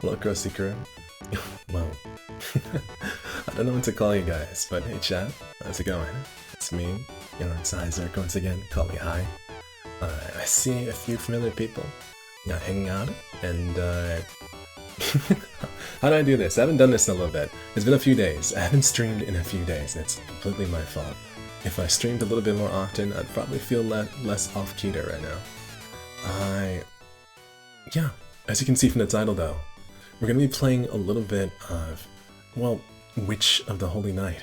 Hello, Krusty Crew. Well, I don't know what to call you guys, but hey chat, how's it going? It's me, it's Highserk once again, call me Hi. I see a few familiar people hanging out, and how do I do this? I haven't done this in a little bit. It's been a few days. I haven't streamed in a few days, and it's completely my fault. If I streamed a little bit more often, I'd probably feel less off-keter right now. Yeah, as you can see from the title though, we're going to be playing a little bit of, well, Witch of the Holy Night.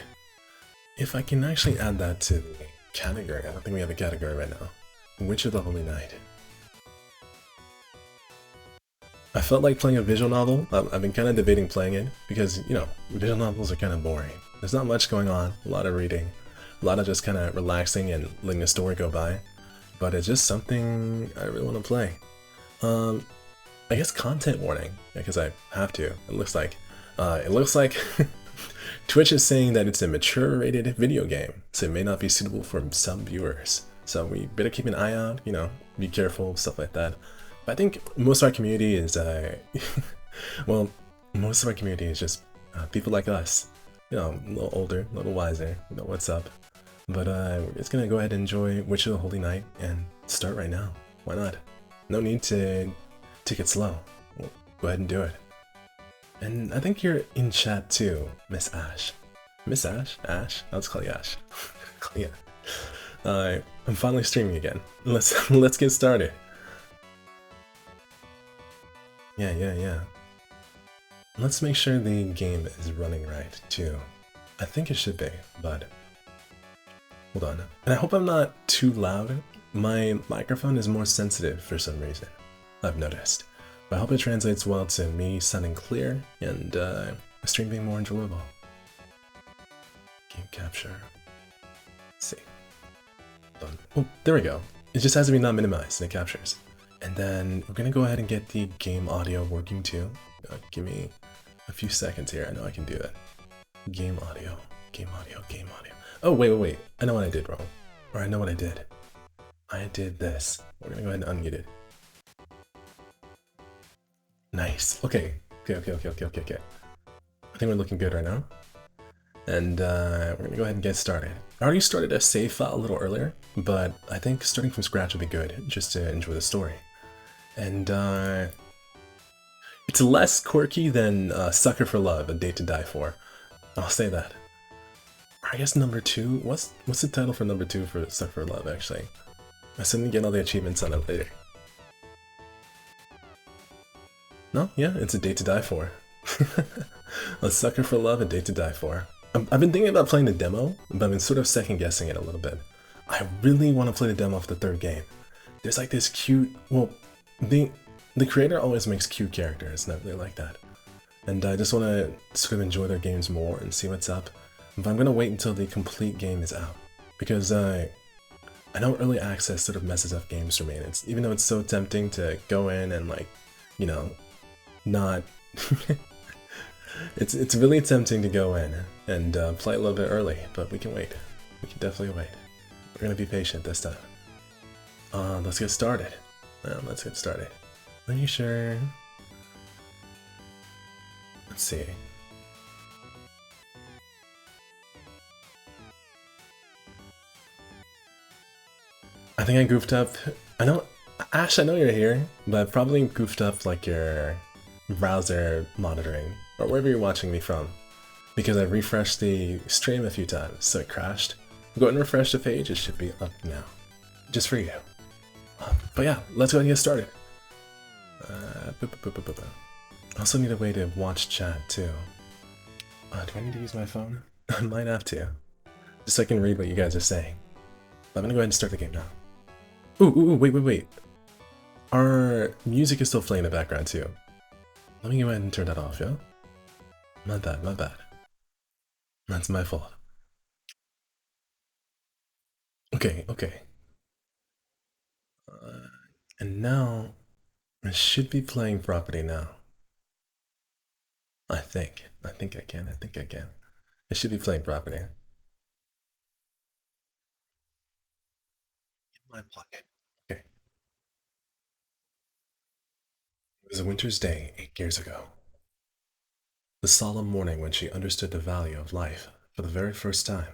If I can actually add that to the category, I don't think we have a category right now. Witch of the Holy Night. I felt like playing a visual novel. I've been kind of debating playing it because, visual novels are kind of boring. There's not much going on, a lot of reading, a lot of just kind of relaxing and letting the story go by. But it's just something I really want to play. I guess content warning, because I have to. It looks like Twitch is saying that it's a mature-rated video game, so it may not be suitable for some viewers. So we better keep an eye out, be careful, stuff like that. But I think most of our community is, well, most of our community is just people like us, a little older, a little wiser, what's up. But we're just gonna go ahead and enjoy Witch of the Holy Night and start right now. Why not? No need to take it slow. We'll go ahead and do it. And I think you're in chat too, Miss Ash. Miss Ash? Ash? I'll just call you Ash. Yeah. I'm finally streaming again. Let's get started. Yeah. Let's make sure the game is running right too. I think it should be, but hold on. And I hope I'm not too loud. My microphone is more sensitive for some reason, I've noticed. But I hope it translates well to me sounding clear and the stream being more enjoyable. Game capture. Let's see. Done. Oh, there we go. It just has to be not minimized and it captures. And then we're gonna go ahead and get the game audio working too. Give me a few seconds here. I know I can do that. Game audio. Oh, wait. I know what I did wrong. Or I know what I did. I did this. We're gonna go ahead and unmute it. Nice. Okay. I think we're looking good right now. And we're gonna go ahead and get started. I already started a save file a little earlier, but I think starting from scratch would be good, just to enjoy the story. And it's less quirky than Sucker for Love, A Date to Die For. I'll say that. I guess number 2, what's the title for number 2 for Sucker for Love, actually? I still need to get all the achievements on it later. No? Yeah, it's A Date to Die For. A Sucker for Love, A Date to Die For. I've been thinking about playing the demo, but I've been sort of second guessing it a little bit. I really want to play the demo of the third game. There's like this cute, well, the creator always makes cute characters, and I really like that. And I just want to sort of enjoy their games more and see what's up. But I'm going to wait until the complete game is out. Because I know early access sort of messes up games for me. And even though it's so tempting to go in and not... it's really tempting to go in and play a little bit early, but we can wait. We can definitely wait. We're going to be patient this time. Let's get started. Let's get started. Are you sure? Let's see. I think I goofed up. I know, Ash, I know you're here, but I probably goofed up like your browser monitoring or wherever you're watching me from, because I refreshed the stream a few times, so it crashed. Go ahead and refresh the page, it should be up now. Just for you. But yeah, let's go ahead and get started. I also need a way to watch chat too. Do I need to use my phone? I might have to. Just so I can read what you guys are saying. But I'm gonna go ahead and start the game now. Ooh, wait. Our music is still playing in the background too. Let me go ahead and turn that off, yeah? My bad. That's my fault. Okay. And now, it should be playing properly now. I think I can. It should be playing properly. My pocket. Okay. It was a winter's day 8 years ago. The solemn morning when she understood the value of life for the very first time.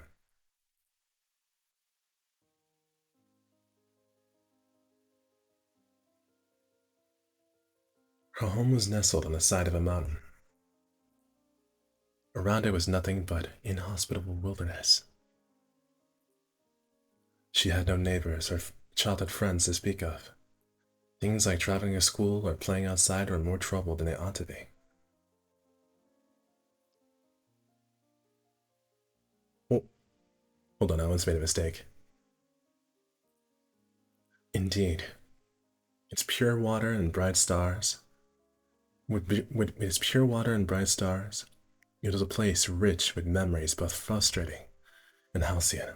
Her home was nestled on the side of a mountain. Around it was nothing but inhospitable wilderness. She had no neighbors or childhood friends to speak of. Things like traveling to school or playing outside were more trouble than they ought to be. Oh, hold on, I once made a mistake. Indeed, its pure water and bright stars. With its pure water and bright stars, it was a place rich with memories both frustrating and halcyon.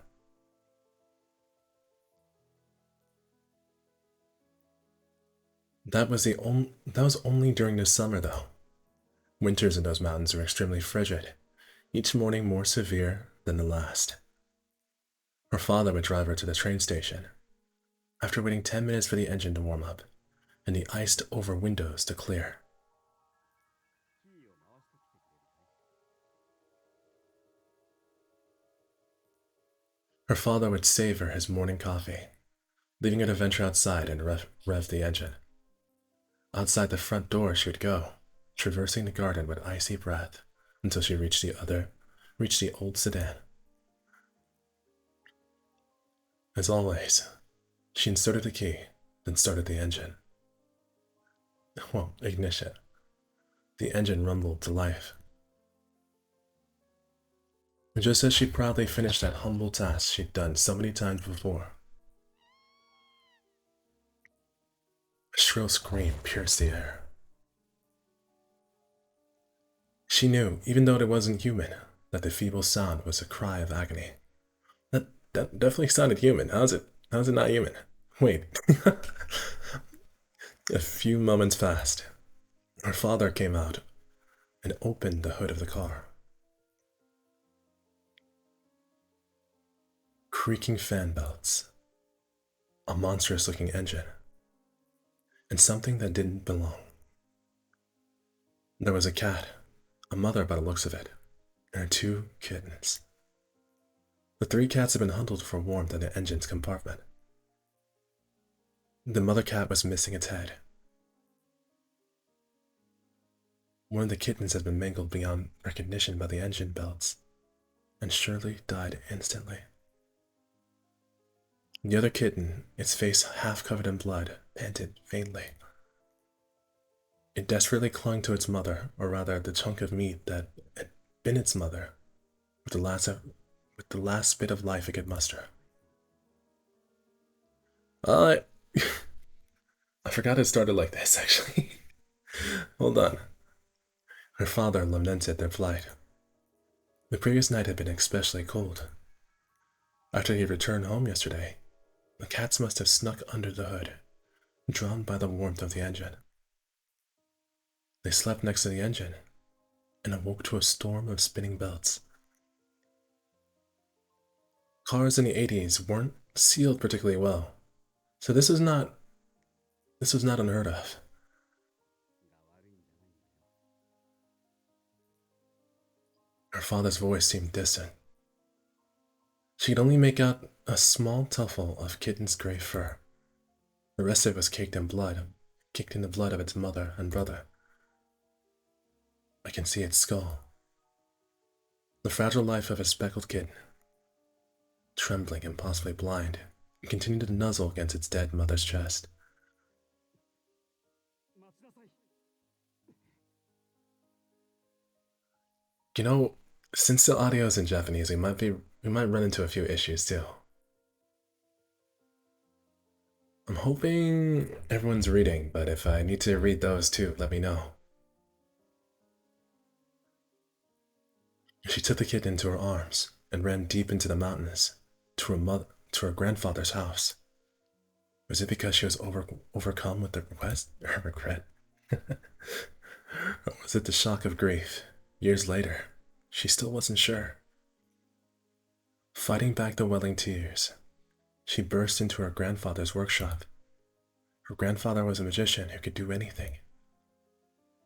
That was only during the summer, though. Winters in those mountains were extremely frigid, each morning more severe than the last. Her father would drive her to the train station, after waiting 10 minutes for the engine to warm up and the iced over windows to clear. Her father would save her his morning coffee, leaving her to venture outside and rev the engine. Outside the front door she would go, traversing the garden with icy breath until she reached the old sedan. As always, she inserted the key, then started the engine. Well, ignition. The engine rumbled to life. Just as she proudly finished that humble task she'd done so many times before, a shrill scream pierced the air. She knew, even though it wasn't human, that the feeble sound was a cry of agony. That definitely sounded human. How's it not human? Wait. A few moments passed. Her father came out and opened the hood of the car. Creaking fan belts, a monstrous looking engine, and something that didn't belong. There was a cat, a mother by the looks of it, and her 2 kittens. The 3 cats had been huddled for warmth in the engine's compartment. The mother cat was missing its head. One of the kittens had been mangled beyond recognition by the engine belts, and surely died instantly. The other kitten, its face half covered in blood, panted faintly. It desperately clung to its mother, or rather the chunk of meat that had been its mother, with the last bit of life it could muster. I I forgot it started like this, actually. Hold on. Her father lamented their plight. The previous night had been especially cold. After he returned home yesterday, the cats must have snuck under the hood, drawn by the warmth of the engine. They slept next to the engine and awoke to a storm of spinning belts. Cars in the 80s weren't sealed particularly well, so this was not unheard of. Her father's voice seemed distant. She could only make out a small tuffle of kitten's gray fur. The rest of it was caked in the blood of its mother and brother. I can see its skull. The fragile life of a speckled kitten. Trembling and possibly blind, it continued to nuzzle against its dead mother's chest. You know, Since the audio is in Japanese, we might run into a few issues too. I'm hoping everyone's reading, but if I need to read those too, let me know. She took the kid into her arms and ran deep into the mountains to her grandfather's house. Was it because she was overcome with the her regret? Or was it the shock of grief? Years later, she still wasn't sure. Fighting back the welling tears, she burst into her grandfather's workshop. Her grandfather was a magician who could do anything.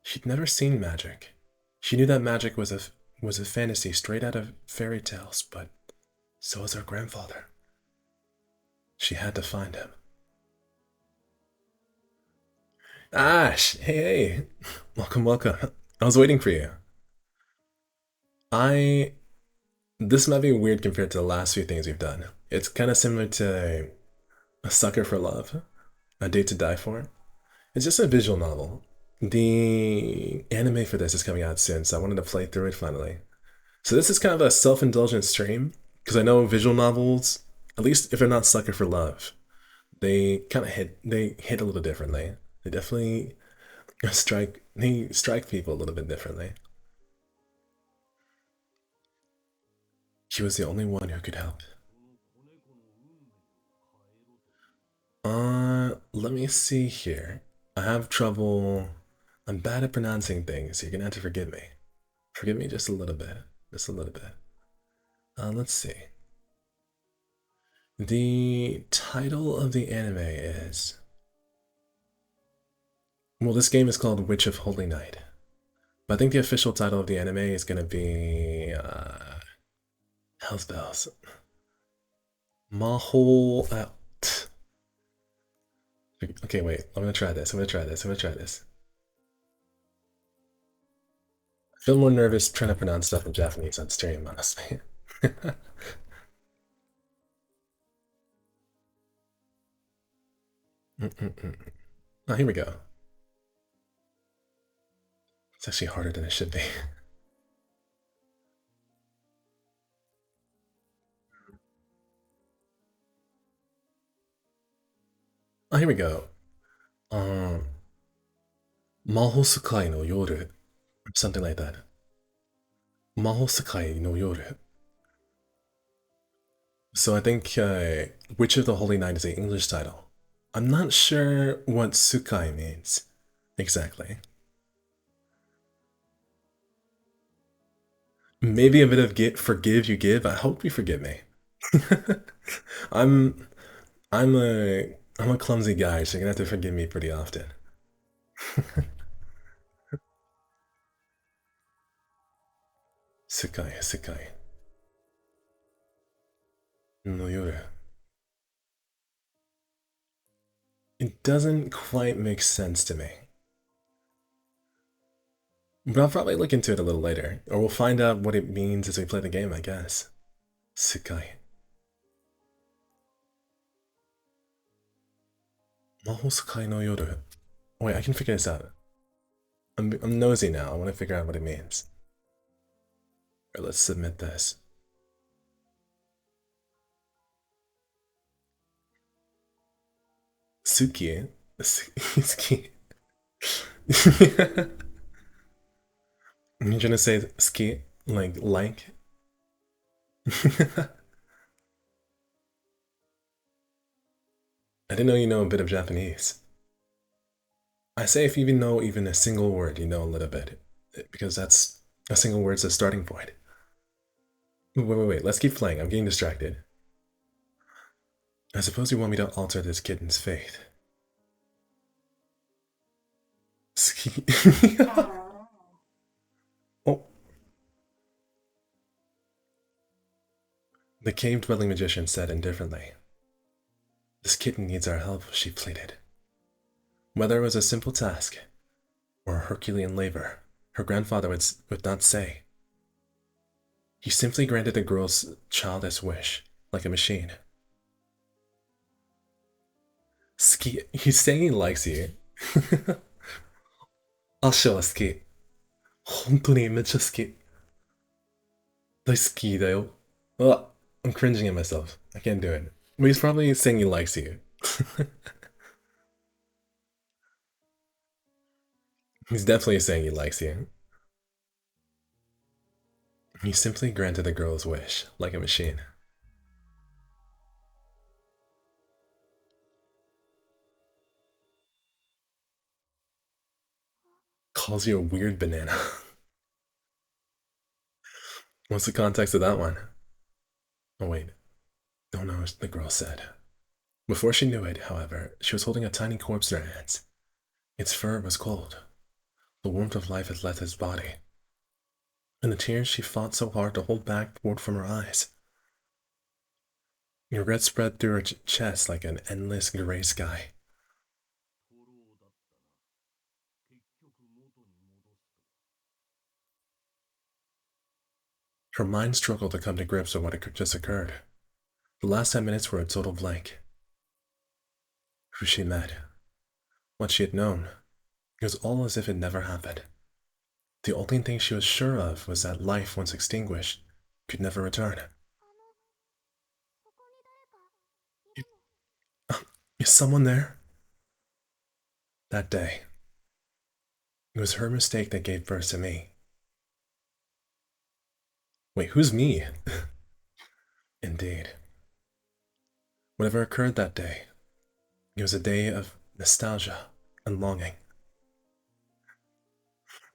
She'd never seen magic. She knew that magic was a fantasy straight out of fairy tales, but so was her grandfather. She had to find him. Ash, hey, welcome, welcome. I was waiting for you. I This might be weird compared to the last few things we've done. It's kind of similar to A Sucker for Love, A Date to Die For. It's just a visual novel. The anime for this is coming out soon, so I wanted to play through it finally. So this is kind of a self-indulgent stream because I know visual novels, at least if they're not Sucker for Love, they hit a little differently. They definitely strike people a little bit differently. She was the only one who could help. Let me see here. I have trouble. I'm bad at pronouncing things, so you're gonna have to forgive me. Forgive me just a little bit. Just a little bit. Let's see. The title of the anime is. Well, this game is called Witch of Holy Night. But I think the official title of the anime is gonna be. Hell's Bells. Maho. Okay, wait. I'm gonna try this. I'm gonna try this. I'm gonna try this. I feel more nervous trying to pronounce stuff in Japanese on stream, honestly. Oh, here we go. It's actually harder than it should be. Oh, here we go. Um, Mahosukai no Yoru. Something like that. Mahosukai no Yoru. So I think Witch of the Holy Night is the English title. I'm not sure what Sukai means exactly. Maybe a bit of forgive you give. I hope you forgive me. I'm I'm a clumsy guy, so you're gonna have to forgive me pretty often. Sukai, Sukai. No Yoru. It doesn't quite make sense to me. But I'll probably look into it a little later, or we'll find out what it means as we play the game, I guess. Sukai. Mahosukai no Yoru. Wait, I can figure this out. I'm nosy now. I want to figure out what it means. Alright, let's submit this. Suki. Suki. You're gonna say ski like? I didn't know you know a bit of Japanese. I say if you even know even a single word, you know a little bit, because that's a single word's a starting point. Wait. Let's keep playing. I'm getting distracted. I suppose you want me to alter this kitten's faith. Ski. Oh, the cave dwelling magician said indifferently. This kitten needs our help, she pleaded. Whether it was a simple task or a Herculean labor, her grandfather would not say. He simply granted the girl's childish wish, like a machine. Ski, he's saying he likes you. アッシュは好き。本当にめっちゃ好き。Like ski though. Well, I'm cringing at myself. I can't do it. But he's probably saying he likes you. He's definitely saying he likes you. He simply granted the girl's wish, like a machine. Calls you a weird banana. What's the context of that one? Oh wait. Oh no, the girl said. Before she knew it, however, she was holding a tiny corpse in her hands. Its fur was cold. The warmth of life had left its body, and the tears she fought so hard to hold back poured from her eyes. Regret spread through her chest like an endless gray sky. Her mind struggled to come to grips with what had just occurred. The last 10 minutes were a total blank. Who she met, what she had known, it was all as if it never happened. The only thing she was sure of was that life, once extinguished, could never return. Is someone there? That day, it was her mistake that gave birth to me. Wait, who's me? Indeed. Whatever occurred that day, it was a day of nostalgia and longing.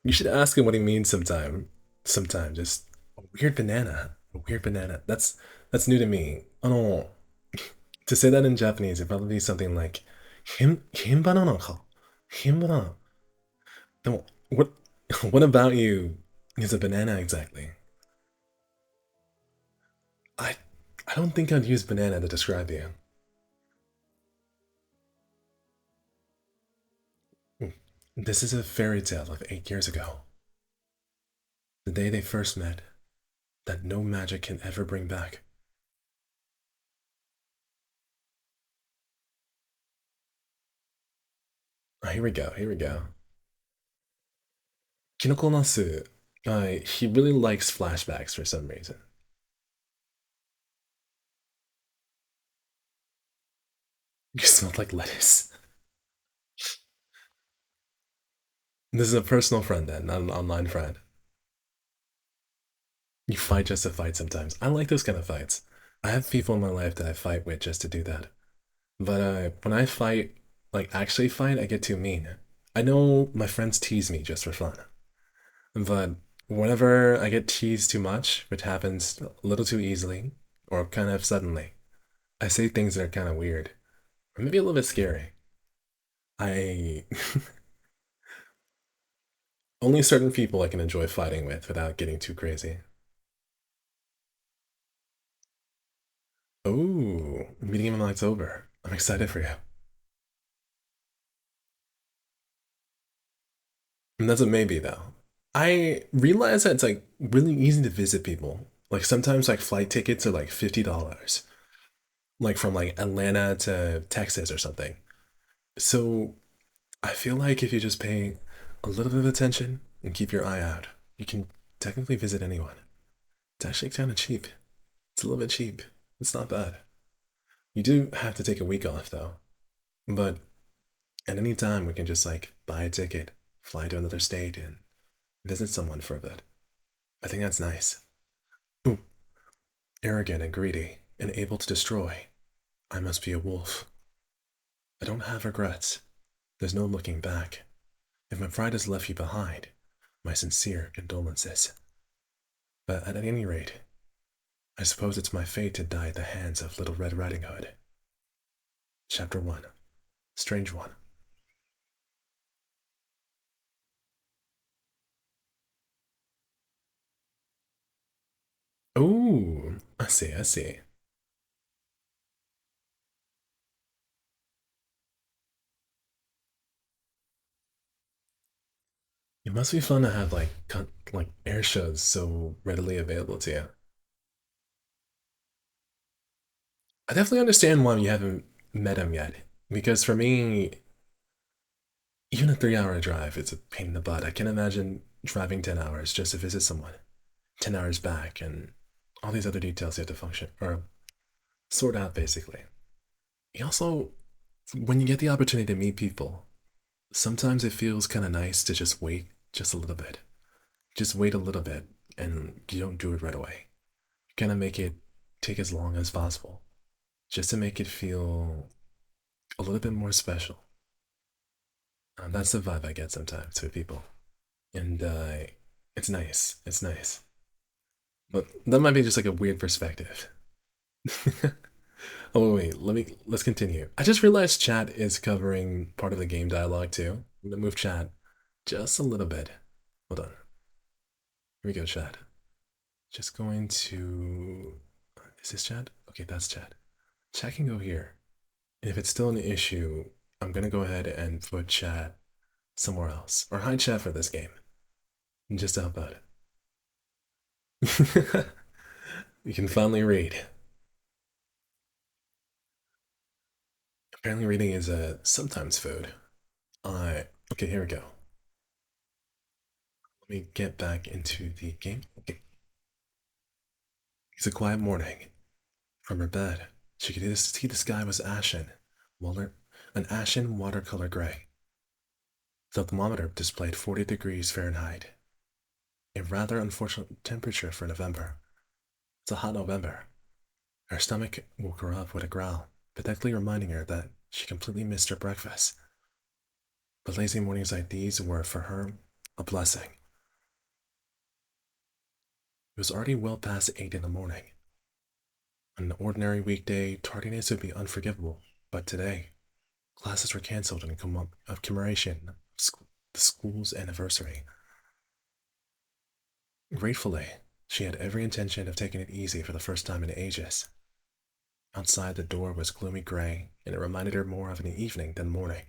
You should ask him what he means sometime. Sometime, just a weird banana. A weird banana. That's new to me. Oh, to say that in Japanese, it'd probably be something like him banana ka. Him banana. No, what what about you is a banana exactly? I I don't think I'd use banana to describe you. This is a fairy tale of 8 years ago. The day they first met, that no magic can ever bring back. Oh, here we go, here we go. Kinoko Nasu, he really likes flashbacks for some reason. You smell like lettuce. This is a personal friend then, not an online friend. You fight just to fight sometimes. I like those kind of fights. I have people in my life that I fight with just to do that. But when I fight, like actually fight, I get too mean. I know my friends tease me just for fun. But whenever I get teased too much, which happens a little too easily or kind of suddenly, I say things that are kind of weird or maybe a little bit scary. I only certain people I can enjoy fighting with without getting too crazy. Oh, meeting him in October. I'm excited for you. And that's a maybe though. I realize that it's like really easy to visit people. Like sometimes like flight tickets are like $50, like from like Atlanta to Texas or something. So I feel like if you just pay a little bit of attention and keep your eye out, you can technically visit anyone. It's actually kind of cheap. It's a little bit cheap. It's not bad. You do have to take a week off though. But at any time, we can just like buy a ticket, fly to another state, and visit someone for a bit. I think that's nice. Ooh, arrogant and greedy and able to destroy. I must be a wolf. I don't have regrets. There's no looking back. If my pride has left you behind, my sincere condolences. But at any rate, I suppose it's my fate to die at the hands of Little Red Riding Hood. Chapter 1. Strange One. Ooh, I see, I see. It must be fun to have like like air shows so readily available to you. I definitely understand why you haven't met him yet. Because for me, even a 3 hour drive, it's a pain in the butt. I can't imagine driving 10 hours just to visit someone. 10 hours back. And all these other details you have to function or sort out basically. You also, when you get the opportunity to meet people, sometimes it feels kind of nice to just wait just a little bit. Just wait a little bit and you don't do it right away. Kind of make it take as long as possible just to make it feel a little bit more special. That's the vibe I get sometimes with people. And it's nice. It's nice. But that might be just like a weird perspective. Oh wait, let's continue. I just realized chat is covering part of the game dialogue too. I'm gonna move chat just a little bit. Hold on. Here we go, chat. Just going to. Is this chat? Okay, that's chat. Chat can go here. And if it's still an issue, I'm gonna go ahead and put chat somewhere else. Or hide chat for this game. Just to help out. You can finally read. Apparently reading is sometimes food. Okay, here we go. Let me get back into the game. Okay. It's a quiet morning. From her bed, she could see the sky was ashen, an ashen watercolor gray. The thermometer displayed 40 degrees Fahrenheit, a rather unfortunate temperature for November. It's a hot November. Her stomach woke her up with a growl, pathetically reminding her that she completely missed her breakfast. But lazy mornings like these were, for her, a blessing. It was already well past 8 in the morning. On an ordinary weekday, tardiness would be unforgivable, but today, classes were cancelled in commemoration of the school's anniversary. Gratefully, she had every intention of taking it easy for the first time in ages. Outside, the door was gloomy gray, and it reminded her more of an evening than morning.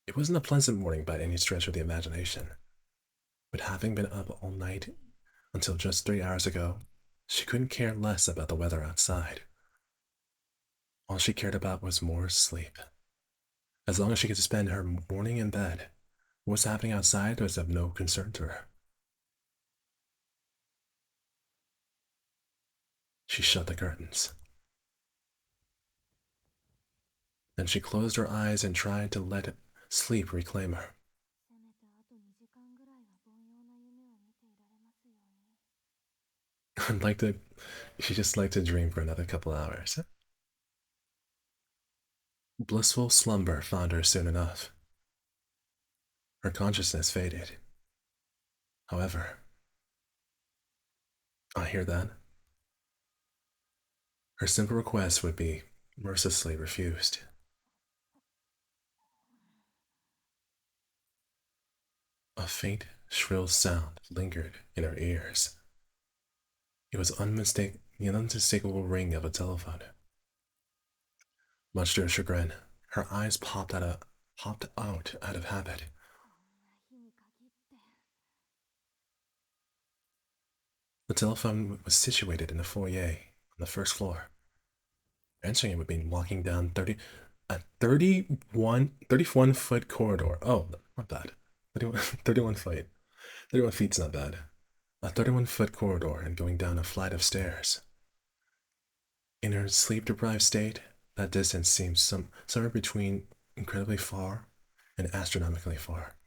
It wasn't a pleasant morning by any stretch of the imagination, but having been up all night until just 3 hours ago, she couldn't care less about the weather outside. All she cared about was more sleep. As long as she could spend her morning in bed, what's happening outside was of no concern to her. She shut the curtains. Then she closed her eyes and tried to let sleep reclaim her. I'd like to, she just liked to dream for another couple hours. Blissful slumber found her soon enough. Her consciousness faded. However, I hear that. Her simple request would be mercilessly refused. A faint, shrill sound lingered in her ears. It was the unmistakable ring of a telephone. Much to her chagrin, her eyes popped out of habit. The telephone was situated in the foyer on the first floor. Answering it would mean walking down a 31 foot corridor. Oh, not bad. 31, 31 feet. 31 feet's not bad. A 31-foot corridor and going down a flight of stairs. In her sleep-deprived state, that distance seemed somewhere between incredibly far and astronomically far.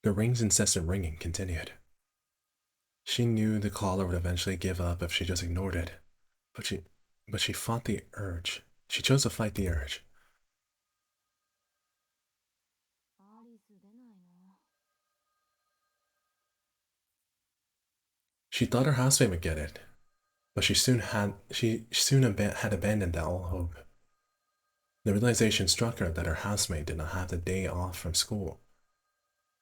The ring's incessant ringing continued. She knew the caller would eventually give up if she just ignored it, but she fought the urge. She chose to fight the urge. She thought her housemate would get it, but she soon had abandoned all hope. The realization struck her that her housemate did not have the day off from school.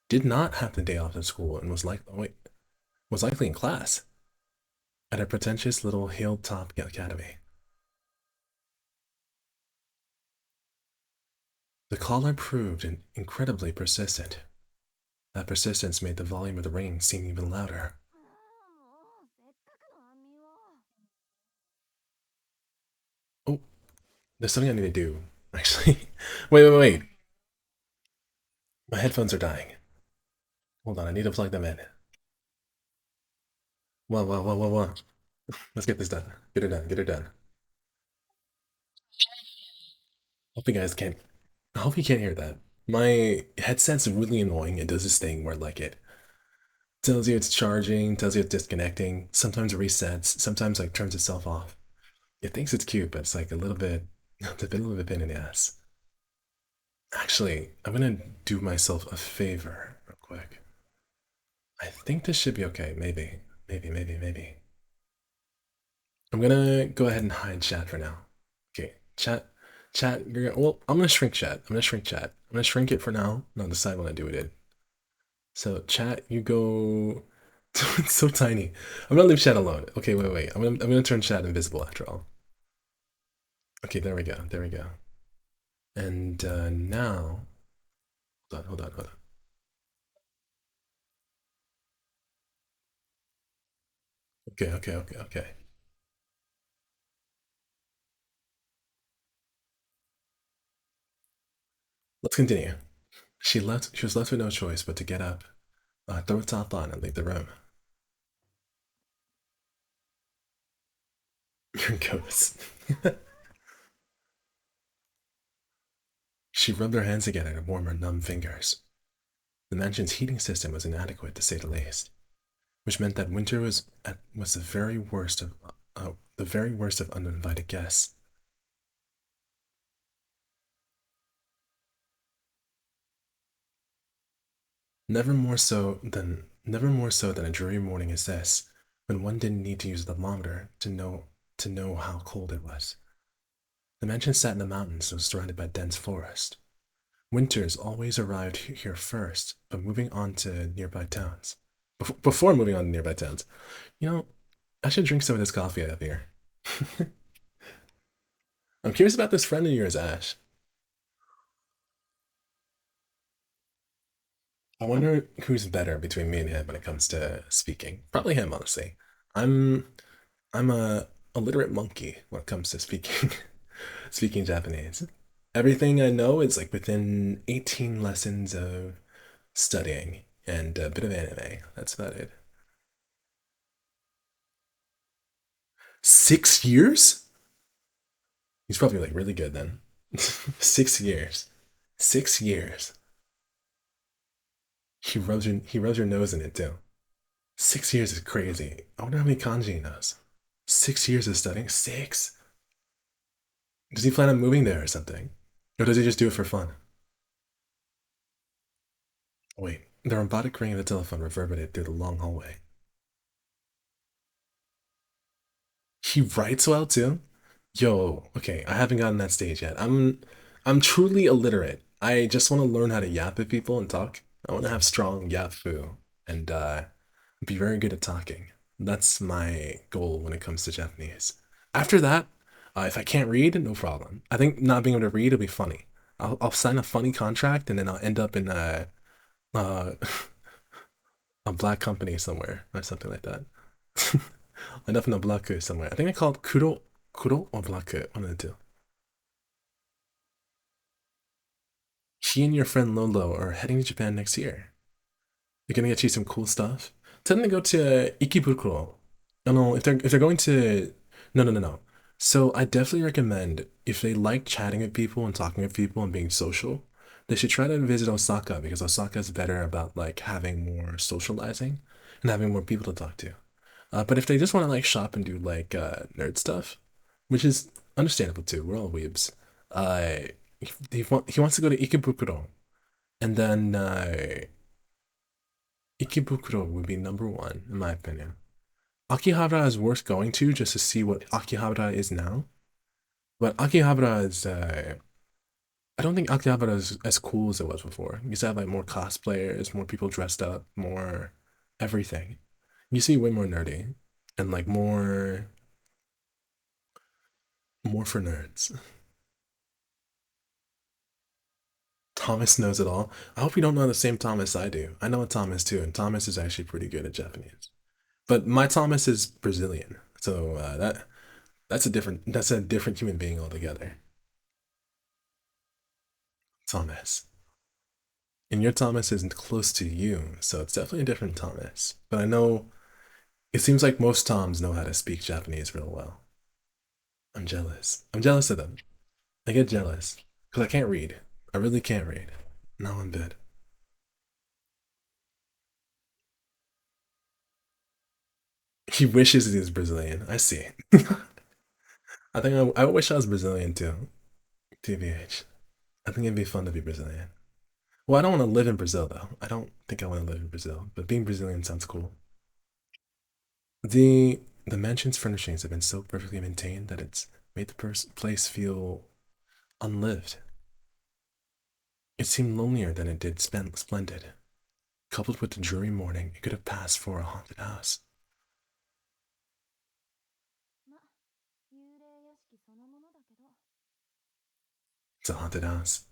Did not have the day off of school and was likely in class at a pretentious little hilltop academy. The caller proved incredibly persistent. That persistence made the volume of the ringing seem even louder. Oh, there's something I need to do. Actually, wait. My headphones are dying. Hold on, I need to plug them in. Well. Let's get this done. Get it done. Get it done. Hope you guys can't. I hope you can't hear that. My headset's really annoying. It does this thing where like it tells you it's charging, tells you it's disconnecting. Sometimes it resets. Sometimes like turns itself off. It thinks it's cute, but it's like a little bit. It's a bit of a pain in the ass. Actually, I'm gonna do myself a favor real quick. I think this should be okay. Maybe. I'm gonna go ahead and hide chat for now. Okay, chat. Well, I'm gonna shrink chat. I'm gonna shrink chat. I'm gonna shrink it for now, and I'll decide when I do it in. So chat, you go. It's so tiny. I'm gonna leave chat alone. Okay, wait. I'm gonna turn chat invisible after all. Okay, there we go. There we go. And now, hold on. Okay. Let's continue. She left. She was left with no choice but to get up, throw a top on, and leave the room. Your ghost. She rubbed her hands together to warm her numb fingers. The mansion's heating system was inadequate, to say the least, which meant that winter was the very worst of uninvited guests. Never more so than a dreary morning as this, when one didn't need to use a thermometer to know how cold it was. The mansion sat in the mountains and was surrounded by dense forest. Winters always arrived here first, but moving on to nearby towns. Before moving on to nearby towns, you know, I should drink some of this coffee I have here. I'm curious about this friend of yours, Ash. I wonder who's better between me and him when it comes to speaking. Probably him, honestly. I'm I'm a illiterate monkey when it comes to speaking speaking Japanese. Everything I know is like within 18 lessons of studying and a bit of anime. That's about it. 6 years? He's probably like really good then. 6 years. 6 years. He rubs your nose in it too. 6 years is crazy. I wonder how many kanji he knows. 6 years of studying? Six? Does he plan on moving there or something? Or does he just do it for fun? Wait, the robotic ring of the telephone reverberated through the long hallway. He writes well too? Yo, okay, I haven't gotten that stage yet. I'm truly illiterate. I just want to learn how to yap at people and talk. I want to have strong yapu and be very good at talking. That's my goal when it comes to Japanese. After that, if I can't read, no problem. I think not being able to read will be funny. I'll sign a funny contract and then I'll end up in uh, a black company somewhere or something like that. End up in a black somewhere. I think they call it kuro or black, one of the two. He and your friend Lolo are heading to Japan next year. They're gonna get you some cool stuff. Tell them to go to Ikebukuro. No, if they're going to no. So I definitely recommend if they like chatting with people and talking with people and being social, they should try to visit Osaka because Osaka is better about like having more socializing and having more people to talk to. But if they just want to like shop and do like nerd stuff, which is understandable too, we're all weebs. Uh, he wants to go to Ikebukuro, and then Ikebukuro would be number one in my opinion. Akihabara is worth going to just to see what Akihabara is now. But Akihabara is I don't think Akihabara is as cool as it was before. You used to have like more cosplayers, more people dressed up, more everything. You see way more nerdy and like more for nerds. Thomas knows it all. I hope you don't know the same Thomas I do. I know a Thomas too, and Thomas is actually pretty good at Japanese. But my Thomas is Brazilian, so that's a different human being altogether. Thomas, and your Thomas isn't close to you, so it's definitely a different Thomas. But I know It seems like most Toms know how to speak Japanese real well. I'm jealous. I'm jealous of them. I get jealous because I can't read. I really can't read. Now I'm bad. He wishes he was Brazilian. I see. I think I wish I was Brazilian too. TBH. I think it'd be fun to be Brazilian. Well, I don't want to live in Brazil though. I don't think I want to live in Brazil, but being Brazilian sounds cool. The mansion's furnishings have been so perfectly maintained that it's made the place feel unlived. It seemed lonelier than it did splendid. Coupled with the dreary morning, it could have passed for a haunted house. It's a haunted house.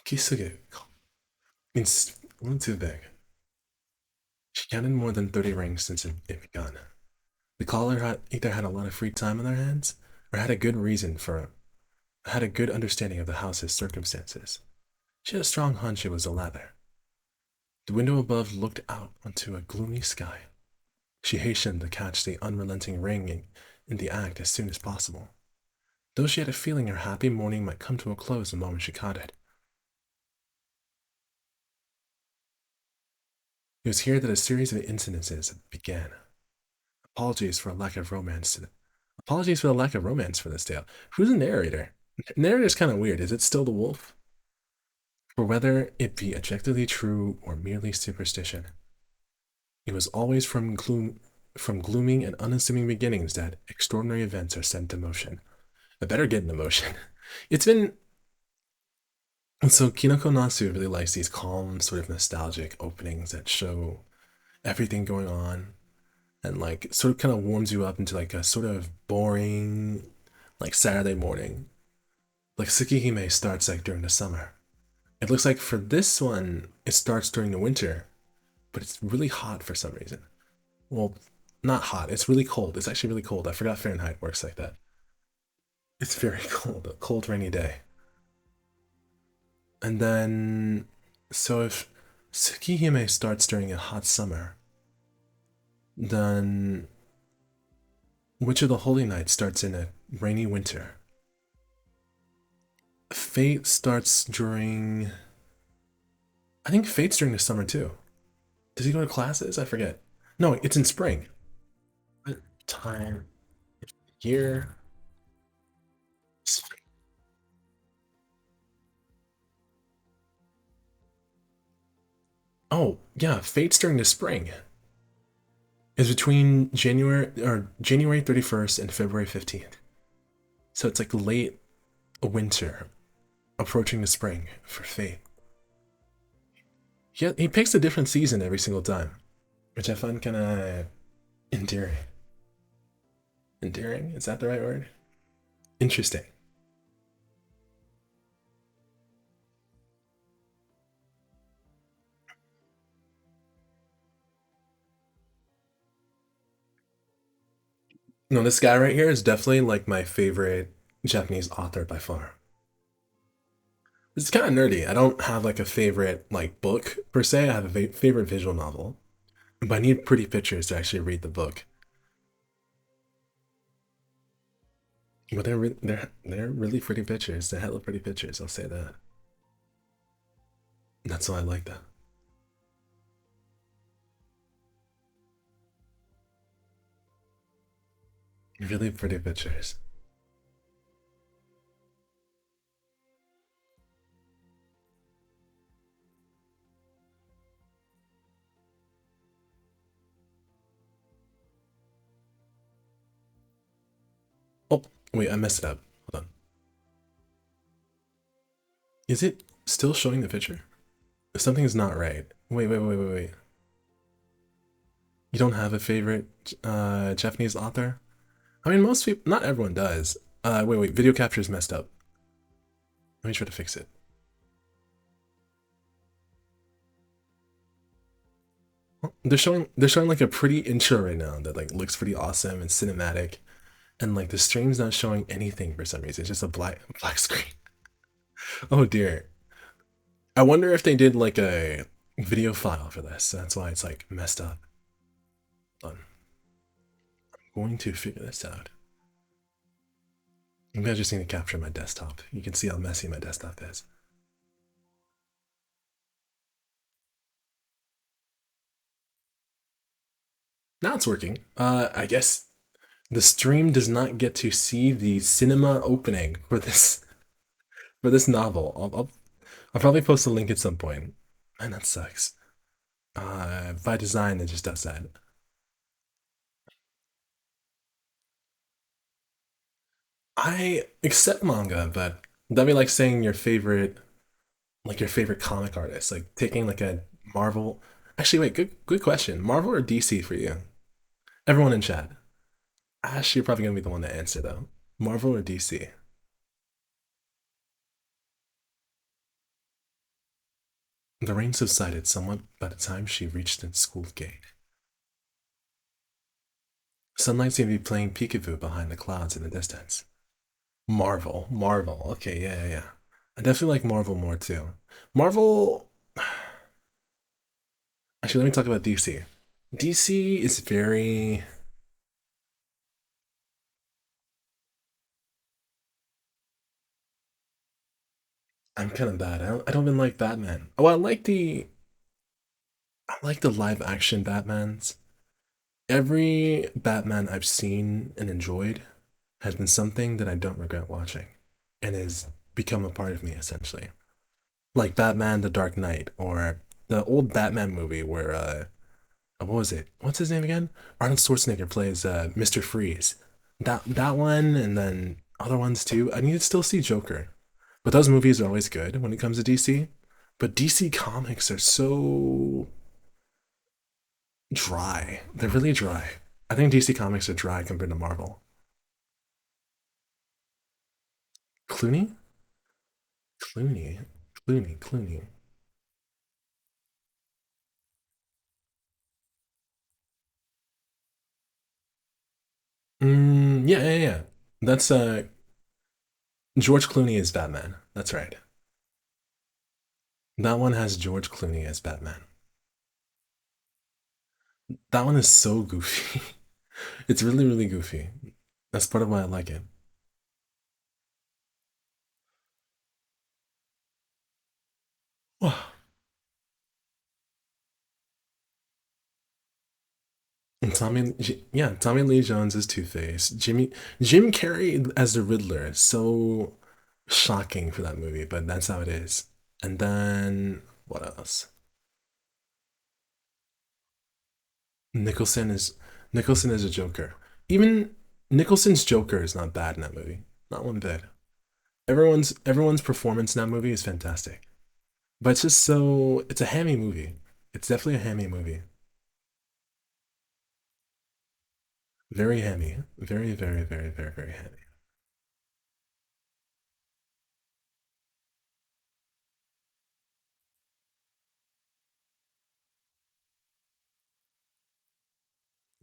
Kisuge. It's a little too big. She counted more than 30 rings since it begun. The caller had either had a lot of free time on their hands or had a good understanding of the house's circumstances. She had a strong hunch it was the latter. The window above looked out onto a gloomy sky. She hastened to catch the unrelenting ringing in the act as soon as possible, though she had a feeling her happy morning might come to a close the moment she caught it. It was here that a series of incidences began. Apologies for a lack of romance. Apologies for the lack of romance for this tale. Who's the narrator? Narrator's kind of weird. Is it still the wolf? For whether it be objectively true or merely superstition, it was always from glooming and unassuming beginnings that extraordinary events are set into motion. I better get into motion. It's been so Kinoko Natsu really likes these calm, sort of nostalgic openings that show everything going on and like sort of kind of warms you up into like a sort of boring like Saturday morning. Like Tsukihime starts like during the summer. It looks like for this one it starts during the winter, but it's really hot for some reason. Well, not hot. It's really cold. It's actually really cold. I forgot Fahrenheit works like that. It's very cold. A cold rainy day. And then so if Tsukihime starts during a hot summer, then which of the Holy Nights starts in a rainy winter? Fate starts during. I think Fate's during the summer too. Does he go to classes? I forget. No, it's in spring. What time? Year? Oh, yeah, Fate's during the spring. It's between January 31st and February 15th. So it's like late winter, approaching the spring for Fate. Yeah, he picks a different season every single time, which I find kind of endearing. Endearing? Is that the right word? Interesting. No, this guy right here is definitely like my favorite Japanese author by far. It's kind of nerdy. I don't have like a favorite like book per se. I have a favorite visual novel, but I need pretty pictures to actually read the book. But they're really pretty pictures. They're hella pretty pictures. I'll say that. That's why I like that. Really pretty pictures. Oh, wait, I messed it up. Hold on. Is it still showing the picture? Something's not right. Wait. You don't have a favorite Japanese author? I mean, most people, not everyone does. Wait, video capture is messed up. Let me try to fix it. They're showing like a pretty intro right now that like looks pretty awesome and cinematic, and like the stream's not showing anything for some reason. It's just a black screen. Oh dear. I wonder if they did like a video file for this. That's why it's like messed up. I'm going to figure this out. Maybe I just need to capture my desktop. You can see how messy my desktop is. Now it's working. I guess the stream does not get to see the cinema opening for this novel. I'll probably post a link at some point. Man, that sucks. By design, it just does that. I accept manga, but that'd be like saying your favorite comic artist, like taking like a Marvel. Actually, wait, good question. Marvel or DC for you? Everyone in chat. Ash, you're probably gonna be the one to answer though. Marvel or DC? The rain subsided somewhat by the time she reached the school gate. Sunlight seemed to be playing peekaboo behind the clouds in the distance. Marvel. Okay, yeah. I definitely like Marvel more too. Marvel. Actually, let me talk about DC. DC is very. I'm kind of bad. I don't even like Batman. Oh, I like the live action Batmans. Every Batman I've seen and enjoyed has been something that I don't regret watching, and has become a part of me essentially. Like Batman: The Dark Knight, or the old Batman movie where what was it? What's his name again? Arnold Schwarzenegger plays Mr. Freeze. That one, and then other ones too. I need to still see Joker, but those movies are always good when it comes to DC. But DC comics are so dry. They're really dry. I think DC comics are dry compared to Marvel. Clooney, Clooney, Clooney. Yeah. That's George Clooney is Batman. That's right. That one has George Clooney as Batman. That one is so goofy. It's really goofy. That's part of why I like it. And Tommy Lee Jones is Two Face. Jim Carrey as the Riddler is so shocking for that movie, but that's how it is. And then what else? Nicholson is Nicholson is a Joker. Even Nicholson's Joker is not bad in that movie. Not one bit. Everyone's performance in that movie is fantastic. But it's just so it's a hammy movie. It's definitely a hammy movie. Very hammy. Very hammy.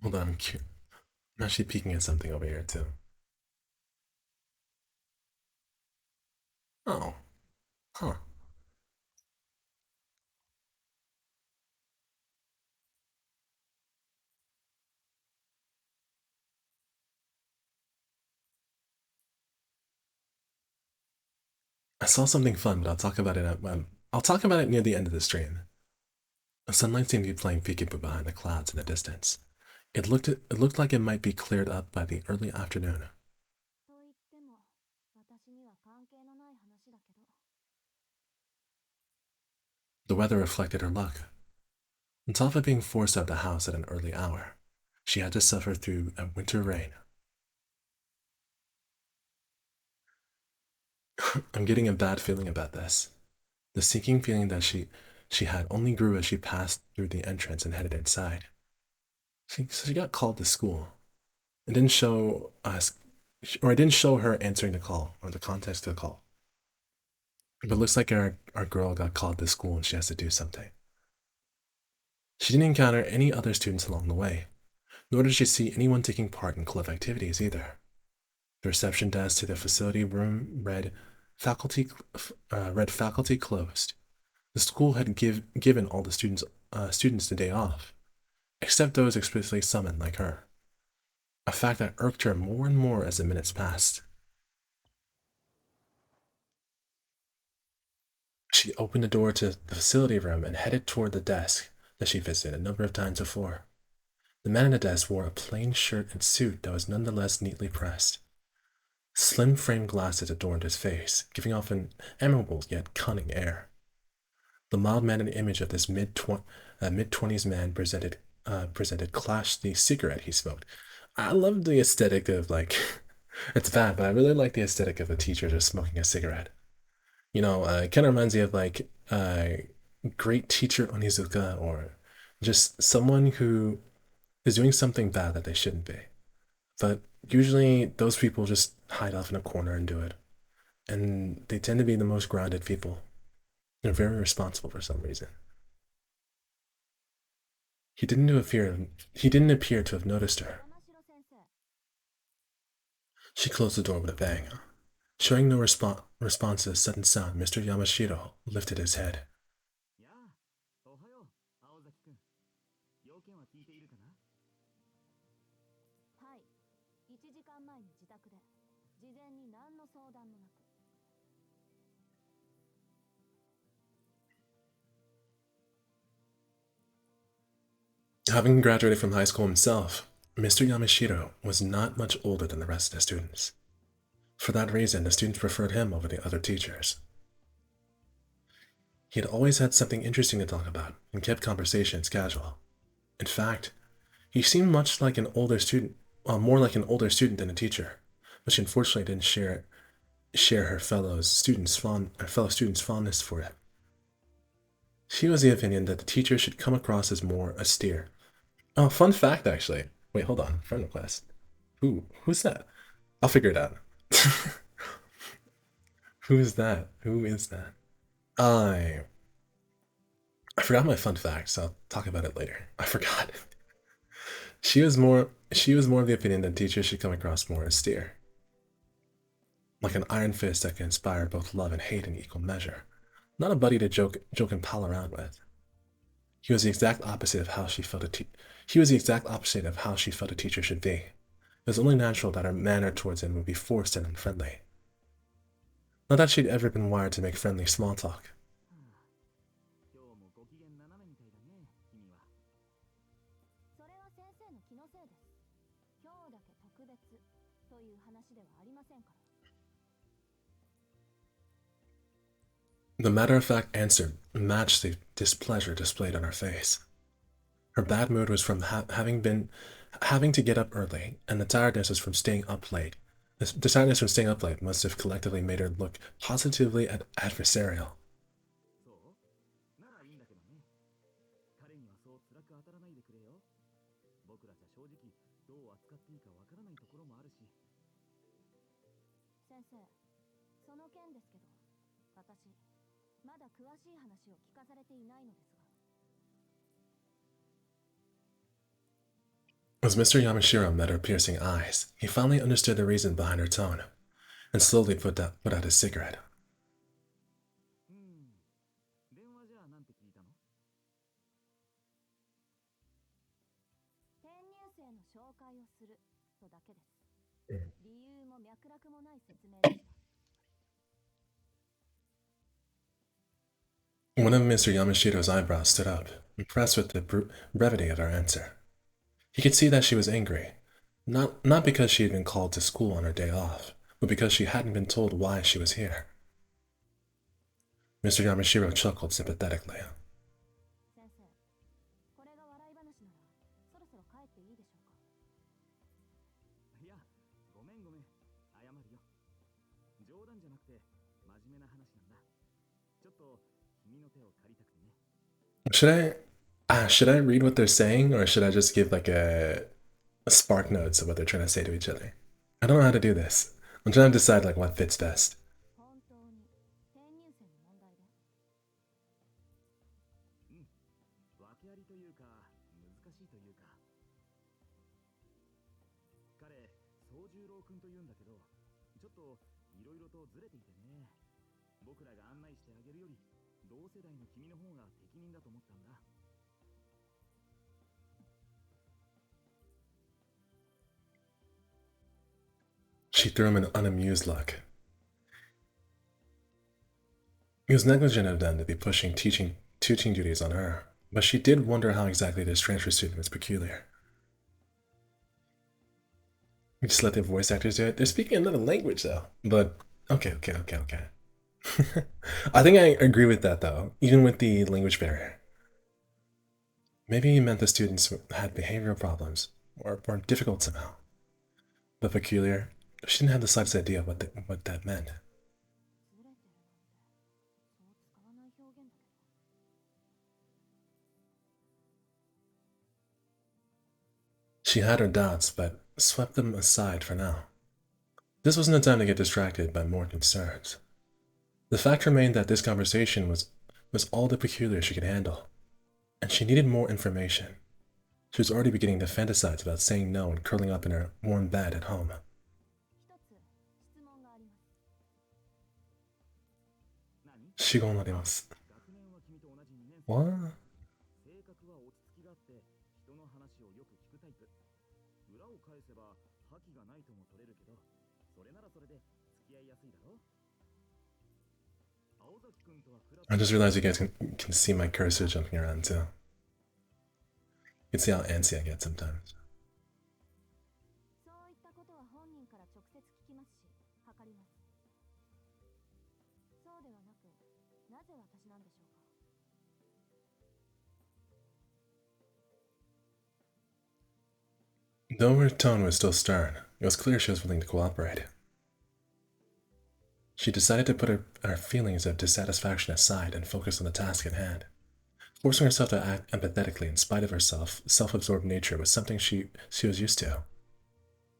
Hold on, I'm actually peeking at something over here too. Oh, huh. I saw something fun, but I'll talk about it near the end of the stream. The sunlight seemed to be playing peekaboo behind the clouds in the distance. It looked like it might be cleared up by the early afternoon. The weather reflected her luck. On top of being forced out of the house at an early hour, she had to suffer through a winter rain. I'm getting a bad feeling about this. The sinking feeling that she had only grew as she passed through the entrance and headed inside. So she got called to school. It didn't show us, or it didn't show her answering the call or the context of the call. But it looks like our girl got called to school and she has to do something. She didn't encounter any other students along the way, nor did she see anyone taking part in club activities either. The reception desk to the facility room read faculty closed. The school had given all the students the day off, except those explicitly summoned like her, a fact that irked her more and more as the minutes passed. She opened the door to the facility room and headed toward the desk that she visited a number of times before. The man at the desk wore a plain shirt and suit that was nonetheless neatly pressed. Slim framed glasses adorned his face, giving off an amiable yet cunning air. The mild-mannered image of this mid-20s man presented Clash the cigarette he smoked. I love the aesthetic of like, it's bad, but I really like the aesthetic of a teacher just smoking a cigarette. It kind of reminds me of like great teacher Onizuka or just someone who is doing something bad that they shouldn't be. But usually those people just hide off in a corner and do it. And they tend to be the most grounded people. They're very responsible for some reason. He didn't appear to have noticed her. She closed the door with a bang. Showing no response to the sudden sound, Mr. Yamashiro lifted his head. Having graduated from high school himself, Mr. Yamashiro was not much older than the rest of the students. For that reason, the students preferred him over the other teachers. He had always had something interesting to talk about and kept conversations casual. In fact, he seemed much like an older student, more like an older student than a teacher, which unfortunately didn't share her fellow students' fondness for him. She was the opinion that the teacher should come across as more austere. Oh, fun fact actually. Wait, hold on. Friend request. Who's that? I'll figure it out. Who is that? Who is that? I I forgot my fun fact, so I'll talk about it later. I forgot. She was more of the opinion that teachers should come across more austere, like an iron fist that can inspire both love and hate in equal measure. Not a buddy to joke and pal around with. He was the exact opposite of how she felt he was the exact opposite of how she felt a teacher should be. It was only natural that her manner towards him would be forced and unfriendly. Not that she'd ever been wired to make friendly small talk. The matter-of-fact answer matched the displeasure displayed on her face. Her bad mood was from having to get up early, and the tiredness was from staying up late. The tiredness from staying up late must have collectively made her look positively adversarial. As Mr. Yamashiro met her piercing eyes, he finally understood the reason behind her tone, and slowly put out his cigarette. One of Mr. Yamashiro's eyebrows stood up, impressed with the brevity of her answer. He could see that she was angry, not because she had been called to school on her day off, but because she hadn't been told why she was here. Mr. Yamashiro chuckled sympathetically. Should I read what they're saying, or should I just give like a spark notes of what they're trying to say to each other? I don't know how to do this. I'm trying to decide like what fits best. She threw him an unamused look. He was negligent of them to be pushing teaching duties on her, but she did wonder how exactly this transfer student was peculiar. We just let the voice actors do it. They're speaking another language though. But okay. I think I agree with that though, even with the language barrier. Maybe he meant the students had behavioral problems or were difficult somehow. But peculiar, she didn't have the slightest idea what that meant. She had her doubts, but swept them aside for now. This wasn't a time to get distracted by more concerns. The fact remained that this conversation was all the peculiar she could handle, and she needed more information. She was already beginning to fantasize about saying no and curling up in her warm bed at home. What? I just realized you guys can see my cursor jumping around too. You can see how antsy I get sometimes. Though her tone was still stern, it was clear she was willing to cooperate. She decided to put her feelings of dissatisfaction aside and focus on the task at hand. Forcing herself to act empathetically in spite of her self-absorbed nature was something she was used to.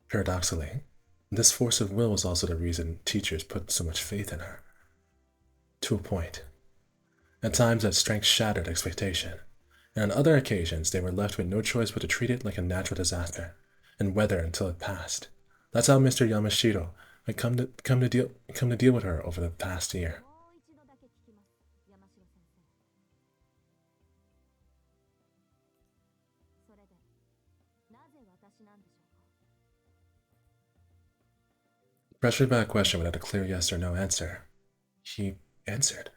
Paradoxically, this force of will was also the reason teachers put so much faith in her. To a point. At times that strength shattered expectation, and on other occasions they were left with no choice but to treat it like a natural disaster, and weather until it passed. That's how Mr. Yamashiro had come to deal with her over the past year. Pressured by a question without a clear yes or no answer, he answered.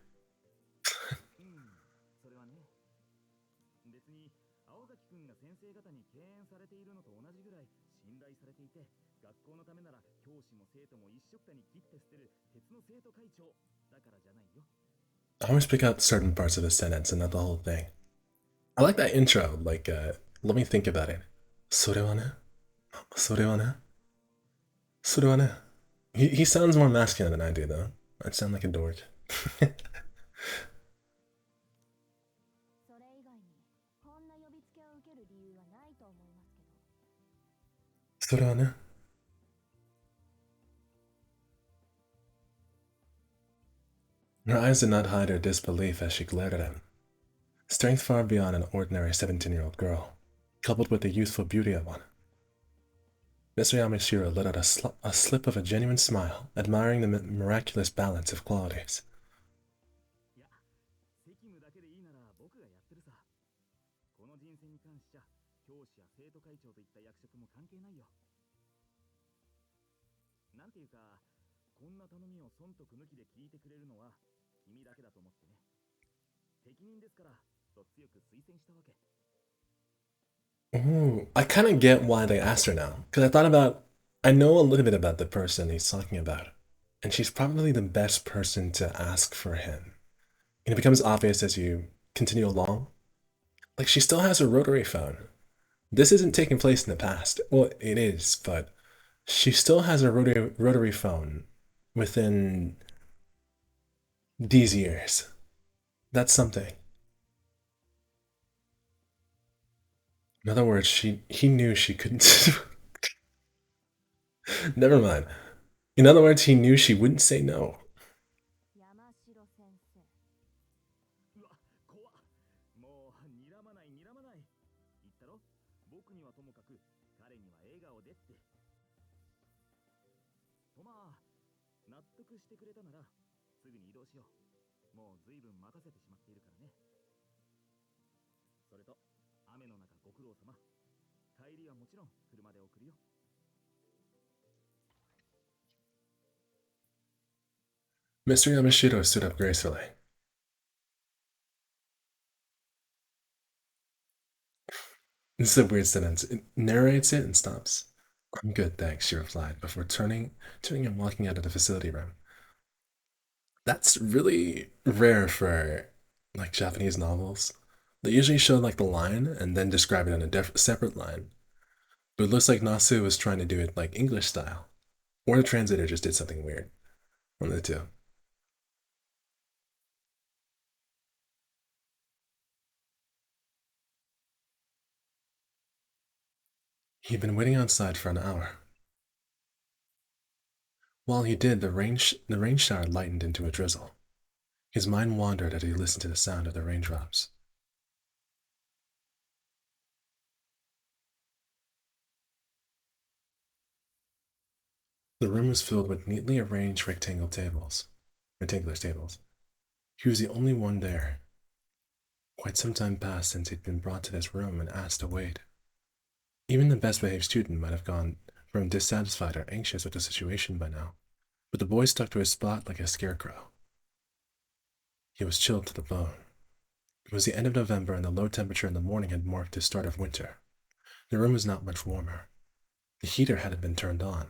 I always pick out certain parts of a sentence and not the whole thing. I like that intro, like, let me think about it. それはねそれはねそれはね he sounds more masculine than I do, though. I sound like a dork. それはね Her eyes did not hide her disbelief as she glared at him. Strength far beyond an ordinary 17-year-old girl, coupled with the youthful beauty of one. Mr. Yamashiro let out a slip of a genuine smile, admiring the miraculous balance of qualities. Ooh, I kind of get why they asked her now. Because I know a little bit about the person he's talking about. And she's probably the best person to ask for him. And it becomes obvious as you continue along. Like, she still has a rotary phone. This isn't taking place in the past. Well, it is, but she still has a rotary phone within these years. That's something. In other words, he knew she couldn't. Never mind. In other words, he knew she wouldn't say no. もう随分待たせてしまっているからね。それと、雨の中ご苦労様。帰りはもちろん車で送るよ。Mr. Yamashiro stood up gracefully. This is a weird sentence. It narrates it and stops. I'm good, thanks, she replied, before turning and walking out of the facility room. That's really rare for like Japanese novels. They usually show like the line and then describe it in a separate line. But it looks like Nasu was trying to do it like English style. Or the translator just did something weird. One of the two. He'd been waiting outside for an hour. While he did, the rain shower lightened into a drizzle. His mind wandered as he listened to the sound of the raindrops. The room was filled with neatly arranged rectangular tables. He was the only one there. Quite some time passed since he'd been brought to this room and asked to wait. Even the best behaved student might have gone from dissatisfied or anxious with the situation by now, but the boy stuck to his spot like a scarecrow. He was chilled to the bone. It was the end of November, and the low temperature in the morning had marked the start of winter. The room was not much warmer. The heater hadn't been turned on.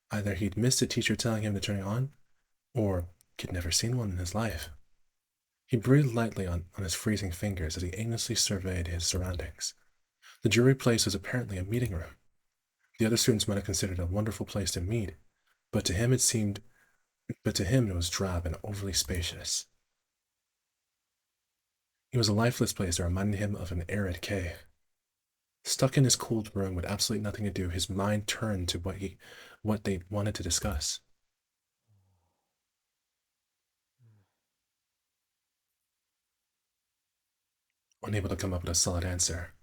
Either he'd missed a teacher telling him to turn it on, or he'd never seen one in his life. He breathed lightly on his freezing fingers as he aimlessly surveyed his surroundings. The jury place was apparently a meeting room. The other students might have considered it a wonderful place to meet, but to him it was drab and overly spacious. It was a lifeless place that reminded him of an arid cave. Stuck in his cold room with absolutely nothing to do, his mind turned to what they wanted to discuss. Unable to come up with a solid answer,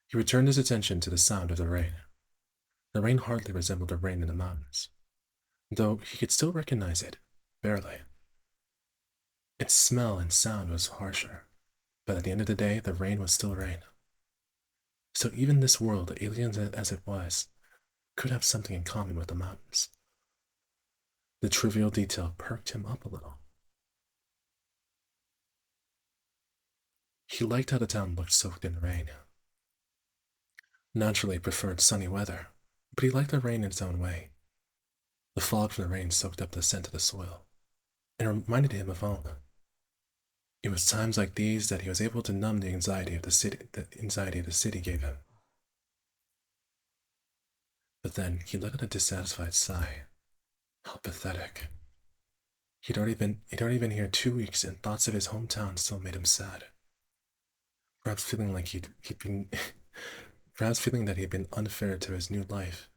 he returned his attention to the sound of the rain. The rain hardly resembled the rain in the mountains, though he could still recognize it, barely. Its smell and sound was harsher, but at the end of the day, the rain was still rain. So even this world, alien as it was, could have something in common with the mountains. The trivial detail perked him up a little. He liked how the town looked soaked in rain. Naturally, he preferred sunny weather, but he liked the rain in its own way. The fog from the rain soaked up the scent of the soil, and reminded him of home. It was times like these that he was able to numb the anxiety the city gave him. But then he let out a dissatisfied sigh. How pathetic. He'd already been here 2 weeks, and thoughts of his hometown still made him sad. Perhaps feeling like he'd been perhaps feeling that he had been unfair to his new life.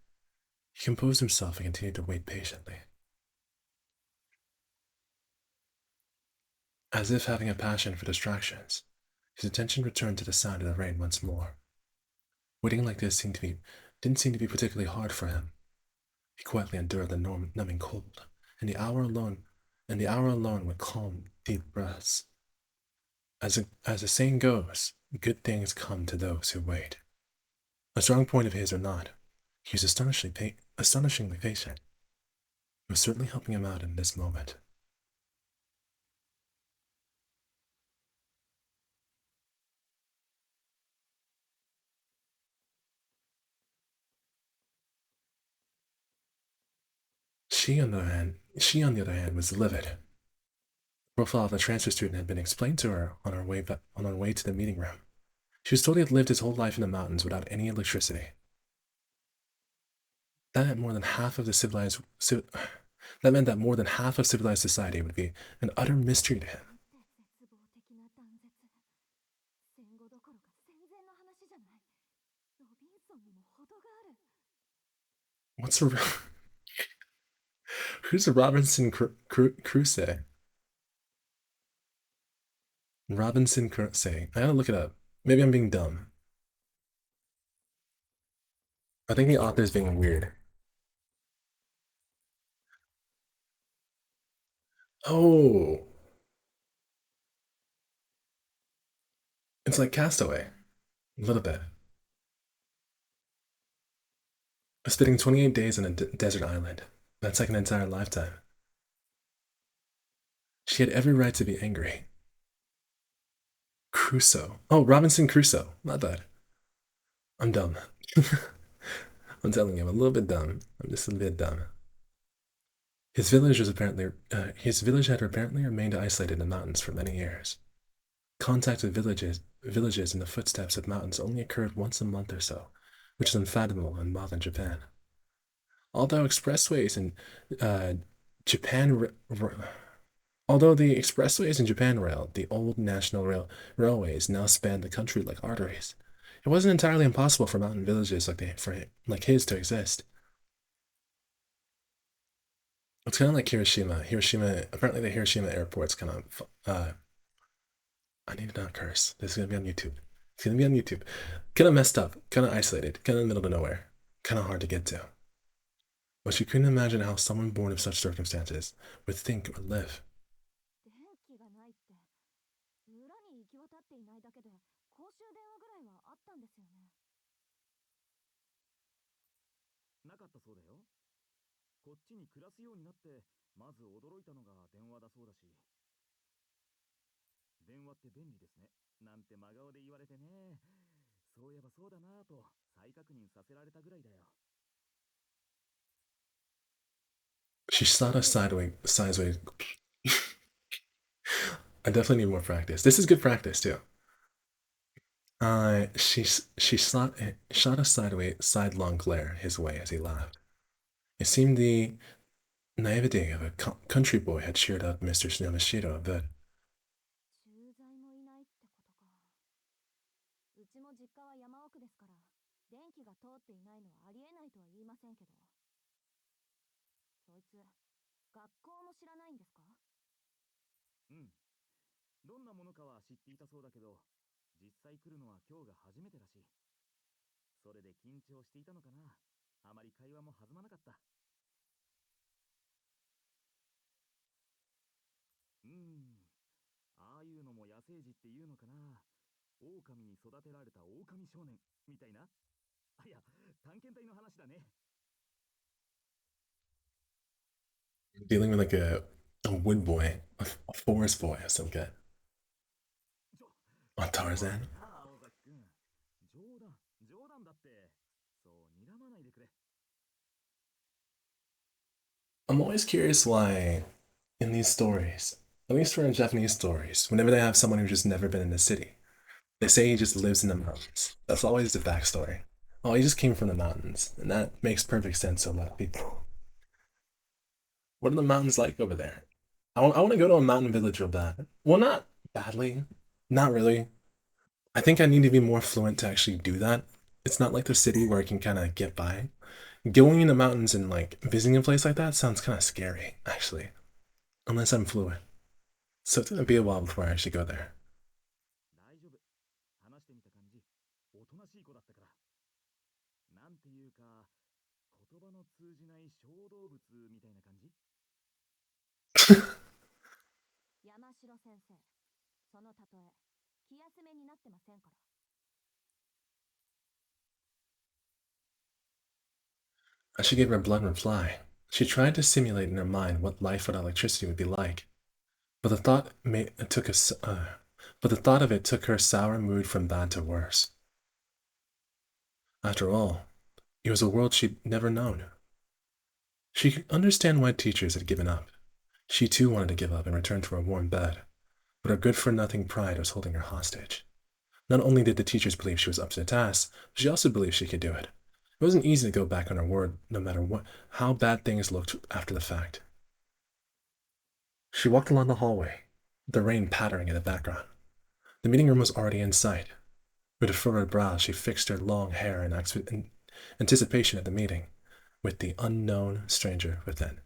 He composed himself and continued to wait patiently. As if having a passion for distractions, his attention returned to the sound of the rain once more. Waiting like this didn't seem to be particularly hard for him. He quietly endured the numbing cold, and the hour alone with calm, deep breaths. As the saying goes, good things come to those who wait. A strong point of his or not, he was astonishingly patient. It was certainly helping him out in this moment. She on the other hand was livid. The profile of the transfer student had been explained to her on her way to the meeting room. She was told he had lived his whole life in the mountains without any electricity. That meant more than half of the civilized that meant that more than half of civilized society would be an utter mystery to him. What's a who's a Crusoe? Robinson Crusoe. I gotta look it up. Maybe I'm being dumb. I think the author's being weird. Oh, It's like Castaway, a little bit. Spending 28 days on a desert island. That's like an entire lifetime. She had every right to be angry. Crusoe. Oh, Robinson Crusoe. Not bad. I'm dumb. I'm telling you, I'm a little bit dumb. I'm just a bit dumb. His village had apparently remained isolated in the mountains for many years. Contact with villages in the footsteps of mountains only occurred once a month or so, which is unfathomable in modern Japan. Although expressways in uh, Japan, although the expressways in Japan Rail, the old national railways, now span the country like arteries, it wasn't entirely impossible for mountain villages like his to exist. It's kind of like Hiroshima. Hiroshima, apparently the Hiroshima airport's kind of. I need to not curse. This is gonna be on YouTube. It's gonna be on YouTube. Kind of messed up, kind of isolated, kind of in the middle of nowhere, kind of hard to get to. But you couldn't imagine how someone born of such circumstances would think or live. 電気がないって村に行き渡っていないだけで公衆電話ぐらいはあったんですよね。なかったそうだよ。こっちに暮らすようになってまず驚いたのが電話だそうだし、電話って便利ですねなんて真顔で言われてね。そういえばそうだなぁと再確認させられたぐらいだよ。She shot us sideways. I definitely need more practice. This is good practice too. She shot a sidelong glare his way as he laughed. It seemed the naivety of a country boy had cheered up Mr. Yamashiro a bit. 駐在もいないってことか。うちも実家は山奥ですから、電気が通っていないのはありえないとは言いませんけど。そいつ、学校も知らないんですか？うん。どんなものかは知っていたそうだけど、実際来るのは今日が初めてらしい。それで緊張していたのかな。あまり会話も弾まなかった。うーん。ああいうのも野生児っていうのかな。狼に育てられた狼少年みたいな。あ、いや、探検隊の話だね。Dealing with like a wood boy, a forest boy or some guy. ちょ、On 怖い Tarzan. なあ、青崎くん。冗談だって。そう、睨まないでくれ。I'm always curious why, in these stories, at least for in Japanese stories, whenever they have someone who's just never been in the city, they say he just lives in the mountains. That's always the backstory. Oh, he just came from the mountains, and that makes perfect sense to a lot of people. What are the mountains like over there? I want to go to a mountain village real bad. Well, not badly. Not really. I think I need to be more fluent to actually do that. It's not like the city where I can kind of get by. Going in the mountains and like visiting a place like that sounds kind of scary, actually, unless I'm fluent. So it's gonna be a while before I actually go there. 大丈夫。話してみた感じ、おとなしい子だったから。なんていうか、言葉の通じない小動物みたいな感じ。山城先生、その例え、気休めになってませんから。She gave her a blunt reply. She tried to simulate in her mind what life without electricity would be like, but the thought made, it took but the thought of it took her sour mood from bad to worse. After all, it was a world she'd never known. She could understand why teachers had given up. She too wanted to give up and return to her warm bed, but her good-for-nothing pride was holding her hostage. Not only did the teachers believe she was up to the task, but she also believed she could do it. It wasn't easy to go back on her word, no matter how bad things looked after the fact. She walked along the hallway, the rain pattering in the background. The meeting room was already in sight. With a furrowed brow, she fixed her long hair in anticipation of the meeting with the unknown stranger within.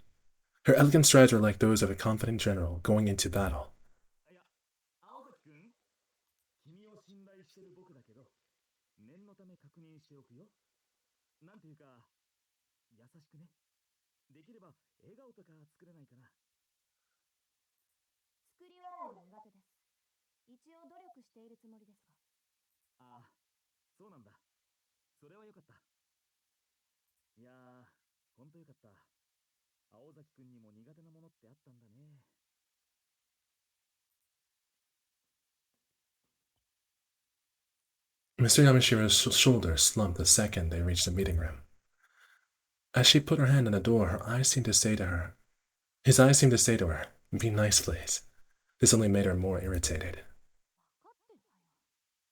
Her elegant strides were like those of a confident general going into battle. いや、青崎くん、君を信頼してる僕だけど、念のため確認しておくよ。なんていうか、優しくね。できれば笑顔とか作れないかな。作り笑いは苦手です。一応努力しているつもりですが。それはよかった。いやー、ほんとよかった。青崎くんにも苦手なものってあったんだね。Mr. Yamashiro's shoulders slumped the second they reached the meeting room. As she put her hand on the door, his eyes seemed to say to her, "Be nice, please." This only made her more irritated. 分かってるわよ、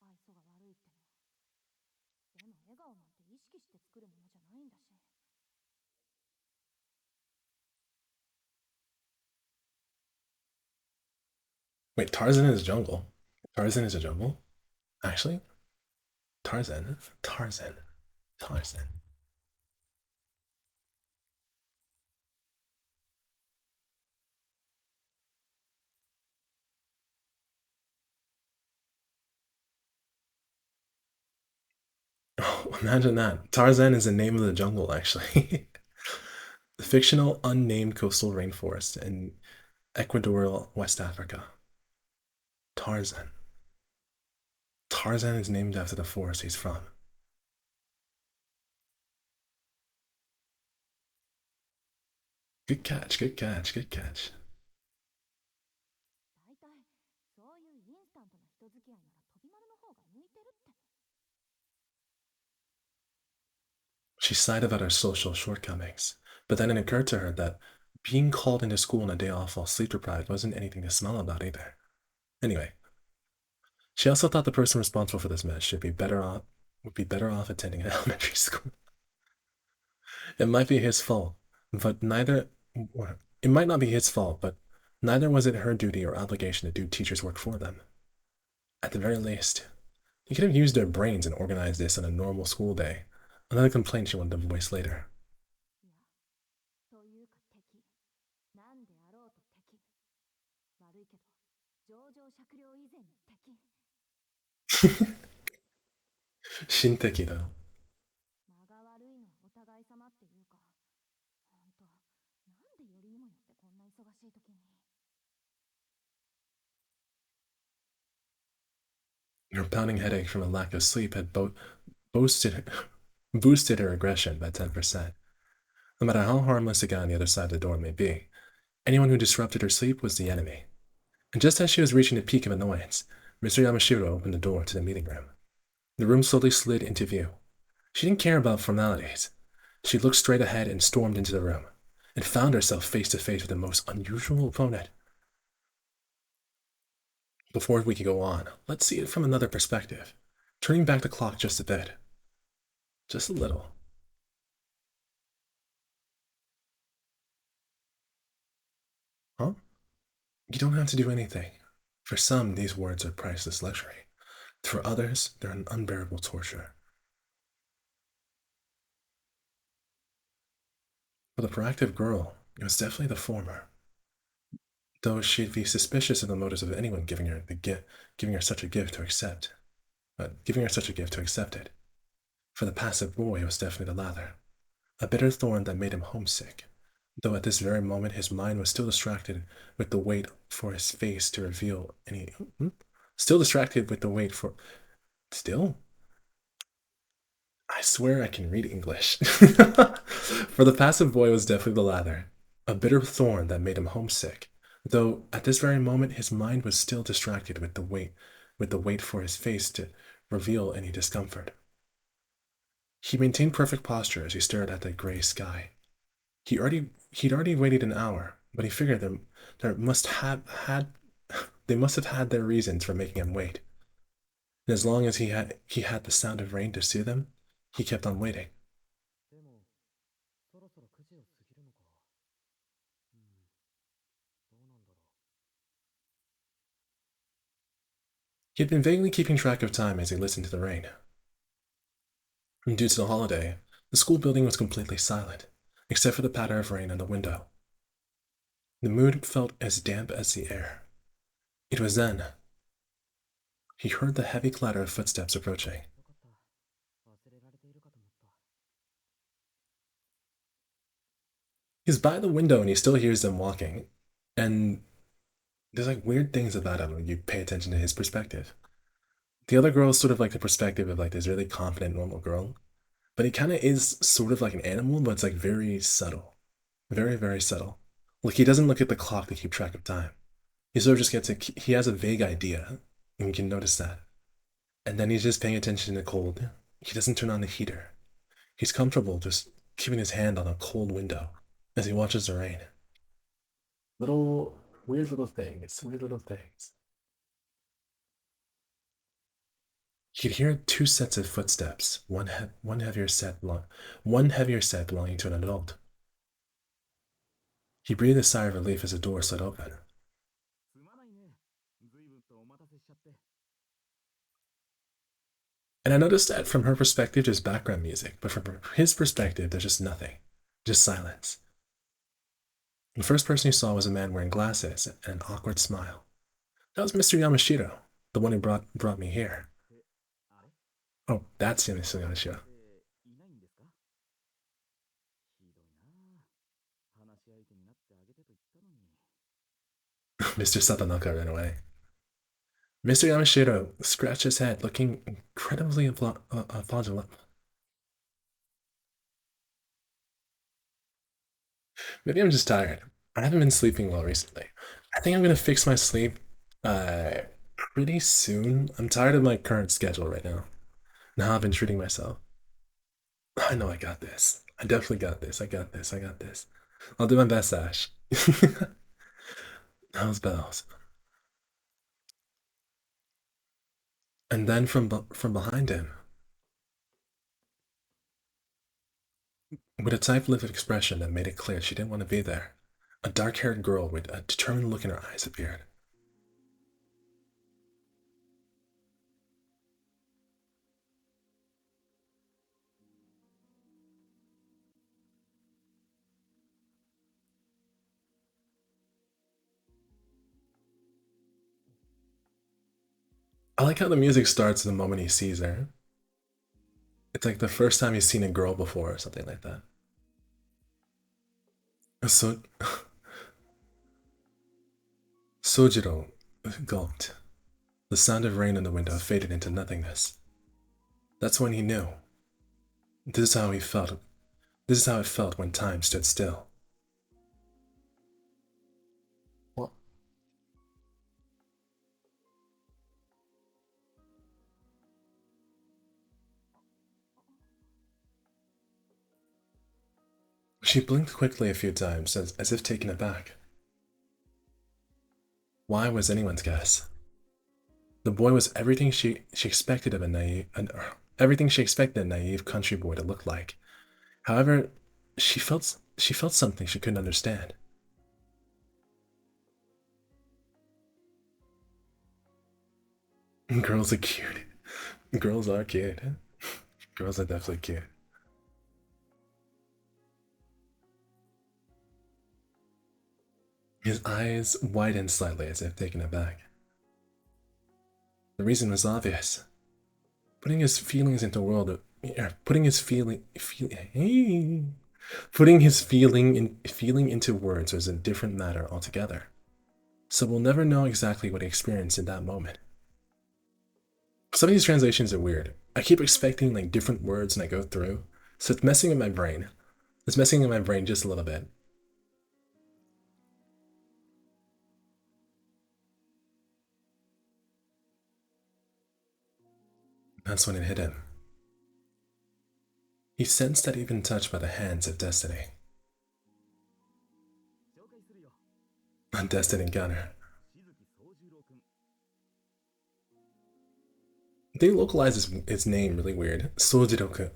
愛想が悪いってのは。でも笑顔なんて意識して作るものじゃないんだし。Wait, Tarzan is a jungle? Tarzan is a jungle? Actually? Tarzan? Tarzan. Tarzan. Oh, imagine that. Tarzan is the name of the jungle, actually. The fictional unnamed coastal rainforest in equatorial West Africa. Tarzan. Tarzan is named after the forest he's from. Good catch, good catch, good catch. 大体そういうインスタントな人付き合いなら飛び丸の方が向いてるって。She sighed about her social shortcomings, but then it occurred to her that being called into school on a day off while sleep deprived wasn't anything to smile about either. Anyway, she also thought the person responsible for this mess would be better off attending an elementary school. It might be his fault, but neither it might not be his fault, but neither was it her duty or obligation to do teachers' work for them. At the very least, he could have used their brains and organized this on a normal school day. Another complaint she wanted to voice later. いや、というか敵。なんであろうと敵。悪いけど、上場酌量以前に敵。Shinteki though. 間が悪いのはお互い様っていうか、ほんと、なんでよりにもよってこんな忙しい時に。Her pounding headache from a lack of sleep had boosted, boosted her aggression by 10%. No matter how harmless the guy on the other side of the door may be, anyone who disrupted her sleep was the enemy. And just as she was reaching the peak of annoyance, Mr. Yamashiro opened the door to the meeting room. The room slowly slid into view. She didn't care about formalities. She looked straight ahead and stormed into the room, and found herself face to face with the most unusual opponent. Before we can go on, let's see it from another perspective, turning back the clock just a bit. Just a little. Huh? You don't have to do anything. For some, these words are priceless luxury. For others, they're an unbearable torture. For the proactive girl, it was definitely the former. Though she'd be suspicious of the motives of anyone giving her such a gift to accept. Giving her such a gift to accept it. For the passive boy, it was definitely the latter. A bitter thorn that made him homesick. Though at this very moment his mind was still distracted with the wait for his face to reveal any. Still distracted with the wait for. Still? I swear I can read English. For the passive boy was definitely the latter. A bitter thorn that made him homesick. Though at this very moment his mind was still distracted with the wait for his face to reveal any discomfort. He maintained perfect posture as he stared at the gray sky. He'd already waited an hour, but he figured there must have had they must have had their reasons for making him wait. And as long as he had the sound of rain to soothe him, he kept on waiting. でも、そろそろ9時を過ぎるのか。どうなんだろう。He had been vaguely keeping track of time as he listened to the rain. Due to the holiday, the school building was completely silent, except for the patter of rain on the window. The mood felt as damp as the air. It was then he heard the heavy clatter of footsteps approaching. よかった。忘れられているかと思った。He's by the window and he still hears them walking, and there's like weird things about him when you pay attention to his perspective. The other girl is sort of like the perspective of like this really confident normal girl, But he kind of is sort of like an animal, but it's like very subtle. Very, very subtle. Like he doesn't look at the clock to keep track of time. He sort of just gets he has a vague idea, and you can notice that. And then he's just paying attention to the cold. He doesn't turn on the heater. He's comfortable just keeping his hand on a cold window as he watches the rain. Little weird little things, weird little things. He'd hear two sets of footsteps, one heavier set belonging to an adult. He breathed a sigh of relief as the door slid open. すまないね。随分とお待たせしちゃって。And I noticed that from her perspective, there's background music, but from his perspective, there's just nothing, just silence. The first person he saw was a man wearing glasses and an awkward smile. That was Mr. Yamashiro, the one who brought me here. あれ Oh, that's Mr. Yamashiro. いないんですか？ひどいな。話し相手になってあげてと言ったのに。Mr. Satanaka ran away. Mr. Yamashiro scratched his head, looking incredibly fraudulent. Maybe I'm just tired. I haven't been sleeping well recently. I think I'm gonna fix my sleep pretty soon. I'm tired of my current schedule right now. Now I've been treating myself. I know I got this. I definitely got this. I got this. I got this. I'll do my best, Ash. How's bells? And then from behind him, with a tight-lipped expression that made it clear she didn't want to be there, a dark-haired girl with a determined look in her eyes appeared. I like how the music starts the moment he sees her. It's like the first time he's seen a girl before or something like that. So Sojiro gulped. The sound of rain in the window faded into nothingness. That's when he knew. This is how he felt. This is how it felt when time stood still. What? She blinked quickly a few times, as if taken aback. Why was anyone's guess? The boy was everything she expected of everything she expected a naive country boy to look like. However, she felt something she couldn't understand. Girls are cute. Girls are cute. Girls are definitely cute. His eyes widened slightly as if taken aback. The reason was obvious. Putting his feelings into world, putting his feeling into words was a different matter altogether. So we'll never know exactly what he experienced in that moment. Some of these translations are weird. I keep expecting like different words and I go through, so it's messing with my brain. It's messing with my brain just a little bit. That's when it hit him. He sensed that he'd been touched by the hands of destiny. 紹介するよ。 A destined encounter. 静木宗十郎君。 They localize his name really weird. Sojiroku.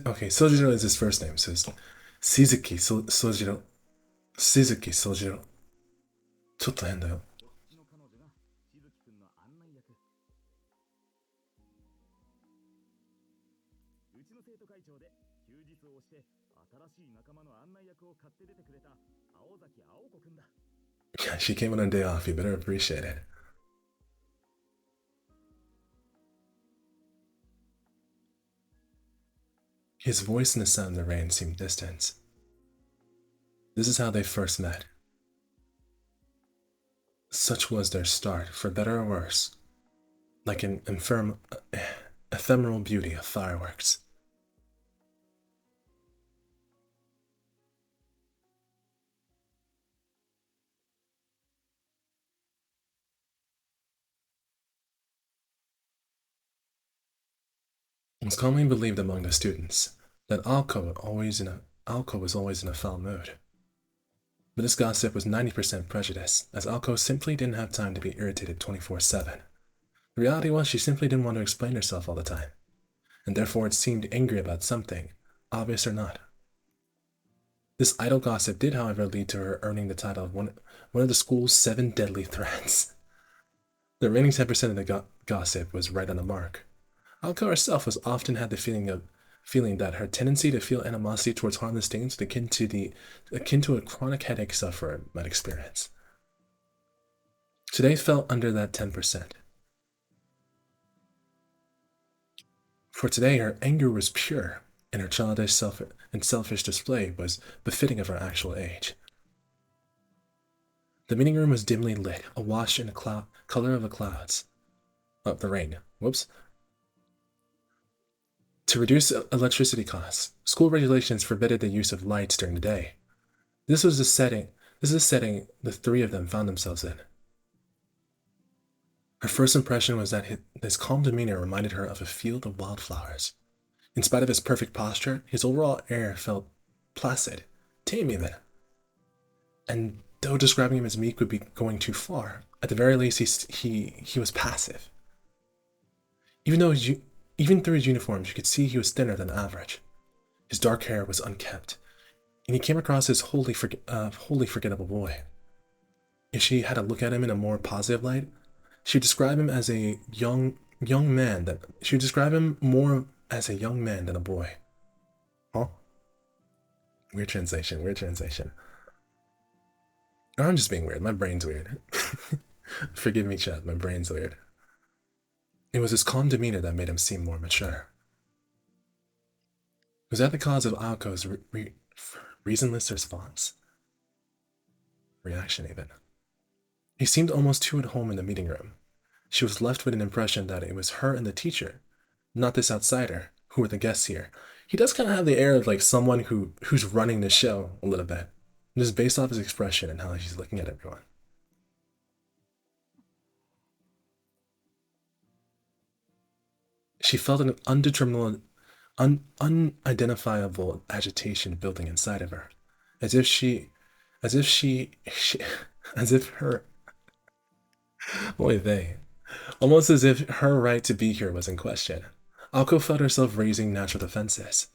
Okay, Sojiro is his first name, so it's Shizuki Sojiro. Shizuki Sojiro. ちょっと変だよ。こっちの彼女が静木君の案内役。うちの生徒会長で休日を押して新しい仲間の案内役を買って出てくれた青崎青子君だ。 Yeah, she came on a day off. You better appreciate it. His voice and the sound of the rain seemed distant. This is how they first met. Such was their start, for better or worse. like an ephemeral beauty of fireworks. It was commonly believed among the students that Alco was always in a foul mood. But this gossip was 90% prejudice, as Alco simply didn't have time to be irritated 24/7. The reality was she simply didn't want to explain herself all the time, and therefore it seemed angry about something, obvious or not. This idle gossip did, however, lead to her earning the title of one of the school's 7 deadly threats. The remaining 10% of the gossip was right on the mark. Alco herself was often had the feeling that her tendency to feel animosity towards harmless things was akin to a chronic headache sufferer might experience. Today fell under that 10%. For today, her anger was pure, and her childish and selfish display was befitting of her actual age. The meeting room was dimly lit, awash in the color of the clouds. Of the rain. Whoops. To reduce electricity costs, school regulations forbidded the use of lights during the day. This is the setting the three of them found themselves in. Her first impression was that his calm demeanor reminded her of a field of wildflowers. In spite of his perfect posture, his overall air felt placid, tame even. And though describing him as meek would be going too far, at the very least he was passive. Even through his uniforms, you could see he was thinner than average. His dark hair was unkempt, and he came across as wholly forgettable boy. If she had to look at him in a more positive light, she would describe him as a young man that she would describe him more as a young man than a boy. Huh? Weird translation. Or I'm just being weird. My brain's weird. Forgive me, Chad. My brain's weird. It was his calm demeanor that made him seem more mature. Was that the cause of Aoko's reasonless reaction even? He seemed almost too at home in the meeting room. She was left with an impression that it was her and the teacher, not this outsider, who were the guests here. He does kind of have the air of like someone who's running the show a little bit, just based off his expression and how he's looking at everyone. She felt an unidentifiable agitation building inside of her, as if she, as if her, boy they, almost as if her right to be here was in question. Alko felt herself raising natural defenses.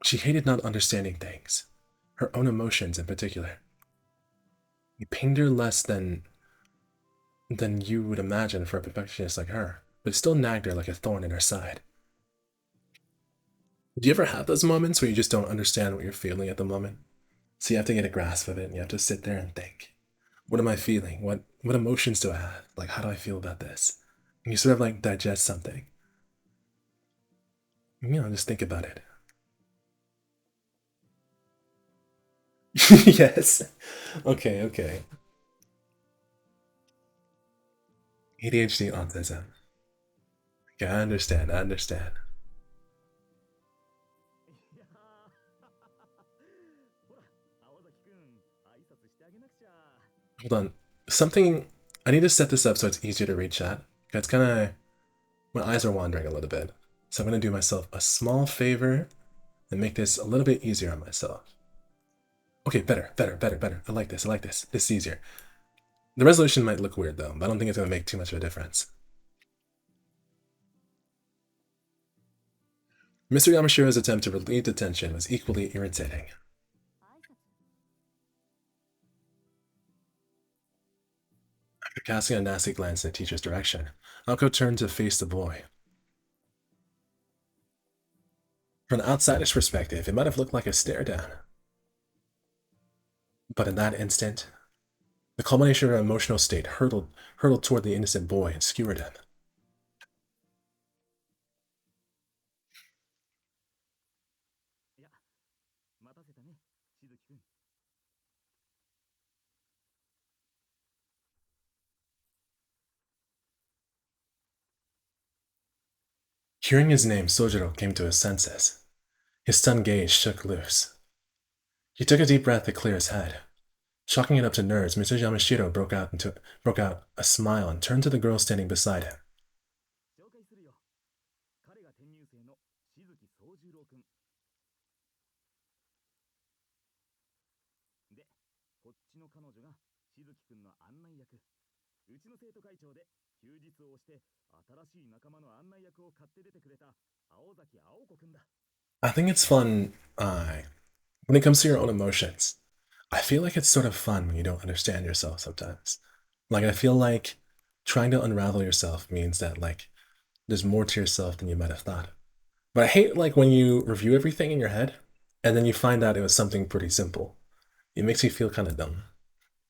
She hated not understanding things, her own emotions in particular. It pained her less than you would imagine for a perfectionist like her, but it still nagged her like a thorn in her side. Do you ever have those moments where you just don't understand what you're feeling at the moment? So you have to get a grasp of it and you have to sit there and think. What am I feeling? What emotions do I have? Like, how do I feel about this? And you sort of like digest something. Just think about it. Yes. Okay. ADHD autism. Okay, I understand. いやーほら、青崎くん、挨拶してあげなくちゃ。Hold on. Something. I need to set this up so it's easier to read chat. It's kind of. My eyes are wandering a little bit. So I'm going to do myself a small favor and make this a little bit easier on myself. Okay, better. I like this. This is easier. The resolution might look weird though, but I don't think it's going to make too much of a difference. Mr. Yamashira's attempt to relieve the tension was equally irritating. After casting a nasty glance in the teacher's direction, Alko turned to face the boy. From an outsider's perspective, it might have looked like a stare down. But in that instant, the culmination of her emotional state hurtled toward the innocent boy and skewered him. 待たせたね、しずきくん。 Hearing his name, Sojiro came to his senses. His stunned gaze shook loose. He took a deep breath to clear his head. Chalking it up to nerves, Mr. Yamashiro broke out a smile and turned to the girl standing beside him. 紹介するよ。彼が転入生のしずき宗十郎くん。で、こっちの彼女がしずきくんの案内役。うちの生徒会長で休日を押して新しい仲間の案内役を買って出てくれた青崎青子くんだ。 I think it's fun when it comes to your own emotions. I feel like it's sort of fun when you don't understand yourself sometimes. Like, I feel like trying to unravel yourself means that, like, there's more to yourself than you might have thought. But I hate, like, when you review everything in your head and then you find out it was something pretty simple. It makes you feel kind of dumb.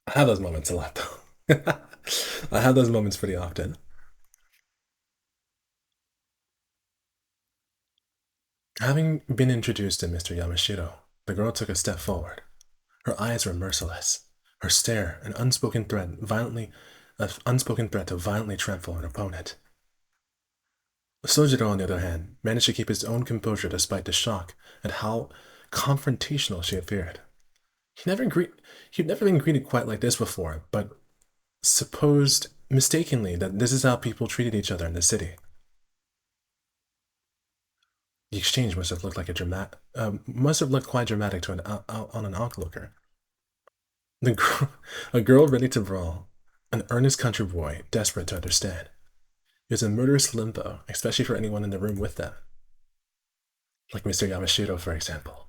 I have those moments a lot, though. I have those moments pretty often. Having been introduced to Mr. Yamashiro, the girl took a step forward. Her eyes were merciless. Her stare, an unspoken threat to violently trample an opponent. Sojiro, on the other hand, managed to keep his own composure despite the shock at how confrontational she appeared. He'd never been greeted quite like this before, but supposed mistakenly that this is how people treated each other in the city. The exchange must have looked quite dramatic to an onlooker. A girl ready to brawl, an earnest country boy desperate to understand. It was a murderous limbo, especially for anyone in the room with them. Like Mr. Yamashiro, for example.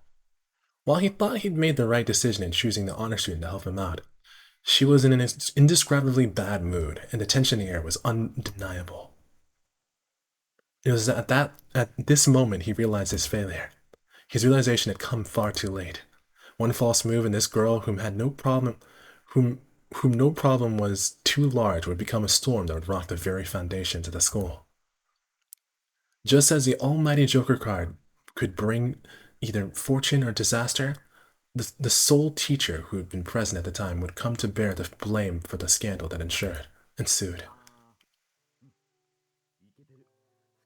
While he thought he'd made the right decision in choosing the honor student to help him out, she was in an indescribably bad mood, and the tension in the air was undeniable. It was at this moment he realized his failure. His realization had come far too late. One false move and this girl whom no problem was too large would become a storm that would rock the very foundations of the school. Just as the almighty Joker card could bring either fortune or disaster, the sole teacher who had been present at the time would come to bear the blame for the scandal that ensued. イケてる。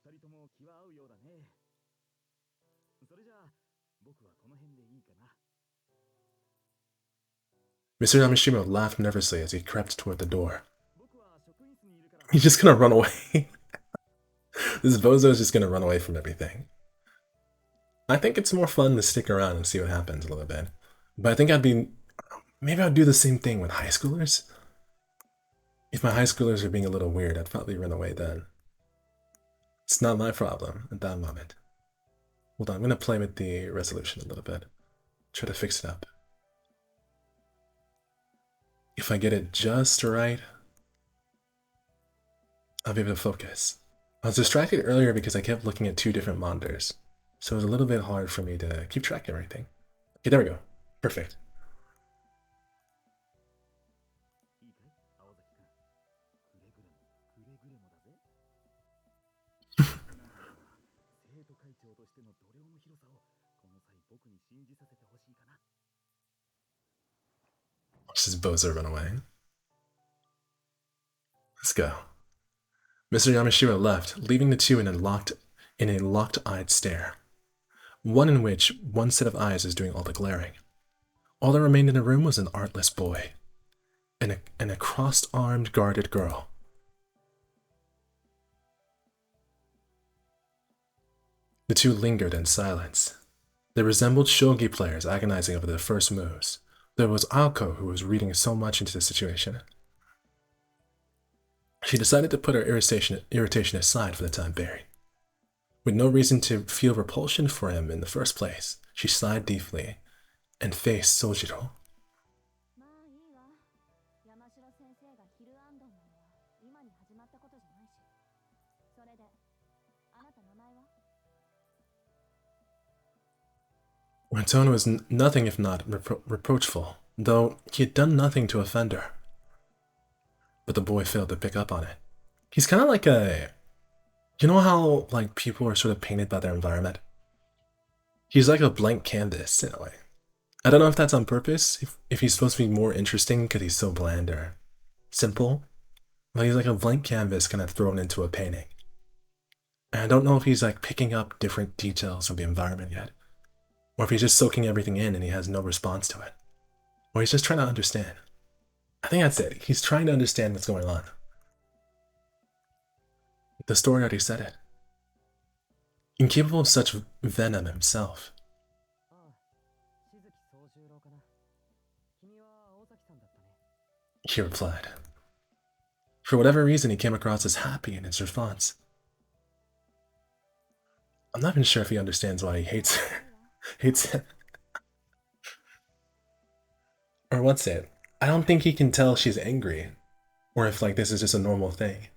二人とも気は合うようだね。それじゃあ、僕はこの辺でいいかな。 Mr. Yamashiro laughed nervously as he crept toward the door. 僕は職員室にいるから。 He's just gonna run away. This bozo is just gonna run away from everything. I think it's more fun to stick around and see what happens a little bit. But I think maybe I'd do the same thing with high schoolers. If my high schoolers are being a little weird, I'd probably run away then. It's not my problem at that moment. Hold on, I'm gonna play with the resolution a little bit. Try to fix it up. If I get it just right, I'll be able to focus. I was distracted earlier because I kept looking at two different monitors, so it was a little bit hard for me to keep track of everything. Okay, there we go. Perfect. いいかい、青崎くん。くれぐれも、くれぐれもだぜ。生徒会長としての度量の広さを、この際僕に信じさせてほしいかな。 Watch this bozo run away. Let's go. Mr. Yamashiro left, leaving the two in a locked-eyed stare. One in which one set of eyes was doing all the glaring. All that remained in the room was an artless boy and a crossed-armed guarded girl. The two lingered in silence. They resembled shogi players agonizing over their first moves. There was Aoko, who was reading so much into the situation. She decided to put her irritation aside for the time being. With no reason to feel repulsion for him in the first place, she sighed deeply and faced Sojiro. まあいいわ。山城先生がヒルアンドンなのは今に始まったことじゃないし。それで、あなた名前は？ Her tone was nothing if not reproachful, though he had done nothing to offend her. But the boy failed to pick up on it. He's kind of like you know how like people are sort of painted by their environment? He's like a blank canvas in a way. I don't know if that's on purpose, if he's supposed to be more interesting because he's so bland or simple, but he's like a blank canvas kind of thrown into a painting. And I don't know if he's like picking up different details of the environment yet, or if he's just soaking everything in and he has no response to it, or he's just trying to understand. I think that's it. He's trying to understand what's going on. The story already said it. Incapable of such venom himself. ああ、静木総十郎かな。君は青崎さんだったね。He replied. For whatever reason, he came across as happy in his response. I'm not even sure if he understands why he hates her. Hates him. Or what's it? I don't think he can tell she's angry. Or if like this is just a normal thing.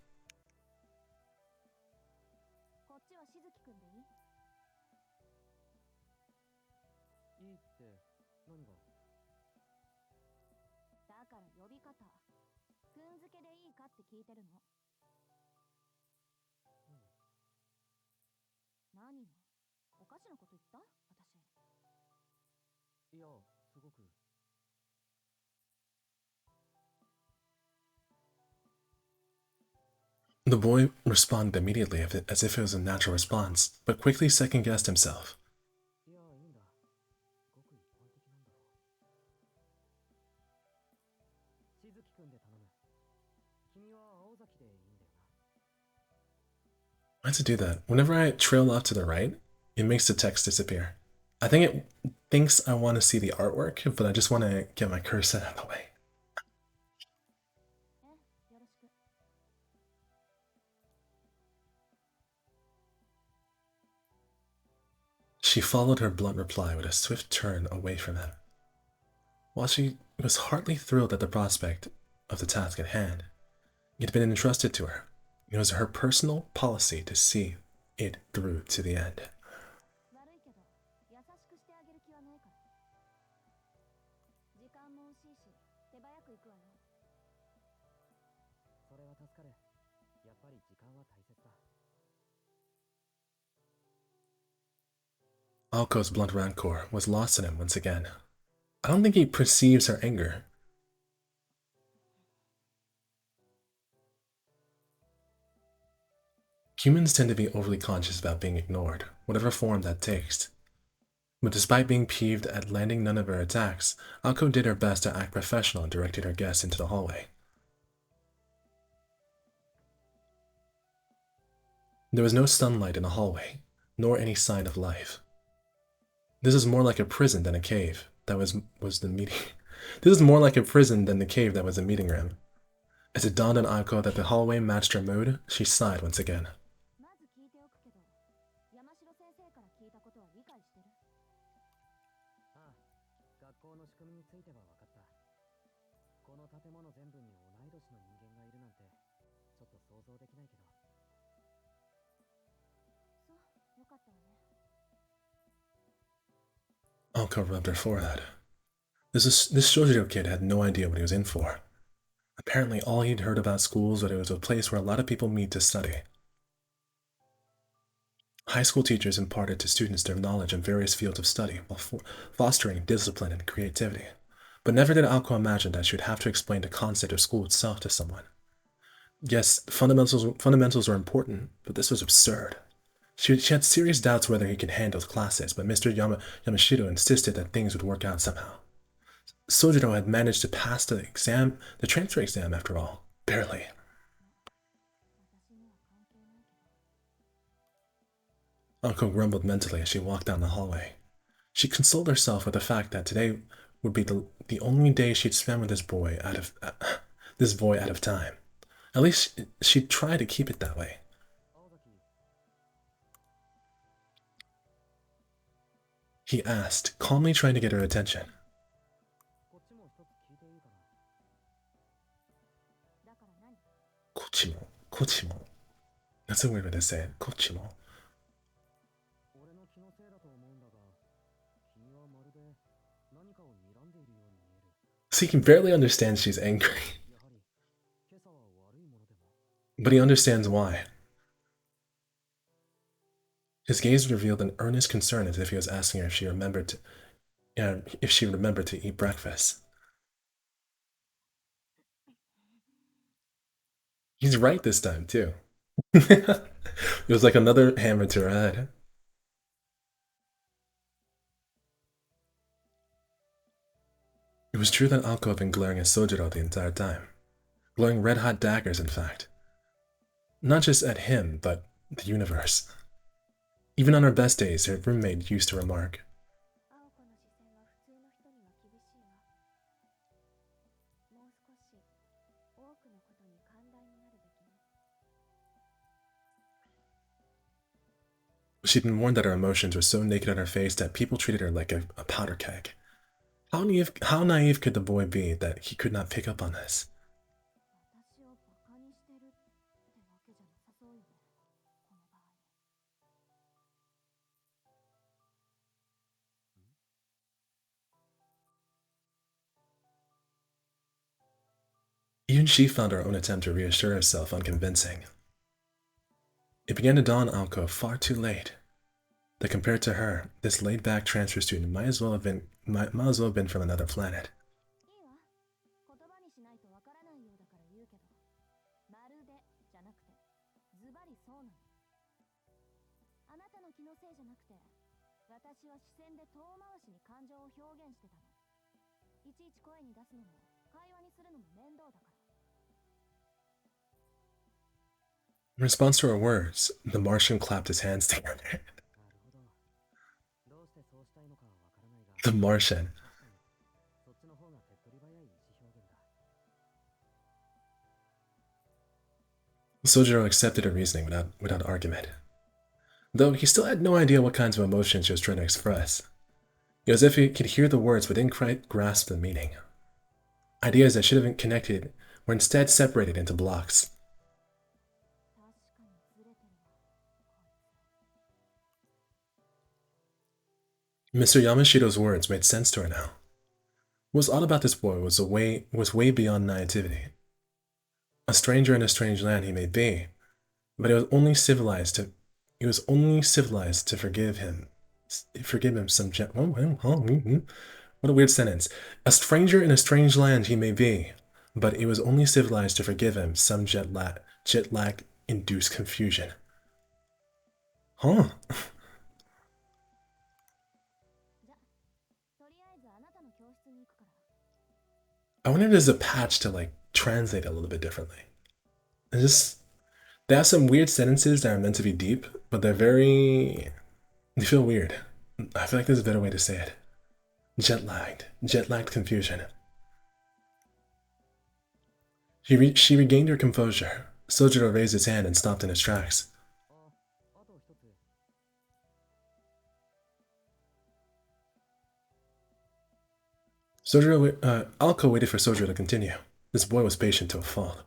こっちはしずきくんでいい？いいって何が？だから呼び方。くんづけでいいかって聞いてるの。何よ。おかしなこと言った？私。いや、すごく。The boy responded immediately as if it was a natural response, but quickly second-guessed himself. いや、いいんだ。ごく一般的なんだろう。しずきくんで頼む。君は青崎でいいんだよな。Why does it do that? Whenever I trail off to the right, it makes the text disappear. I think it thinks I want to see the artwork, but I just want to get my cursor out of the way. よろしく。She followed her blunt reply with a swift turn away from him. While she was hardly thrilled at the prospect of the task at hand, it had been entrusted to her. It was her personal policy to see it through to the end. 悪いけど、優しくしてあげる気はないから。時間も惜しいし、手早く行くわよ。それは助かる。やっぱり時間は大切だ。Alko's blunt rancor was lost in him once again. I don't think he perceives her anger. Humans tend to be overly conscious about being ignored, whatever form that takes. But despite being peeved at landing none of her attacks, Alko did her best to act professional and directed her guests into the hallway. There was no sunlight in the hallway, nor any sign of life. This is more like a prison than a cave that was the meeting. This is more like a prison than the cave that was the meeting room. As it dawned on Alko that the hallway matched her mood, she sighed once again. まず聞いておくけど、山城先生から聞いたことは理解してる？ああ、学校の仕組みについては分かった。この建物全部に同い年の人間がいるなんて、ちょっと想像できないけど。そう、よかったわね。Alko rubbed her forehead. This Shojiro kid had no idea what he was in for. Apparently, all he'd heard about schools was that it was a place where a lot of people meet to study. High school teachers imparted to students their knowledge in various fields of study while fostering discipline and creativity. But never did Alko imagine that she would have to explain the concept of school itself to someone. Yes, fundamentals were important, but this was absurd. She had serious doubts whether he could handle classes, but Mr. Yamashiro insisted that things would work out somehow. Sojiro had managed to pass the transfer exam after all. Barely. 私には関係ないけど。 Alko grumbled mentally as she walked down the hallway. She consoled herself with the fact that today would be the only day she'd spend with this boy out of time. At least she'd try to keep it that way. He asked, calmly trying to get her attention. こっちも一つ聞いていいかな。だから何？ Kochimo. That's a weird way to say it. Kochimo. 俺の気のせいだと思うんだが、君はまるで何かを睨んでいるように見える。 So he can barely understand she's angry, やはり今朝は悪いものでも。 but he understands why. His gaze revealed an earnest concern as if he was asking her if she remembered Yeah, if she remembered to eat breakfast. He's right this time, too. It was like another hammer to her head. It was true that Alko had been glaring at Sojiro the entire time. Glowing red-hot daggers, in fact. Not just at him, but the universe. Even on her best days, her roommate used to remark, she'd been warned that her emotions were so naked on her face that people treated her like a powder keg. How naive could the boy be that he could not pick up on this? Even she found her own attempt to reassure herself unconvincing. It began to dawn on Alko far too late that compared to her, this laid-back transfer student might as well have been from another planet. In response to her words, the Martian clapped his hands together. The Martian. Sojiro accepted her reasoning without argument, though he still had no idea what kinds of emotions she was trying to express. It was as if he could hear the words but didn't quite grasp the meaning. Ideas that should have been connected were instead separated into blocks. Mr. Yamashita's words made sense to her now. What was odd about this boy was way beyond naivety. A stranger in a strange land he may be, but he was only civilized to forgive him. What a weird sentence. A stranger in a strange land he may be, but it was only civilized to forgive him some jet lag induced confusion. Huh? I wonder if there's a patch to like translate it a little bit differently. They have some weird sentences that are meant to be deep, but they feel weird. I feel like there's a better way to say it. Jet lagged confusion. She regained her composure. Sojiro raised his hand and stopped in his tracks. Alko waited for Sojiro to continue. This boy was patient to a fault.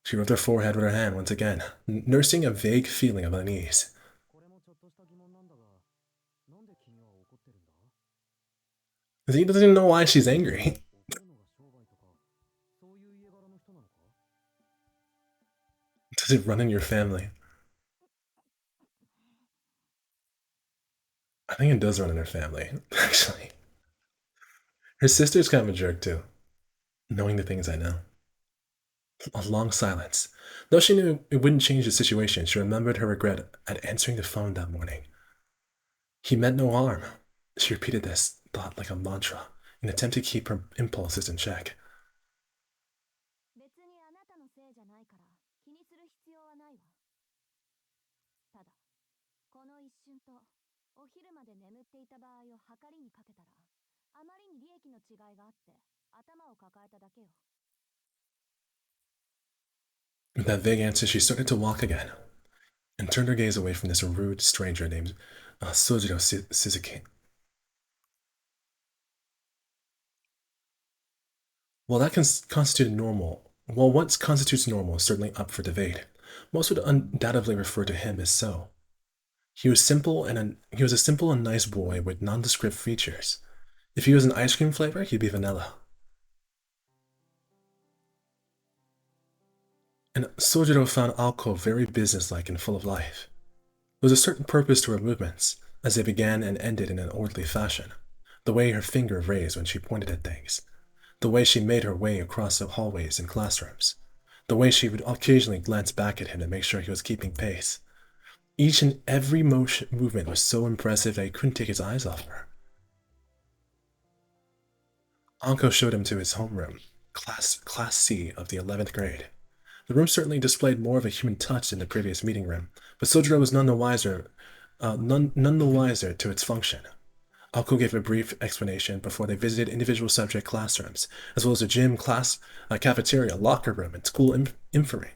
She rubbed her forehead with her hand once again, nursing a vague feeling of unease. He doesn't even know why she's angry. Does it run in your family? I think it does run in her family, actually. Her sister's kind of a jerk too, knowing the things I know. A long silence. Though she knew it wouldn't change the situation, she remembered her regret at answering the phone that morning. He meant no harm. She repeated this thought like a mantra, in an attempt to keep her impulses in check. With that vague answer, she started to walk again, and turned her gaze away from this rude stranger named Sojiro Suzuki. What constitutes normal is certainly up for debate. Most would undoubtedly refer to him as so. He was a simple and nice boy with nondescript features. If he was an ice cream flavor, he'd be vanilla. And Sojiro found Alko very businesslike and full of life. There was a certain purpose to her movements, as they began and ended in an orderly fashion. The way her finger raised when she pointed at things. The way she made her way across the hallways and classrooms. The way she would occasionally glance back at him to make sure he was keeping pace. Each and every movement was so impressive that he couldn't take his eyes off her. Anko showed him to his homeroom, Class C of the 11th grade. The room certainly displayed more of a human touch than the previous meeting room, but Sojiro was none the wiser to its function. Anko gave a brief explanation before they visited individual subject classrooms, as well as a gym, class, cafeteria, locker room, and school infirmary.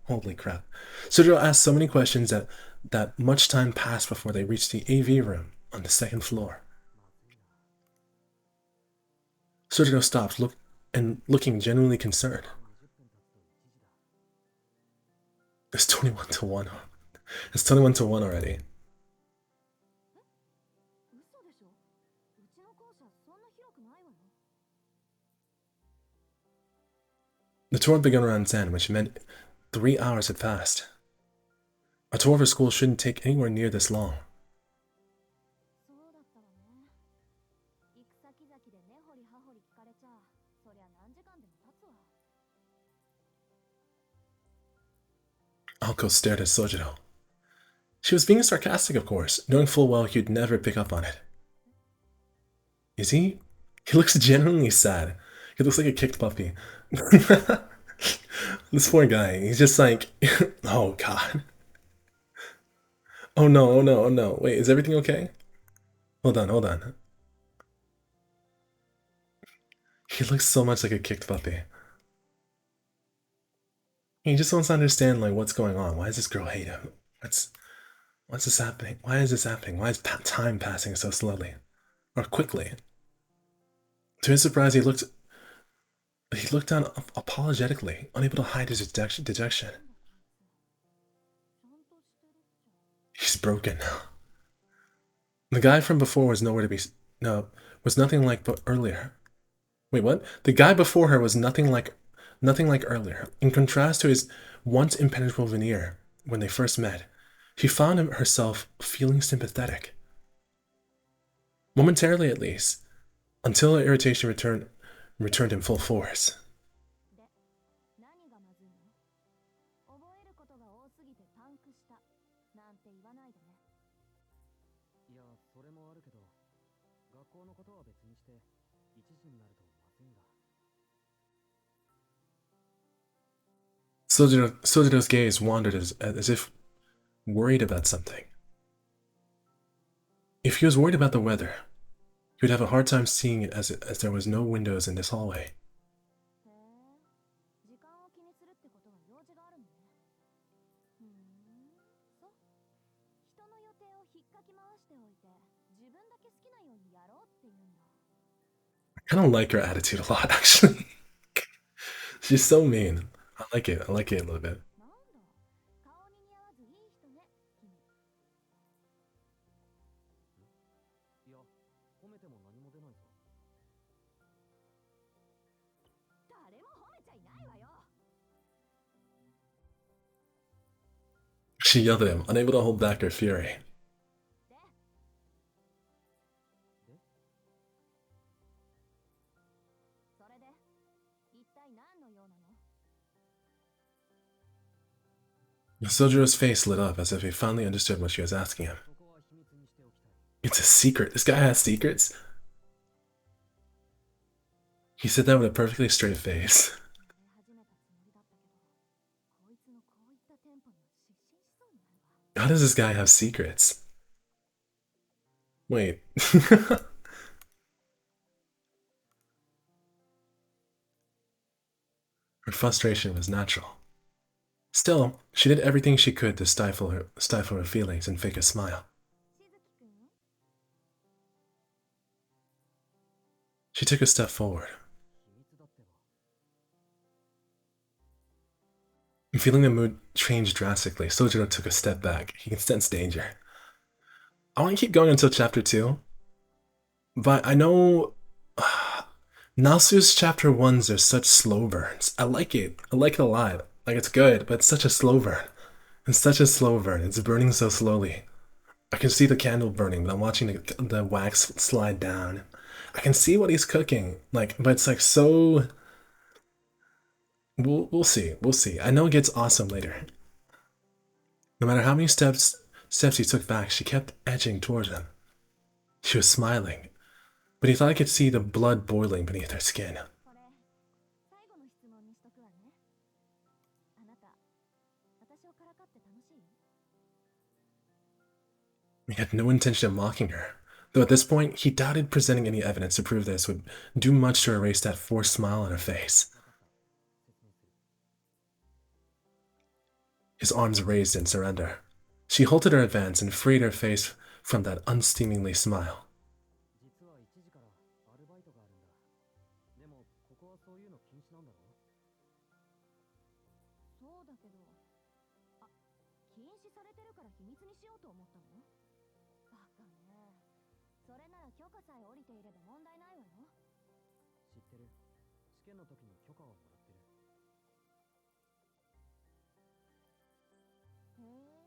Holy crap. Sojiro asked so many questions that much time passed before they reached the AV room on the second floor. Sojiro stopped, looking genuinely concerned. It's 21 to 1. It's 21 to 1 already. The tour had begun around 10, which meant 3 hours had passed. A tour of a school shouldn't take anywhere near this long. Anko stared at Sojiro. She was being sarcastic, of course, knowing full well he'd never pick up on it. Is he? He looks genuinely sad. He looks like a kicked puppy. This poor guy, he's just like, oh god. Oh no, oh no, oh no. Wait, is everything okay? Hold on. He looks so much like a kicked puppy. He just wants to understand, like, what's going on. Why does this girl hate him? What's this happening? Why is this happening? Why is time passing so slowly? Or quickly? To his surprise, he looked down apologetically, unable to hide his dejection. He's broken. The guy from before was was nothing like earlier. Wait, what? The guy before her was nothing like earlier. In contrast to his once impenetrable veneer when they first met, she found herself feeling sympathetic. Momentarily at least, until her irritation returned in full force. Sojiro's gaze wandered as if worried about something. If he was worried about the weather, he would have a hard time seeing it as there was no windows in this hallway. I kind of like her attitude a lot, actually. She's so mean. I like it a little bit. She yelled at him, unable to hold back her fury. Sojiro's face lit up as if he finally understood what she was asking him. It's a secret. This guy has secrets? He said that with a perfectly straight face. How does this guy have secrets? Wait. Her frustration was natural. Still, she did everything she could to stifle her feelings and fake a smile. She took a step forward. Feeling the mood change drastically, Sojiro took a step back. He can sense danger. I want to keep going until chapter 2, but I know Nasu's chapter 1s are such slow burns. I like it. I like it a lot. Like, it's good, but it's such a slow burn. It's such a slow burn. It's burning so slowly. I can see the candle burning, but I'm watching the wax slide down. I can see what he's cooking, like, but it's like so. We'll see. We'll see. I know it gets awesome later. No matter how many steps he took back, she kept edging towards him. She was smiling, but he thought he could see the blood boiling beneath her skin. これ最後の質問にしとくわね。あなた私をからかって楽しい？ He had no intention of mocking her, though at this point he doubted presenting any evidence to prove this would do much to erase that forced smile on her face. His arms raised in surrender. She halted her advance and freed her face from that unsteamingly smile. 実は1時からアルバイトがあるんだ。でもここはそういうの禁止なんだろ？そうだけど、あ、禁止されてるから秘密にしようと思ったの？バカね。それなら許可さえ下りていれば問題ないわよ。知ってる。試験の時に許可をもらってる。へえ。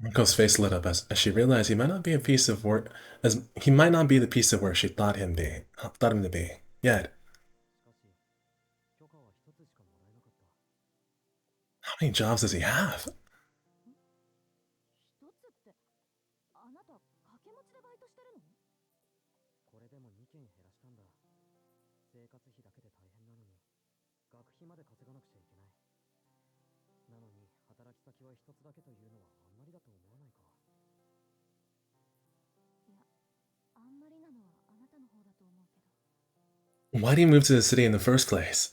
Marco's face lit up as she realized he might not be a piece of work, as he might not be the piece of work she thought him to be. Yet, しかし許可は一つしかもらえなかった。 how many jobs does he have? 一つってあなた掛け持ちでバイトしてるの？これでも2件減らしたんだ。生活費だけで大変なのに学費まで稼がなくちゃいけない。なのに働き先は一つだけというのはあんまりだと思わないか。いや、あんまりなのはあなたの方だと思うけど。 Why did he move to the city in the first place?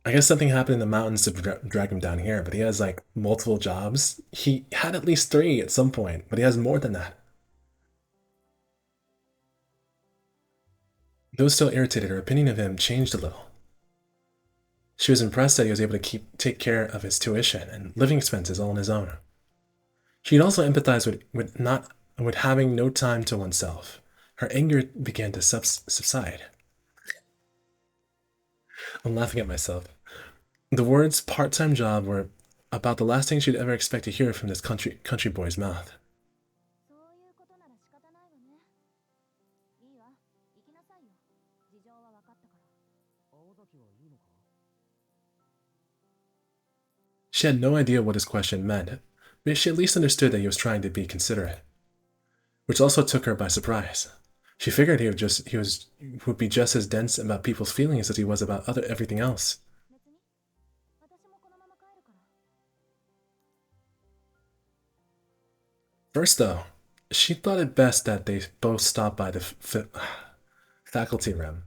I guess something happened in the mountains to drag him down here, but he has like multiple jobs. He had at least 3 at some point, but he has more than that. Though still irritated, her opinion of him changed a little. She was impressed that he was able to take care of his tuition and living expenses all on his own. She'd also empathized with having no time to oneself. Her anger began to subside. I'm laughing at myself. The words part-time job were about the last thing she'd ever expect to hear from this country boy's mouth. そういうことなら仕方ないわね。いいわ、行きなさいよ。事情は分かったから。青崎はいいのか？ She had no idea what his question meant, but she at least understood that he was trying to be considerate, which also took her by surprise. She figured he would be just as dense about people's feelings as he was about everything else. 別に私もこのまま帰るから。 First, though, she thought it best that they both stop by the faculty room.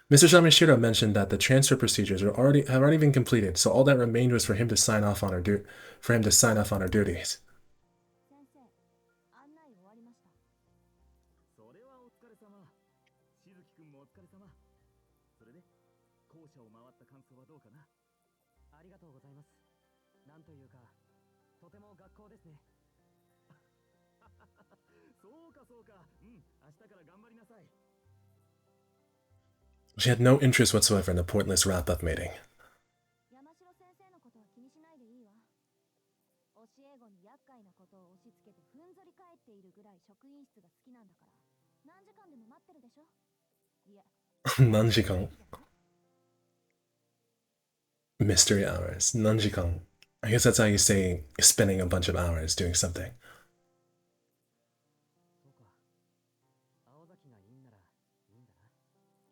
Mr. Yamashiro mentioned that the transfer procedures have already been completed, so all that remained was for him to sign off on her duties. 先生、案内終わりました。それはお疲れ様。しずきくんもお疲れ様。それで校舎を回った感想はどうかな？ありがとうございます。なんというかとても学校ですね。そうかそうか。うん、明日から頑張りなさい。 She had no interest whatsoever in the pointless wrap-up meeting. 山城先生のことは気にしないでいいわ。教え子に厄介なことを押し付けてふんぞり返っているぐらい職員室が好きなんだから、何時間でも待ってるでしょ。いや、Nanjikan. Mystery hours. Nanjikan. I guess that's how you say spending a bunch of hours doing something. そうか。青崎がいいんならいいんだな。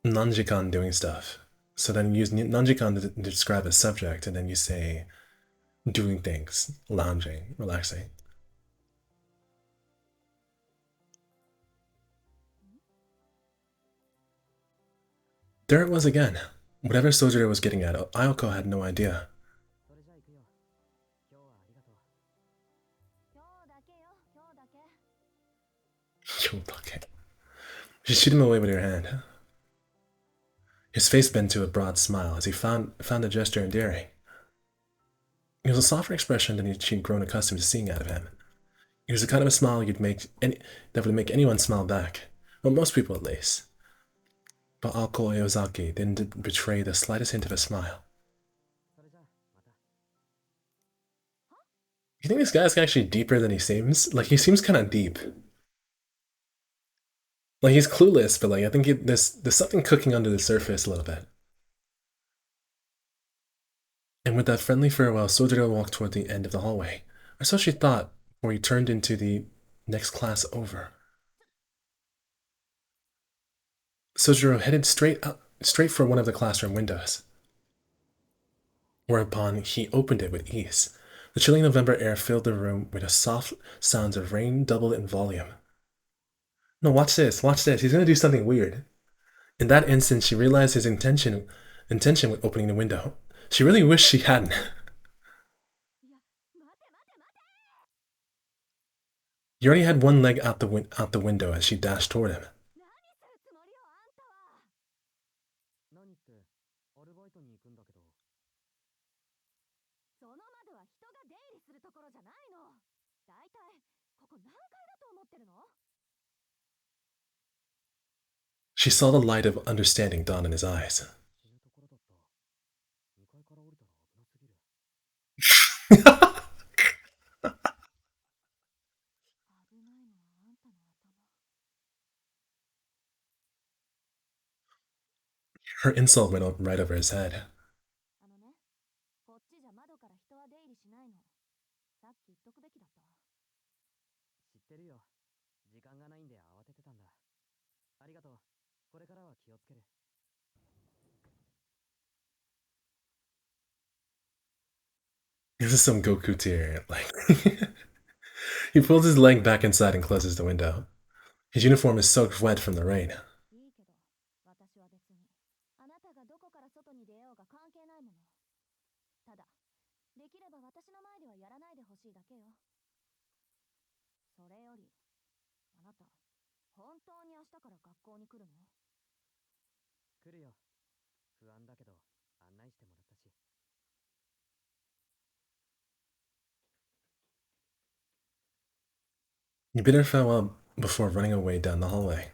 Nanjikan doing stuff. So then you use Nanjikan to describe a subject, and then you say doing things, lounging, relaxing. There it was again. Whatever Sojiro was getting at, Ayako had no idea. それじゃあ行くよ。今日はありがとう。今日だけよ、今日だけ。 Yodake. She shooed him away with her hand. His face bent to a broad smile as he found the gesture endearing. It was a softer expression than she'd grown accustomed to seeing out of him. It was the kind of a smile that would make anyone smile back. Well, most people at least. But Ako Eozaki didn't betray the slightest hint of a smile. それじゃあまた。You think this guy's actually deeper than he seems? Like, he seems kind of deep. Like, he's clueless, but like, I think there's something cooking under the surface a little bit. And with that friendly farewell, Sojiro walked toward the end of the hallway. Or so she thought, before he turned into the next class over. Sojiro headed straight for one of the classroom windows, whereupon he opened it with ease. The chilly November air filled the room with the soft sounds of rain doubled in volume. No, watch this, watch this. He's gonna do something weird. In that instant, she realized his intention with opening the window. She really wished she hadn't. いや、待て待て待て。 He already had one leg out the window as she dashed toward him. 何するつもりよ、あんたは。何ってアルバイトに行くんだけど。その窓は人が出入りするところじゃないの。だいたいここ何階だと思ってるの？ She saw the light of understanding dawn in his eyes. 死ぬところだった。2階から降りたら危なすぎる。危ないのはあんたの頭。 Her insult went right over his head. あのね、こっちじゃ窓から人は出入りしないの。さっき言っとくべきだった。知ってるよ。時間がないんで慌ててたんだ。ありがとう。これからは気をつける。This is some Goku tier. Like, he pulls his leg back inside and closes the window. His uniform is soaked wet from the rain. いいけど、私は別に。あなたがどこから外に出ようが関係ないもの。ただ、できれば私の前ではやらないでほしいだけよ。それより、あなた、本当に明日から学校に来るの？来るよ。不安だけど案内してもらったし。He bid her farewell before running away down the hallway.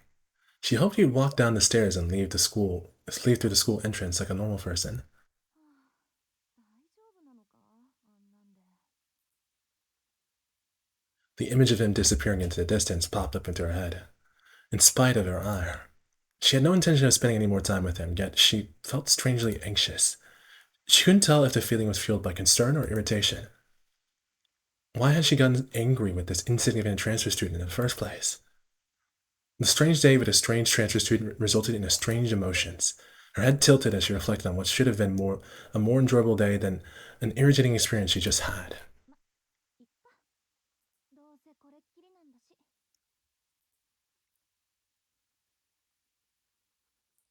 She hoped he'd walk down the stairs and leave through the school entrance like a normal person. 大丈夫なのか？あんなんで。 The image of him disappearing into the distance popped up into her head. In spite of her ire, she had no intention of spending any more time with him, yet she felt strangely anxious. She couldn't tell if the feeling was fueled by concern or irritation. Why had she gotten angry with this insignificant transfer student in the first place? The strange day with a strange transfer student resulted in strange emotions. Her head tilted as she reflected on what should have been a more enjoyable day than an irritating experience she just had. いっか。どうせこれっきりなんだし。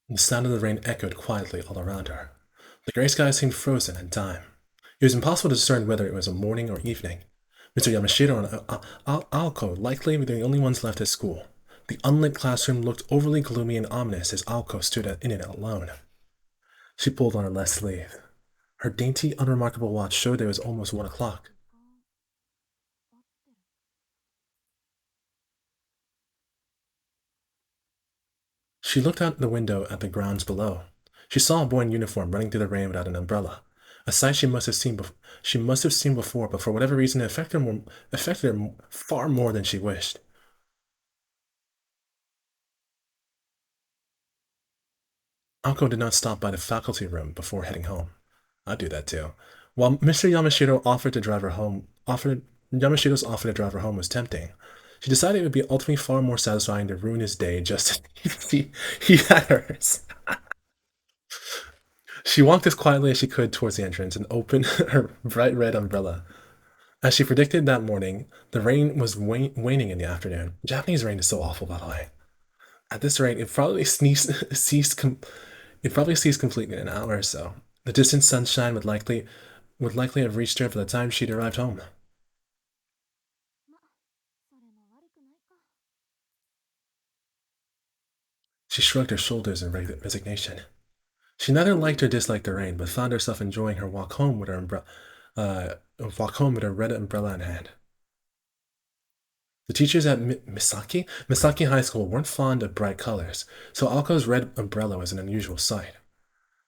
The sound of the rain echoed quietly all around her. The gray sky seemed frozen in time. It was impossible to discern whether it was a morning or evening. Mr. Yamashiro and Aoko likely were the only ones left at school. The unlit classroom looked overly gloomy and ominous as Aoko stood in it alone. She pulled on her left sleeve. Her dainty, unremarkable watch showed it was almost 1 o'clock. 合ってる。 She looked out the window at the grounds below. She saw a boy in uniform running through the rain without an umbrella, a sight she must have seen before, but for whatever reason it affected her far more than she wished. Ako did not stop by the faculty room before heading home. I'd do that too. While Yamashito's offer to drive her home was tempting, she decided it would be ultimately far more satisfying to ruin his day just as he had hers. She walked as quietly as she could towards the entrance and opened her bright red umbrella. As she predicted that morning, the rain was waning in the afternoon. Japanese rain is so awful, by the way. At this rate, it probably ceased completely in an hour or so. The distant sunshine would likely have reached her by the time she'd arrived home. ま、それも悪くないか。 She shrugged her shoulders in resignation. She neither liked or disliked the rain, but found herself enjoying her walk home with her red umbrella in hand. The teachers at Misaki High School weren't fond of bright colors, so Alko's red umbrella was an unusual sight.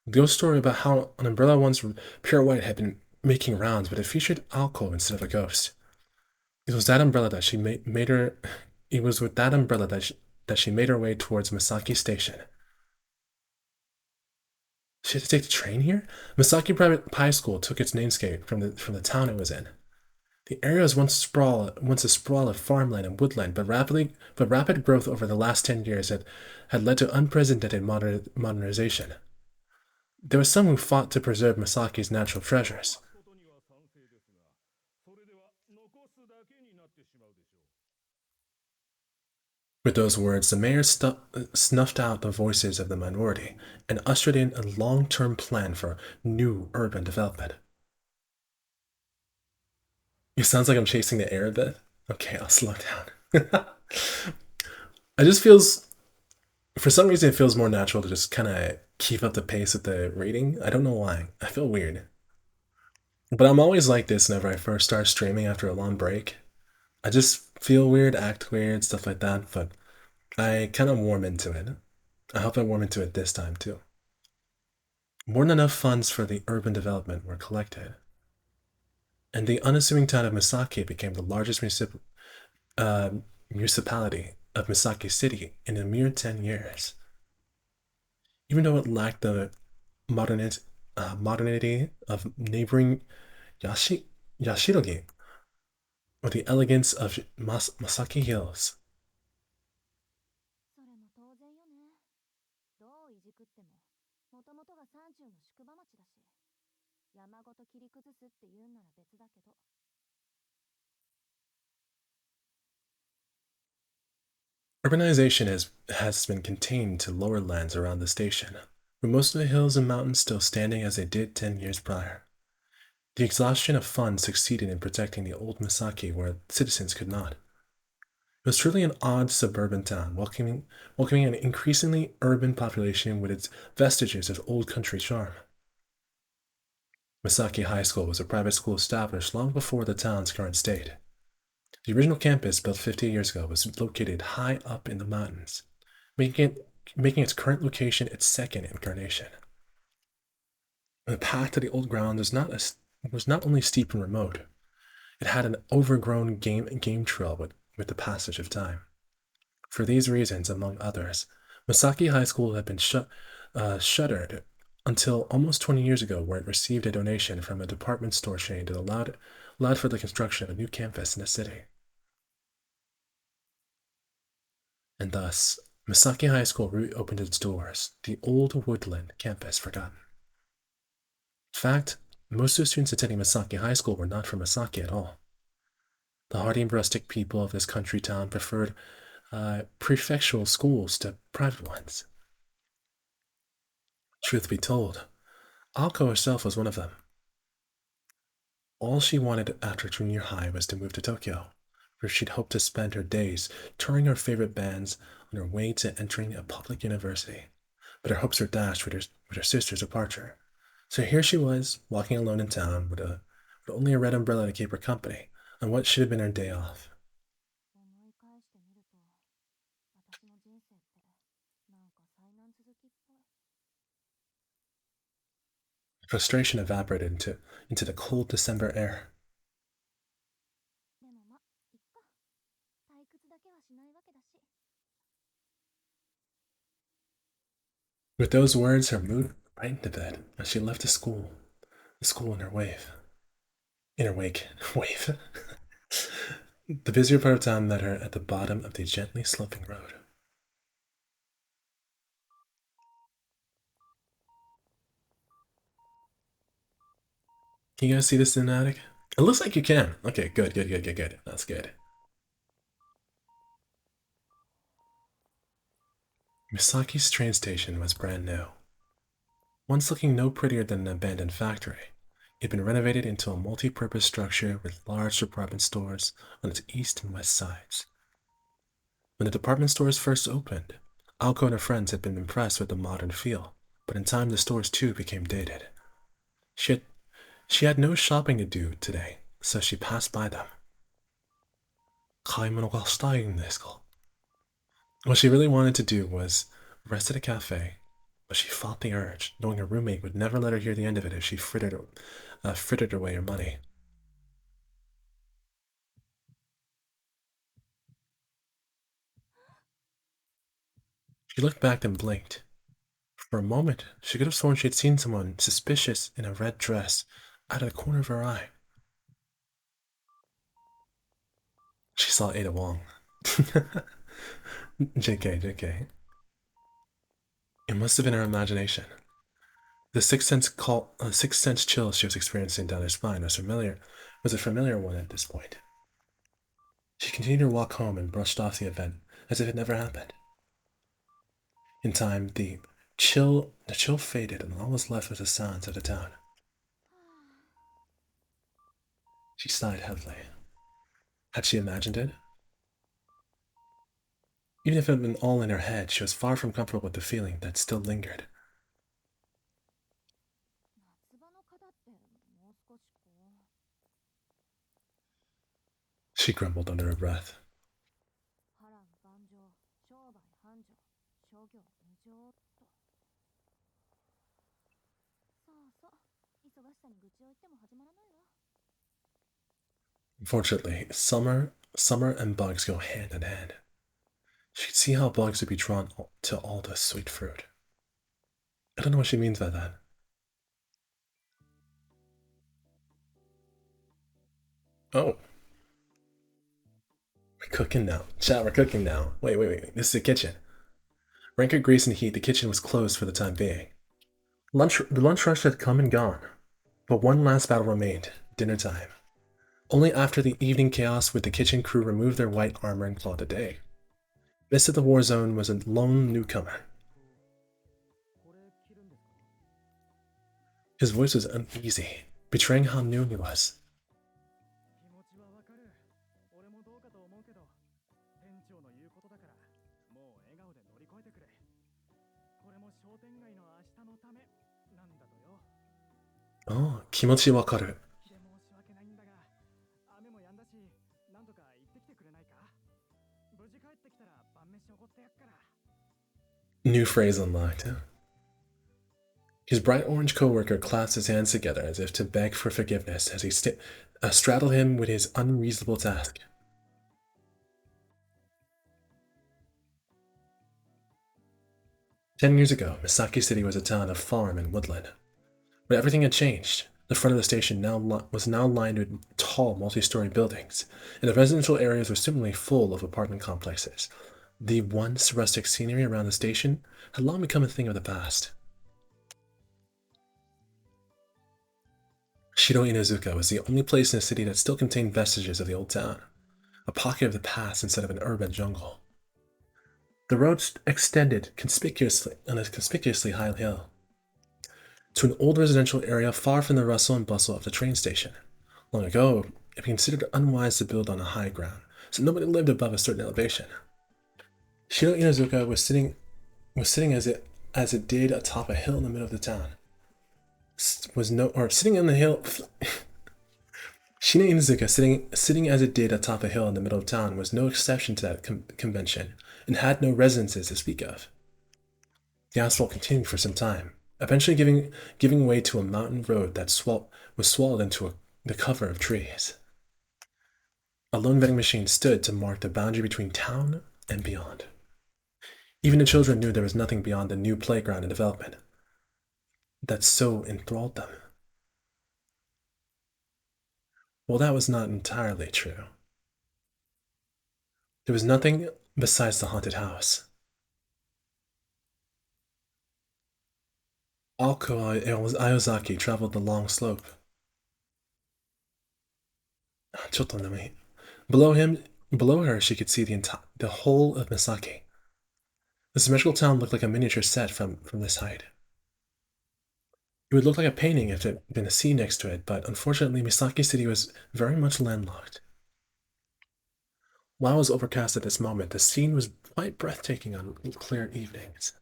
The ghost story about how an umbrella once pure white had been making rounds, but it featured Alko instead of a ghost. It was that umbrella that she made her. It was with that umbrella that she made her way towards Misaki Station. She had to take the train here. Misaki Private High School took its namesake from the town it was in. The area was once a sprawl of farmland and woodland, but rapid growth over the last 10 years had led to unprecedented modernization. There were some who fought to preserve Masaki's natural treasures. ことには賛成ですが、それでは残すだけになってしまうでしょう。 With those words, the mayor snuffed out the voices of the minority and ushered in a long term plan for new urban development. It sounds like I'm chasing the air a bit. Okay, I'll slow down. I just feels, for some reason, it feels more natural to just kind of keep up the pace with the reading. I don't know why. I feel weird. But I'm always like this whenever I first start streaming after a long break. I just feel weird, act weird, stuff like that, but I kind of warm into it. I hope I warm into it this time too. More than enough funds for the urban development were collected, and the unassuming town of Misaki became the largest municipality of Misaki City in a mere 10 years. Even though it lacked the modernity of neighboring Yashirogi or the elegance of Masaki Hills. それも当然よね。どういじくっても、もともとが山中の宿場町だし、山ごと切り崩すって言うんなら別だけど。Urbanization has been contained to lower lands around the station, with most of the hills and mountains still standing as they did 10 years prior. The exhaustion of funds succeeded in protecting the old Misaki where citizens could not. It was truly an odd suburban town, welcoming an increasingly urban population with its vestiges of old country charm. Misaki High School was a private school established long before the town's current state. The original campus, built 50 years ago, was located high up in the mountains, making its current location its second incarnation. The path to the old grounds was not only steep and remote, it had an overgrown game trail with the passage of time. For these reasons, among others, Misaki High School had been shuttered until almost 20 years ago, where it received a donation from a department store chain that allowed for the construction of a new campus in the city. And thus, Misaki High School reopened its doors, the old woodland campus forgotten. In fact, most of the students attending Misaki High School were not from Misaki at all. The hardy and rustic people of this country town preferred prefectural schools to private ones. Truth be told, Alko herself was one of them. All she wanted after junior high was to move to Tokyo, where she'd hoped to spend her days touring her favorite bands on her way to entering a public university. But her hopes were dashed with her sister's departure. So here she was, walking alone in town with only a red umbrella to keep her company on what should have been her day off. 思い返してみると、私の人生ってなんか災難続きっぽい。Frustration evaporated into the cold December air. でもま、いっか。退屈だけはしないわけだし。With those words, her mood brightened a bit as she left the school in her wake. Wave. The busier part of town met her at the bottom of the gently sloping road. Can you guys see this in the attic? It looks like you can. Okay, good. That's good. Misaki's train station was brand new. Once looking no prettier than an abandoned factory, it had been renovated into a multi-purpose structure with large department stores on its east and west sides. When the department stores first opened, Alko and her friends had been impressed with the modern feel, but in time the stores too became dated. She had no shopping to do today, so she passed by them. 買い物がしたいんですか? What she really wanted to do was rest at a cafe, but she fought the urge, knowing her roommate would never let her hear the end of it if she frittered away her money. She looked back and blinked. For a moment, she could have sworn she had seen someone suspicious in a red dress out of the corner of her eye. She saw Ada Wong. JK. It must have been her imagination. The sixth sense chill she was experiencing down her spine was a familiar one at this point. She continued her walk home and brushed off the event as if it never happened. In time, the chill faded and all was left was the sounds of the town. She sighed heavily. Had she imagined it? Even if it had been all in her head, she was far from comfortable with the feeling that still lingered. 夏場の方ってもう少しこう She grumbled under her breath. 波乱万丈、商売繁盛、諸行無常と。そうそう、忙しさに愚痴を言っても始まらないわ。 Unfortunately, summer and bugs go hand in hand. She could see how bugs would be drawn to all the sweet fruit. I don't know what she means by that. Oh. We're cooking now. Chat, we're cooking now. Wait. This is the kitchen. Rancor, grease, and heat, the kitchen was closed for the time being. The lunch rush had come and gone, but one last battle remained, dinner time. Only after the evening chaos would the kitchen crew remove their white armor and call it a day. Midst of the war zone was a lone newcomer. His voice was uneasy, betraying how new he was. 気持ちはわかる。俺もどうかと思うけど、店長の言うことだから、もう笑顔で乗り越えてくれ。これも商店街の明日のためなんだとよ。Oh, 気持ちわかる。で申し訳ないんだが、雨も止んだし、なんとか行ってきてくれないか。無事帰ってきたら晩飯おごってやっから。New phrase unlocked. His bright orange coworker clasped his hands together as if to beg for forgiveness as he straddled him with his unreasonable task. "10 years ago, Misaki City was a town of farm and woodland. But everything had changed. The front of the station was now lined with tall, multi-story buildings, and the residential areas were similarly full of apartment complexes. The once rustic scenery around the station had long become a thing of the past. Shiro Inuzuka was the only place in the city that still contained vestiges of the old town, a pocket of the past instead of an urban jungle. The road extended conspicuously on a conspicuously high hill to an old residential area far from the rustle and bustle of the train station. Long ago, it had been considered unwise to build on a high ground, so nobody lived above a certain elevation. Shiro Inuzuka was sitting as it did atop a hill in the middle of the town. Sitting on the hill. Shina Inuzuka sitting as it did atop a hill in the middle of town was no exception to that convention, and had no residences to speak of. The asphalt continued for some time, eventually giving way to a mountain road that was swallowed into the cover of trees. A lone vending machine stood to mark the boundary between town and beyond. Even the children knew there was nothing beyond the new playground and development that so enthralled them. Well, that was not entirely true. There was nothing besides the haunted house. Alko Ayozaki traveled the long slope. Below her, she could see the whole of Misaki. The symmetrical town looked like a miniature set from this height. It would look like a painting if there had been a sea next to it, but unfortunately Misaki City was very much landlocked. While it was overcast at this moment, the scene was quite breathtaking on clear evenings.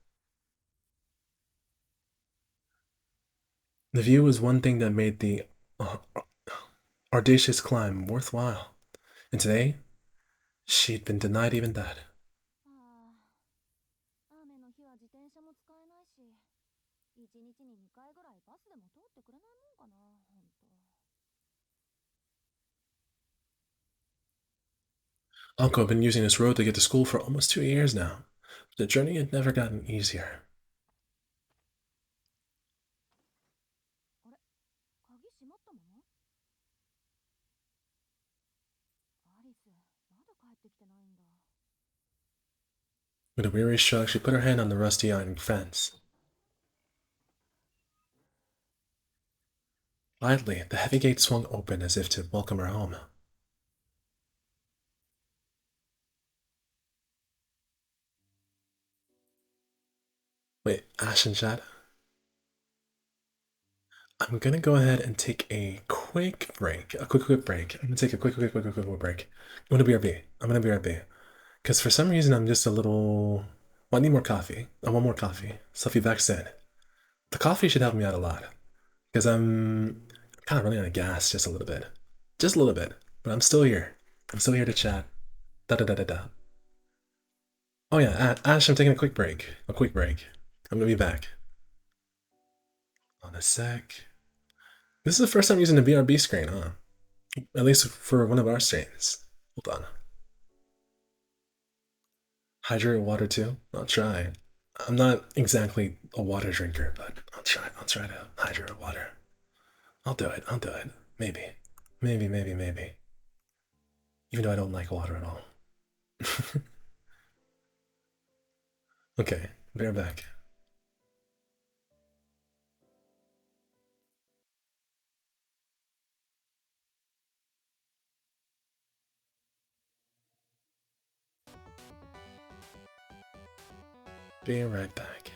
The view was one thing that made the audacious climb worthwhile, and today, she'd been denied even that. 雨の日は自転車も使えないし、一日に2回ぐらいバスでも通ってくれないもんかな、ほんと。Uncle had been using this road to get to school for almost 2 years now. The journey had never gotten easier. あれ、鍵閉まったまま？アリス、まだ帰ってきてないんだ。 With a weary shrug, she put her hand on the rusty iron fence. Lightly, the heavy gate swung open as if to welcome her home. Wait, Ash and Chad? I'm gonna go ahead and take a quick break. A quick break. I'm gonna take a quick break. I'm gonna BRB. Because for some reason I'm just a little. Well, I need more coffee. I want more coffee. Stuffy back said. The coffee should help me out a lot. Because I'm kind of running out of gas just a little bit. Just a little bit. But I'm still here. I'm still here to chat. Da da da da da. Oh yeah, Ash, I'm taking a quick break. A quick break. I'm gonna be back. On a sec. This is the first time using the BRB screen, huh? At least for one of our streams. Hold on. Hydrate water too? I'll try. I'm not exactly a water drinker, but I'll try. I'll try to hydrate water. I'll do it. I'll do it. Maybe. Maybe. Even though I don't like water at all. Okay, be right back. Be right back.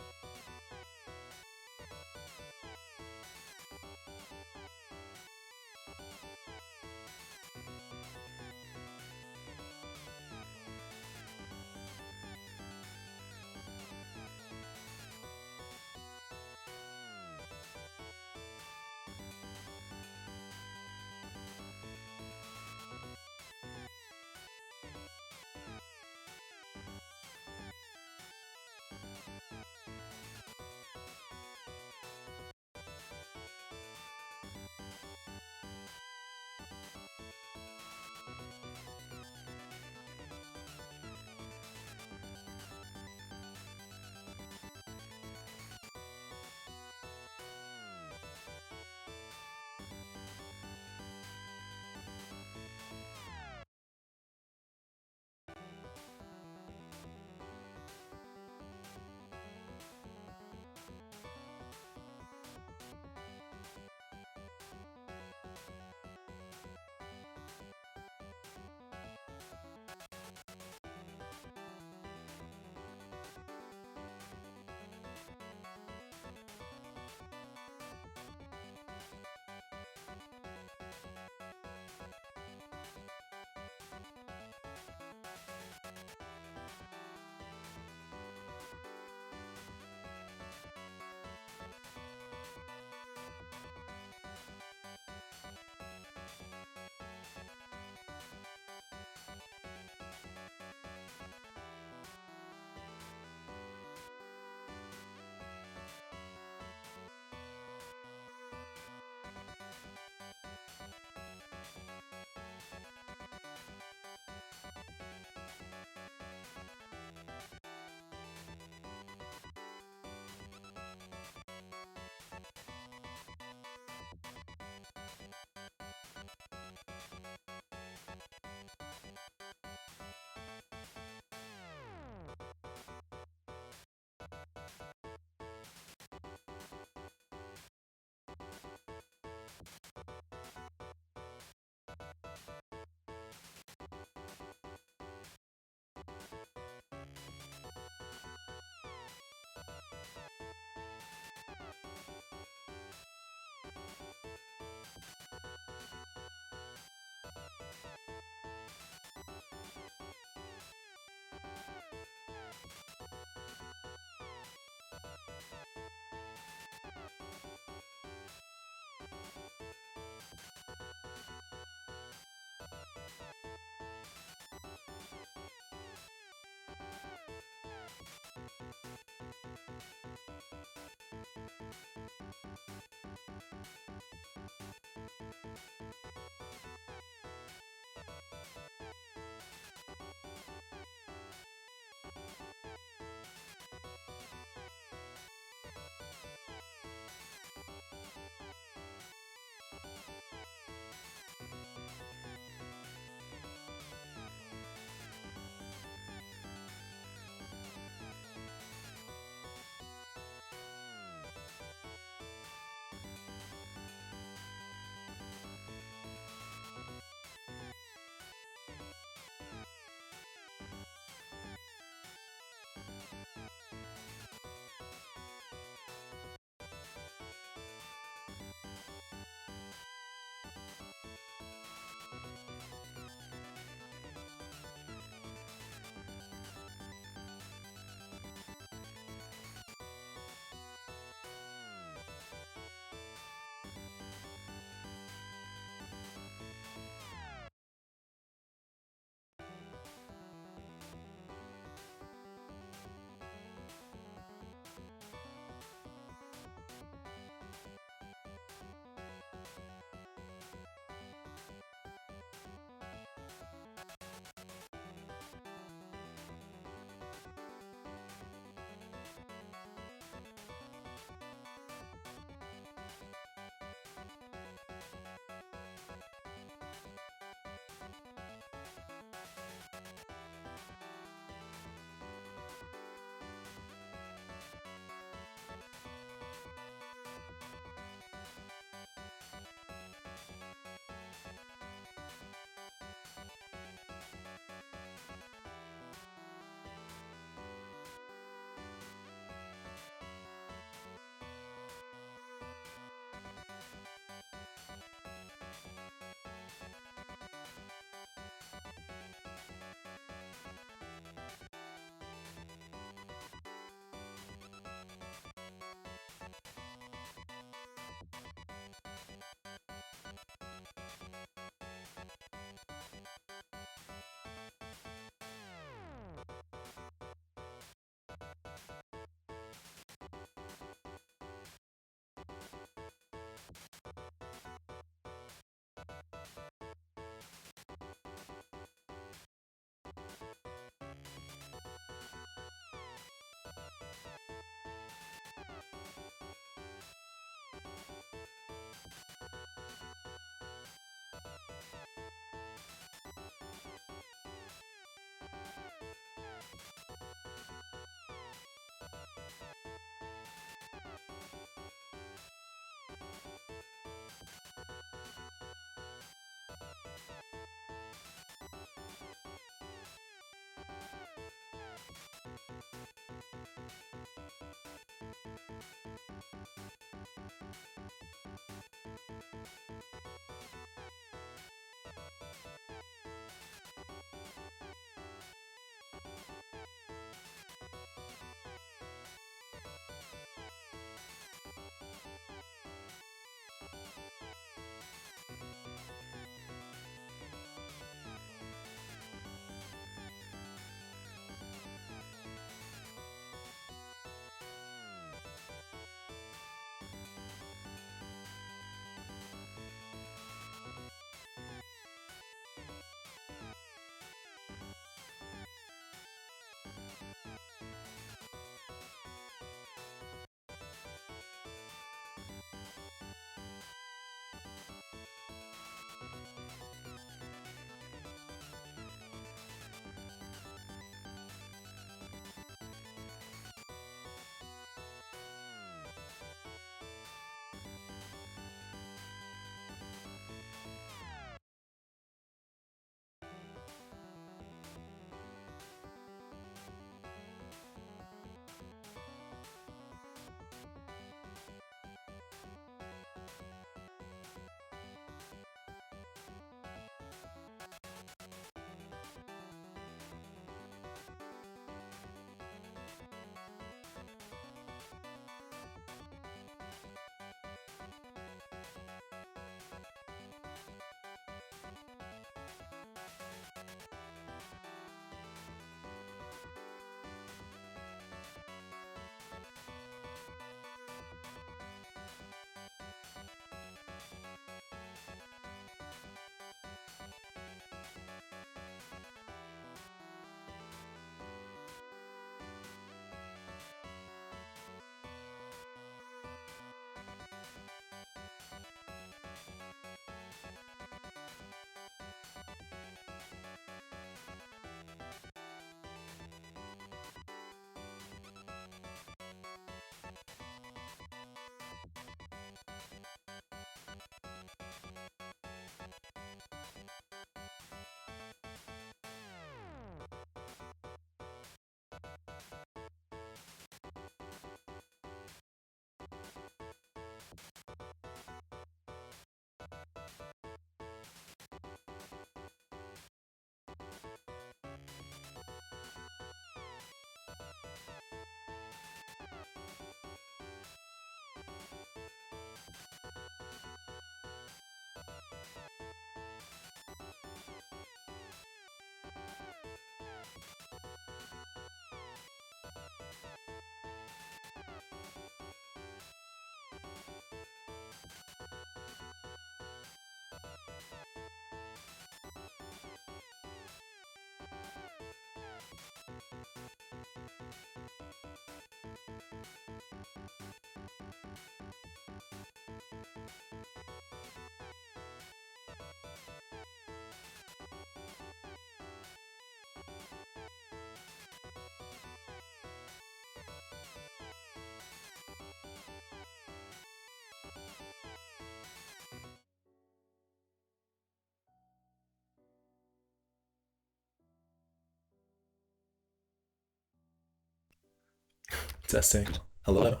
Testing. Hello.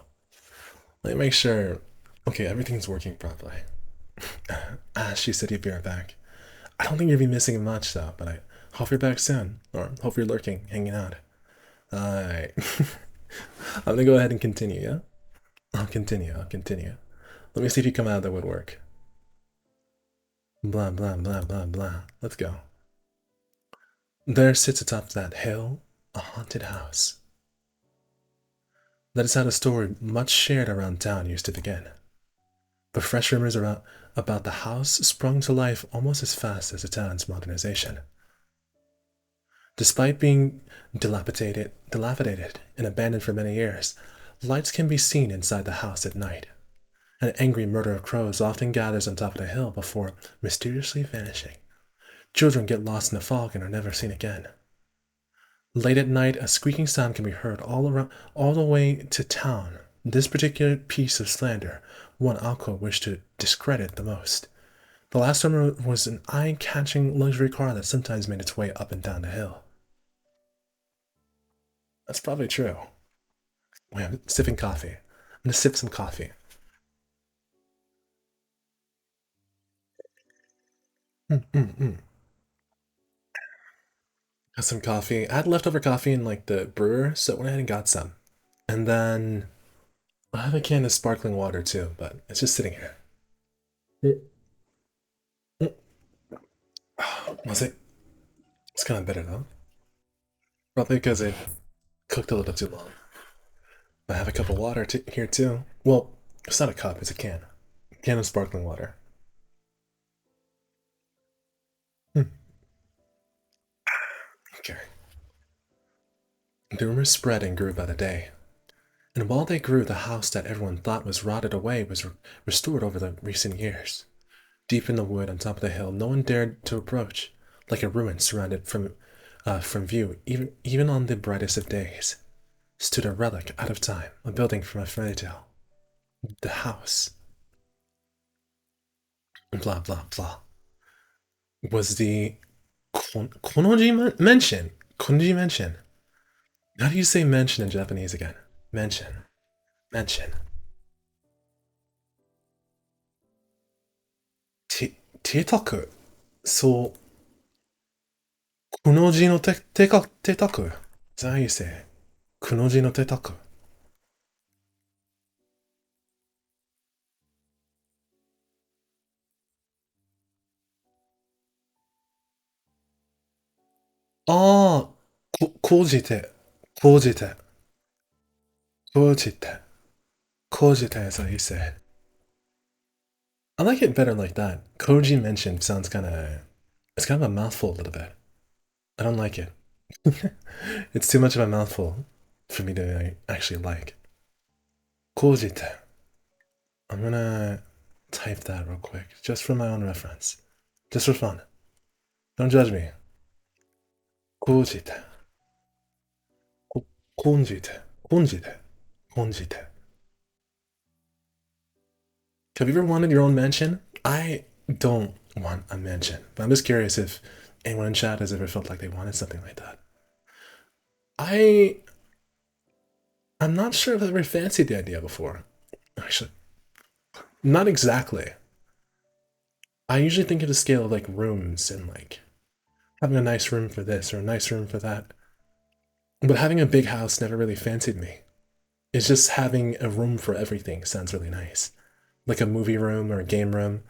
Let me make sure. Okay, everything's working properly. She said you'd be right back. I don't think you'll be missing much though, but I hope you're back soon. Or hope you're lurking, hanging out. Alright. I'm gonna go ahead and continue, yeah? I'll continue. Let me see if you come out of the woodwork. Blah, blah, blah, blah, blah. Let's go. There sits atop that hill a haunted house. That is how the story much shared around town used to begin. But fresh rumors about the house sprung to life almost as fast as the town's modernization. Despite being dilapidated and abandoned for many years, lights can be seen inside the house at night. An angry murder of crows often gathers on top of the hill before mysteriously vanishing. Children get lost in the fog and are never seen again. Late at night, a squeaking sound can be heard all the way to town. This particular piece of slander, one uncle wished to discredit the most. The last rumor was an eye-catching luxury car that sometimes made its way up and down the hill. That's probably true. Wait, I'm sipping coffee. I'm gonna sip some coffee. Mm. Got some coffee. I had leftover coffee in like the brewer, so I went ahead and got some. And then I have a can of sparkling water too, but it's just sitting here. Was it? It's kind of bitter though. Probably because it cooked a little too long. I have a cup of water here too. Well, it's not a cup, it's a can. Can of sparkling water. Hmm. Okay. The rumors spread and grew by the day. And while they grew, the house that everyone thought was rotted away was restored over the recent years. Deep in the wood on top of the hill, no one dared to approach, like a ruin surrounded from view, even on the brightest of days. Stood a relic out of time, a building from a fairy tale. The house. Blah blah blah. Was the Konoji mention? Konoji mention. How do you say mention in Japanese again? Mention. Mention. Teitaku. So, Kunoji no teitaku. Is that how you say it? Kunoji no teitaku. Ah, kojite. Kojite. Kojite. Kojite is how you say it. I like it better like that. Koji mentioned sounds it's kind of a mouthful a little bit. I don't like it. It's too much of a mouthful for me to actually like. Kojite. I'm gonna type that real quick, just for my own reference. Just for fun. Don't judge me. Kojite. Konjite. Konjite. Konjite. Have you ever wanted your own mansion? I don't want a mansion, but I'm just curious if anyone in chat has ever felt like they wanted something like that. I I'm not sure if I've ever fancied the idea before. Actually, not exactly. I usually think of the scale of like rooms and like having a nice room for this or a nice room for that. But having a big house never really fancied me. It's just having a room for everything sounds really nice. Like a movie room or a game room.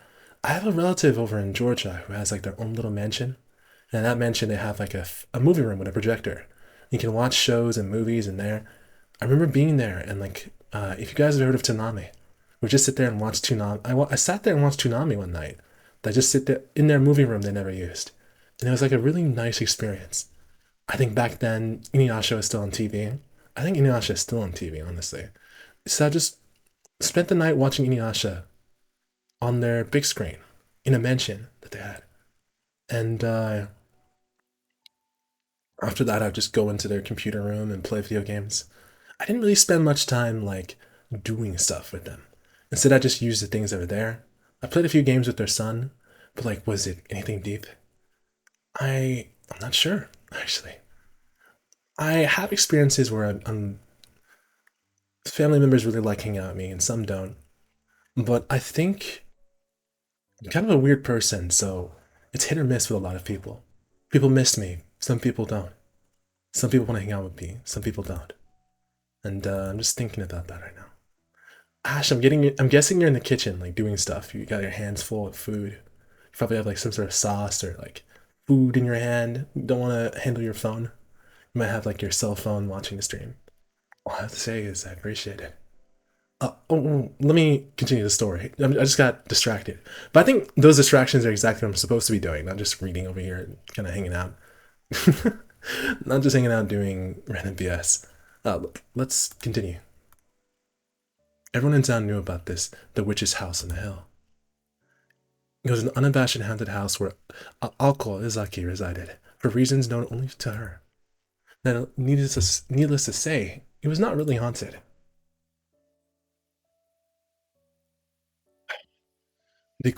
I have a relative over in Georgia who has like their own little mansion. And in that mansion, they have like a movie room with a projector. You can watch shows and movies in there. I remember being there and like, if you guys have heard of Toonami, we just sit there and watch Toonami. I sat there and watched Toonami one night. They just sit there in their movie room they never used. And it was like a really nice experience. I think back then, Inuyasha was still on TV. I think Inuyasha is still on TV, honestly. So I just spent the night watching Inuyasha on their big screen in a mansion that they had. And after that, I'd just go into their computer room and play video games. I didn't really spend much time like doing stuff with them. Instead, I just used the things that were there. I played a few games with their son, but like, was it anything deep? I'm not sure actually. I have experiences where I'm family members really like hanging out with me and some don't. But I think I'm kind of a weird person, so it's hit or miss with a lot of people. People miss me, some people don't. Some people want to hang out with me, some people don't. And I'm just thinking about that right now. Ash, I'm guessing you're in the kitchen, like doing stuff. You got your hands full of food. You probably have like some sort of sauce or like food in your hand. You don't want to handle your phone. You might have like your cell phone watching the stream. All I have to say is I appreciate it. Let me continue the story. I just got distracted. But I think those distractions are exactly what I'm supposed to be doing, not just reading over here and kind of hanging out. Not just hanging out doing random BS. Let's continue. Everyone in town knew about this, the witch's house on the hill. It was an unabashed haunted house where Alko Izaki resided, for reasons known only to her. Now, needless to say, it was not really haunted. The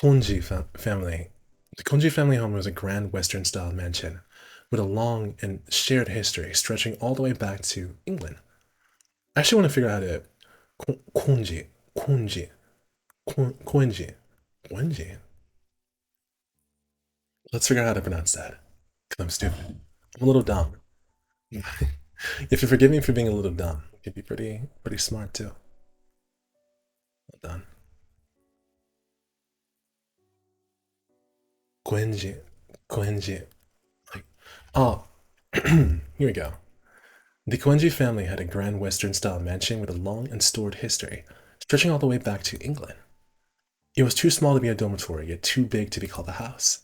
Konji family. The Konji family home was a grand Western-style mansion with a long and shared history stretching all the way back to England. I actually want to figure out how to Konji. Let's figure out how to pronounce that. Because I'm stupid. I'm a little dumb. If you forgive me for being a little dumb, you could be pretty smart too. Well done. Koenji. Koenji. Like, oh, here we go. The Koenji family had a grand Western style mansion with a long and storied history, stretching all the way back to England. It was too small to be a dormitory, yet too big to be called a house.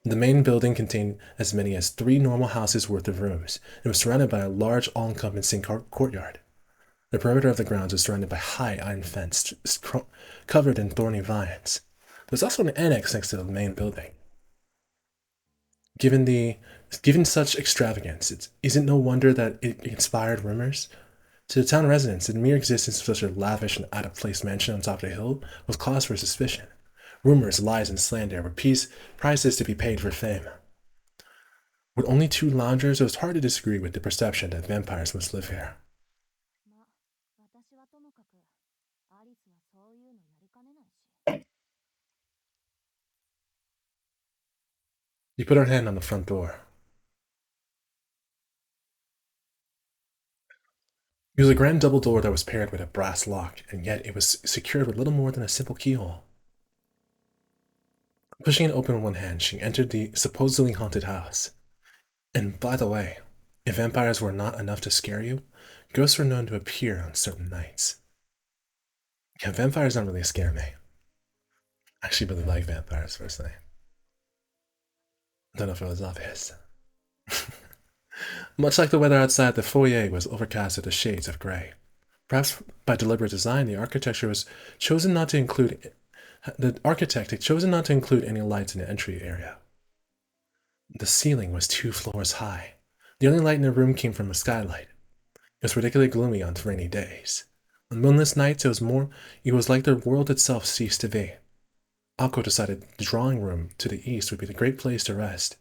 The main building contained as many as 3 normal houses worth of rooms and was surrounded by a large all-encompassing courtyard. The perimeter of the grounds was surrounded by high iron fence covered in thorny vines. There was also an annex next to the main building. Given such extravagance, it isn't no wonder that it inspired rumors. To the town residents, the mere existence of such a lavish and out-of-place mansion on top of the hill was cause for suspicion. Rumors, lies, and slander were prizes to be paid for fame. With only 2 loungers, it was hard to disagree with the perception that vampires must live here. You put her hand on the front door. It was a grand double door that was paired with a brass lock, and yet it was secured with little more than a simple keyhole. Pushing it open with one hand, she entered the supposedly haunted house. And by the way, if vampires were not enough to scare you, ghosts were known to appear on certain nights. Yeah, vampires don't really scare me. I actually really like vampires, personally. I don't know if it was obvious. Much like the weather outside, the foyer was overcast with the shades of grey. Perhaps by deliberate design, the architect had chosen not to include any lights in the entry area. The ceiling was 2 floors high. The only light in the room came from a skylight. It was particularly gloomy on rainy days. On moonless nights, it was like the world itself ceased to be. Akko decided the drawing room to the east would be the great place to rest.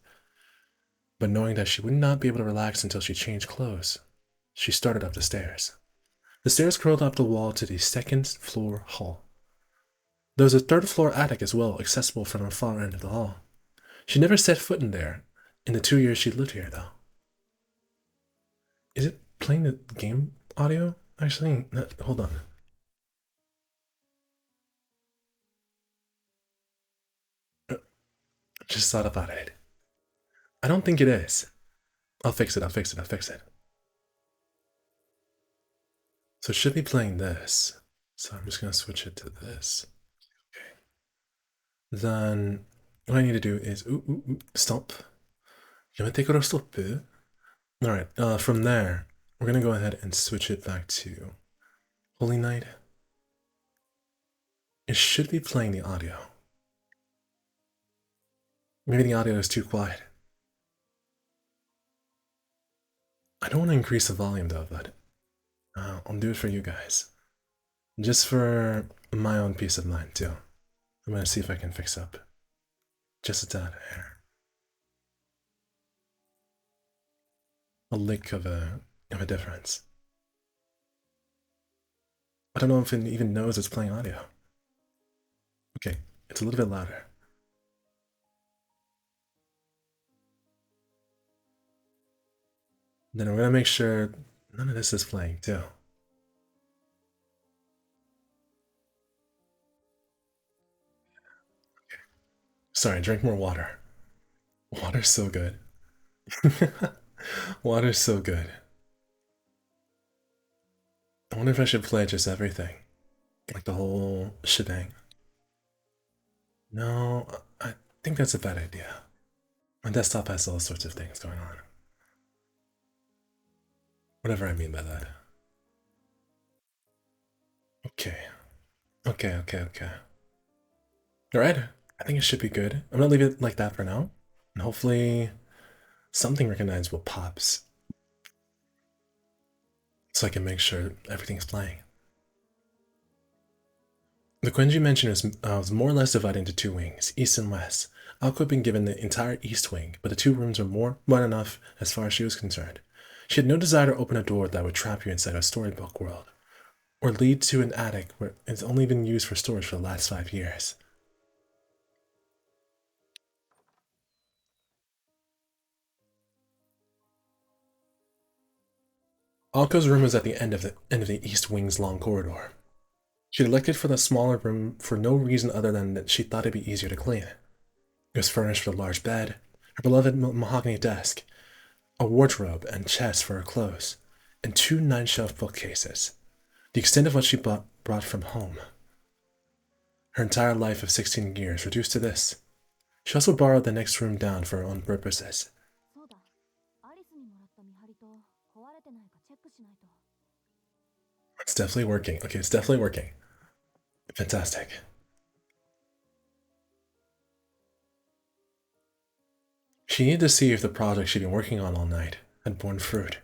But knowing that she would not be able to relax until she changed clothes, she started up the stairs. The stairs curled up the wall to the 2nd floor hall. There was a 3rd floor attic as well, accessible from the far end of the hall. She never set foot in there in the 2 years she lived here, though. Is it playing the game audio? Actually, no, hold on. Just thought about it. I don't think it is. I'll fix it. So it should be playing this. So I'm just going to switch it to this. Okay. Then what I need to do is stop. Stop. Alright, from there, we're going to go ahead and switch it back to Holy Night. It should be playing the audio. Maybe the audio is too quiet. I don't want to increase the volume though, but I'll do it for you guys. Just for my own peace of mind too. I'm gonna see if I can fix up just a tad here. A lick of a difference. I don't know if it even knows it's playing audio. Okay, it's a little bit louder. Then I'm gonna make sure none of this is playing too. Sorry, drink more water. Water's so good. Water's so good. I wonder if I should play just everything. Like the whole shebang. No, I think that's a bad idea. My desktop has all sorts of things going on. Whatever I mean by that. Okay. Okay. Alright, I think it should be good. I'm gonna leave it like that for now. And hopefully something recognizable pops. So I can make sure everything's playing. The Quinji mansion was more or less divided into two wings, east and west. Alco had been given the entire east wing, but the two rooms were more than enough as far as she was concerned. She had no desire to open a door that would trap you inside a storybook world, or lead to an attic where it's only been used for storage for the last 5 years. Alco's room was at the end of the east wing's long corridor. She had elected for the smaller room for no reason other than that she thought it'd be easier to clean. It was furnished with a large bed, her beloved mahogany desk, a wardrobe and chest for her clothes, and two 9-shelf bookcases, the extent of what she brought from home. Her entire life of 16 years reduced to this. She also borrowed the next room down for her own purposes. It's definitely working. Okay, it's definitely working. Fantastic. She needed to see if the project she'd been working on all night had borne fruit.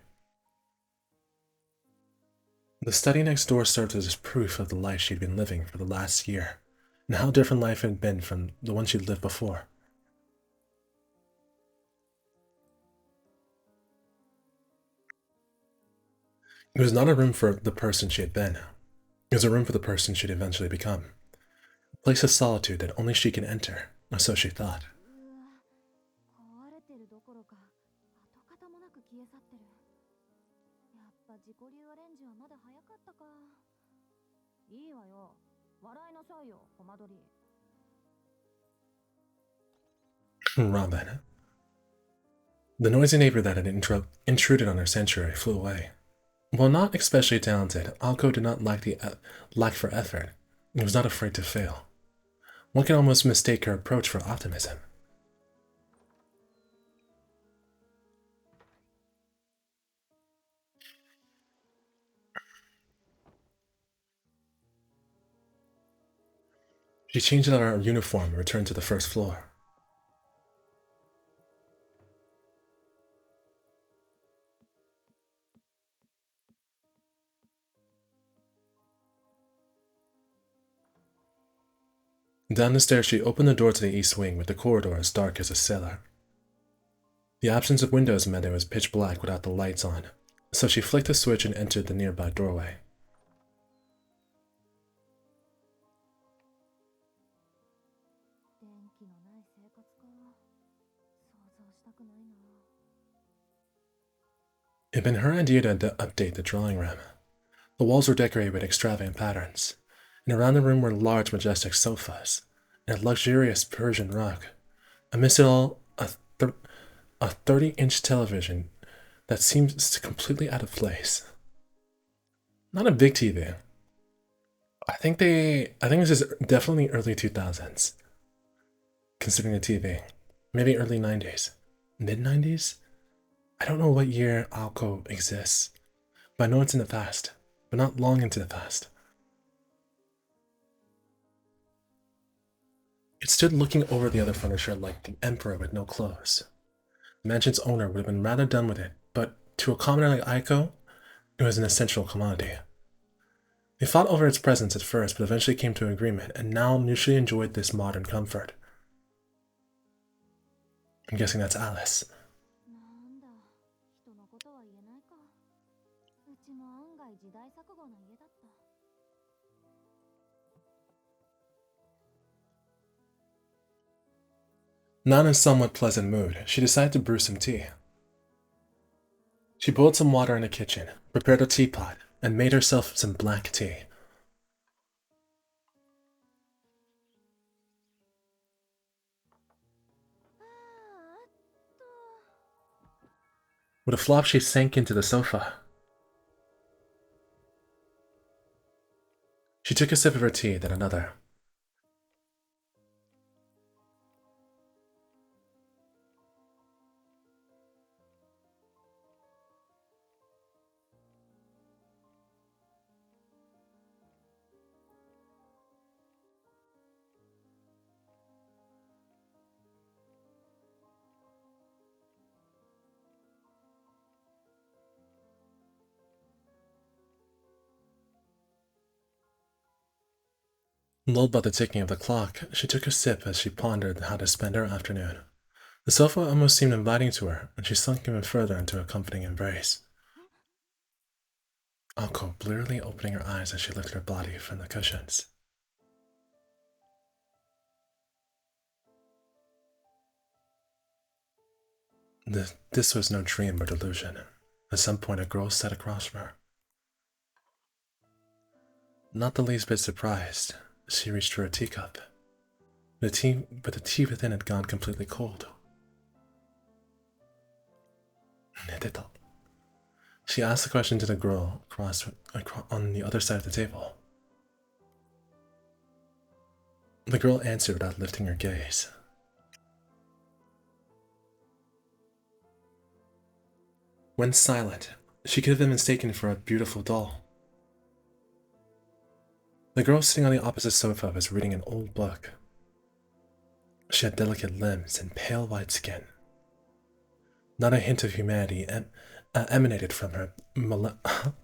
The study next door served as proof of the life she'd been living for the last year, and how different life had been from the one she'd lived before. It was not a room for the person she had been. It was a room for the person she'd eventually become. A place of solitude that only she could enter, or so she thought. Robin. The noisy neighbor that had intruded on her sanctuary flew away. While not especially talented, Alco did not lack for effort, and was not afraid to fail. One can almost mistake her approach for optimism. She changed out her uniform and returned to the first floor. Down the stairs, she opened the door to the east wing with the corridor as dark as a cellar. The absence of windows meant it was pitch black without the lights on, so she flicked a switch and entered the nearby doorway. It had been her idea to update the drawing room. The walls were decorated with extravagant patterns, and around the room were large, majestic sofas and a luxurious Persian rug. Amidst it all, a 30-inch television that seems completely out of place. Not a big TV. I think this is definitely early 2000s, considering the TV. Maybe early 90s. Mid 90s? I don't know what year Alco exists, but I know it's in the past, but not long into the past. It stood looking over the other furniture like the emperor with no clothes. The mansion's owner would have been rather done with it, but to a commoner like Aiko, it was an essential commodity. They fought over its presence at first, but eventually came to an agreement, and now mutually enjoyed this modern comfort. I'm guessing that's Alice. Not in a somewhat pleasant mood, she decided to brew some tea. She boiled some water in the kitchen, prepared a teapot, and made herself some black tea. With a flop, she sank into the sofa. She took a sip of her tea, then another. Lulled by the ticking of the clock, she took a sip as she pondered how to spend her afternoon. The sofa almost seemed inviting to her, and she sunk even further into a comforting embrace. Alco blearily opening her eyes as she lifted her body from the cushions. This was no dream or delusion. At some point, a girl sat across from her. Not the least bit surprised, she reached for a teacup. But the tea within had gone completely cold. She asked the question to the girl across on the other side of the table. The girl answered without lifting her gaze. When silent, she could have been mistaken for a beautiful doll. The girl sitting on the opposite sofa was reading an old book. She had delicate limbs and pale white skin. Not a hint of humanity emanated from her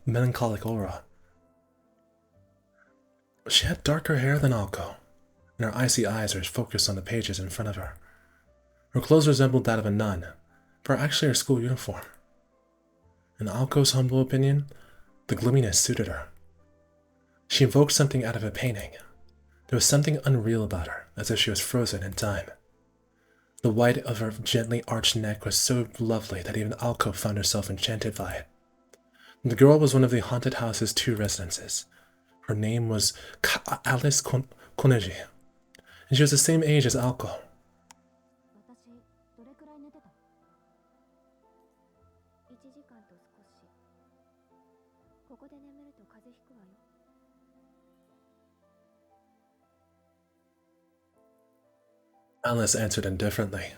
melancholic aura. She had darker hair than Alco, and her icy eyes were focused on the pages in front of her. Her clothes resembled that of a nun, but were actually her school uniform. In Alco's humble opinion, the gloominess suited her. She evoked something out of a painting. There was something unreal about her, as if she was frozen in time. The white of her gently arched neck was so lovely that even Alco found herself enchanted by it. The girl was one of the haunted house's 2 residences. Her name was Alice Koneji, and she was the same age as Alco. Alice answered indifferently.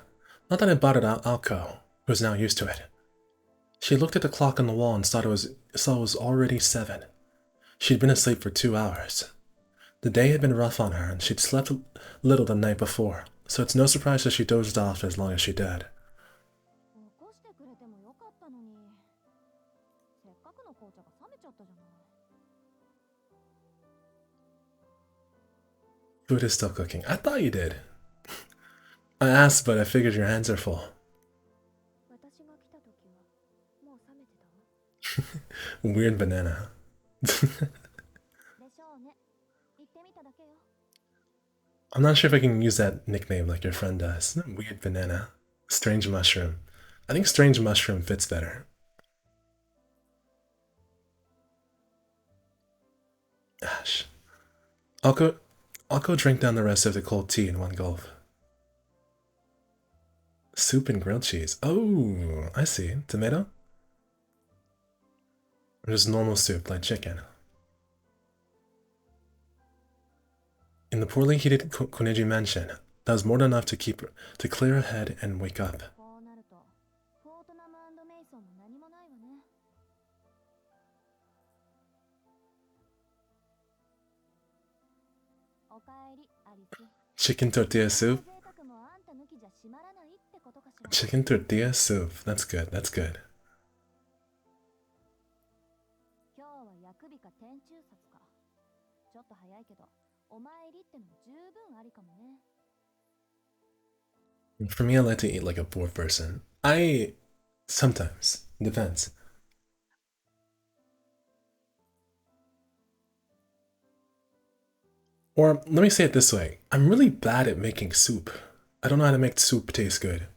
Not that it bothered Alco, who was now used to it. She looked at the clock on the wall and saw it was already 7. She'd been asleep for 2 hours. The day had been rough on her, and she'd slept little the night before, so it's no surprise that she dozed off as long as she did. Food is still cooking. I thought you did. I asked, but I figured your hands are full. Weird banana. I'm not sure if I can use that nickname like your friend does. Weird banana. Strange mushroom. I think strange mushroom fits better. Gosh. I'll go drink down the rest of the cold tea in one gulp. Soup and grilled cheese. Oh, I see. Tomato? Or just normal soup like chicken? In the poorly heated Koneji mansion, that was more than enough to clear her head and wake up. Chicken tortilla soup? Chicken tortilla soup. That's good, that's good. For me, I like to eat like a poor person. Sometimes. Depends. Or let me say it this way, I'm really bad at making soup. I don't know how to make soup taste good.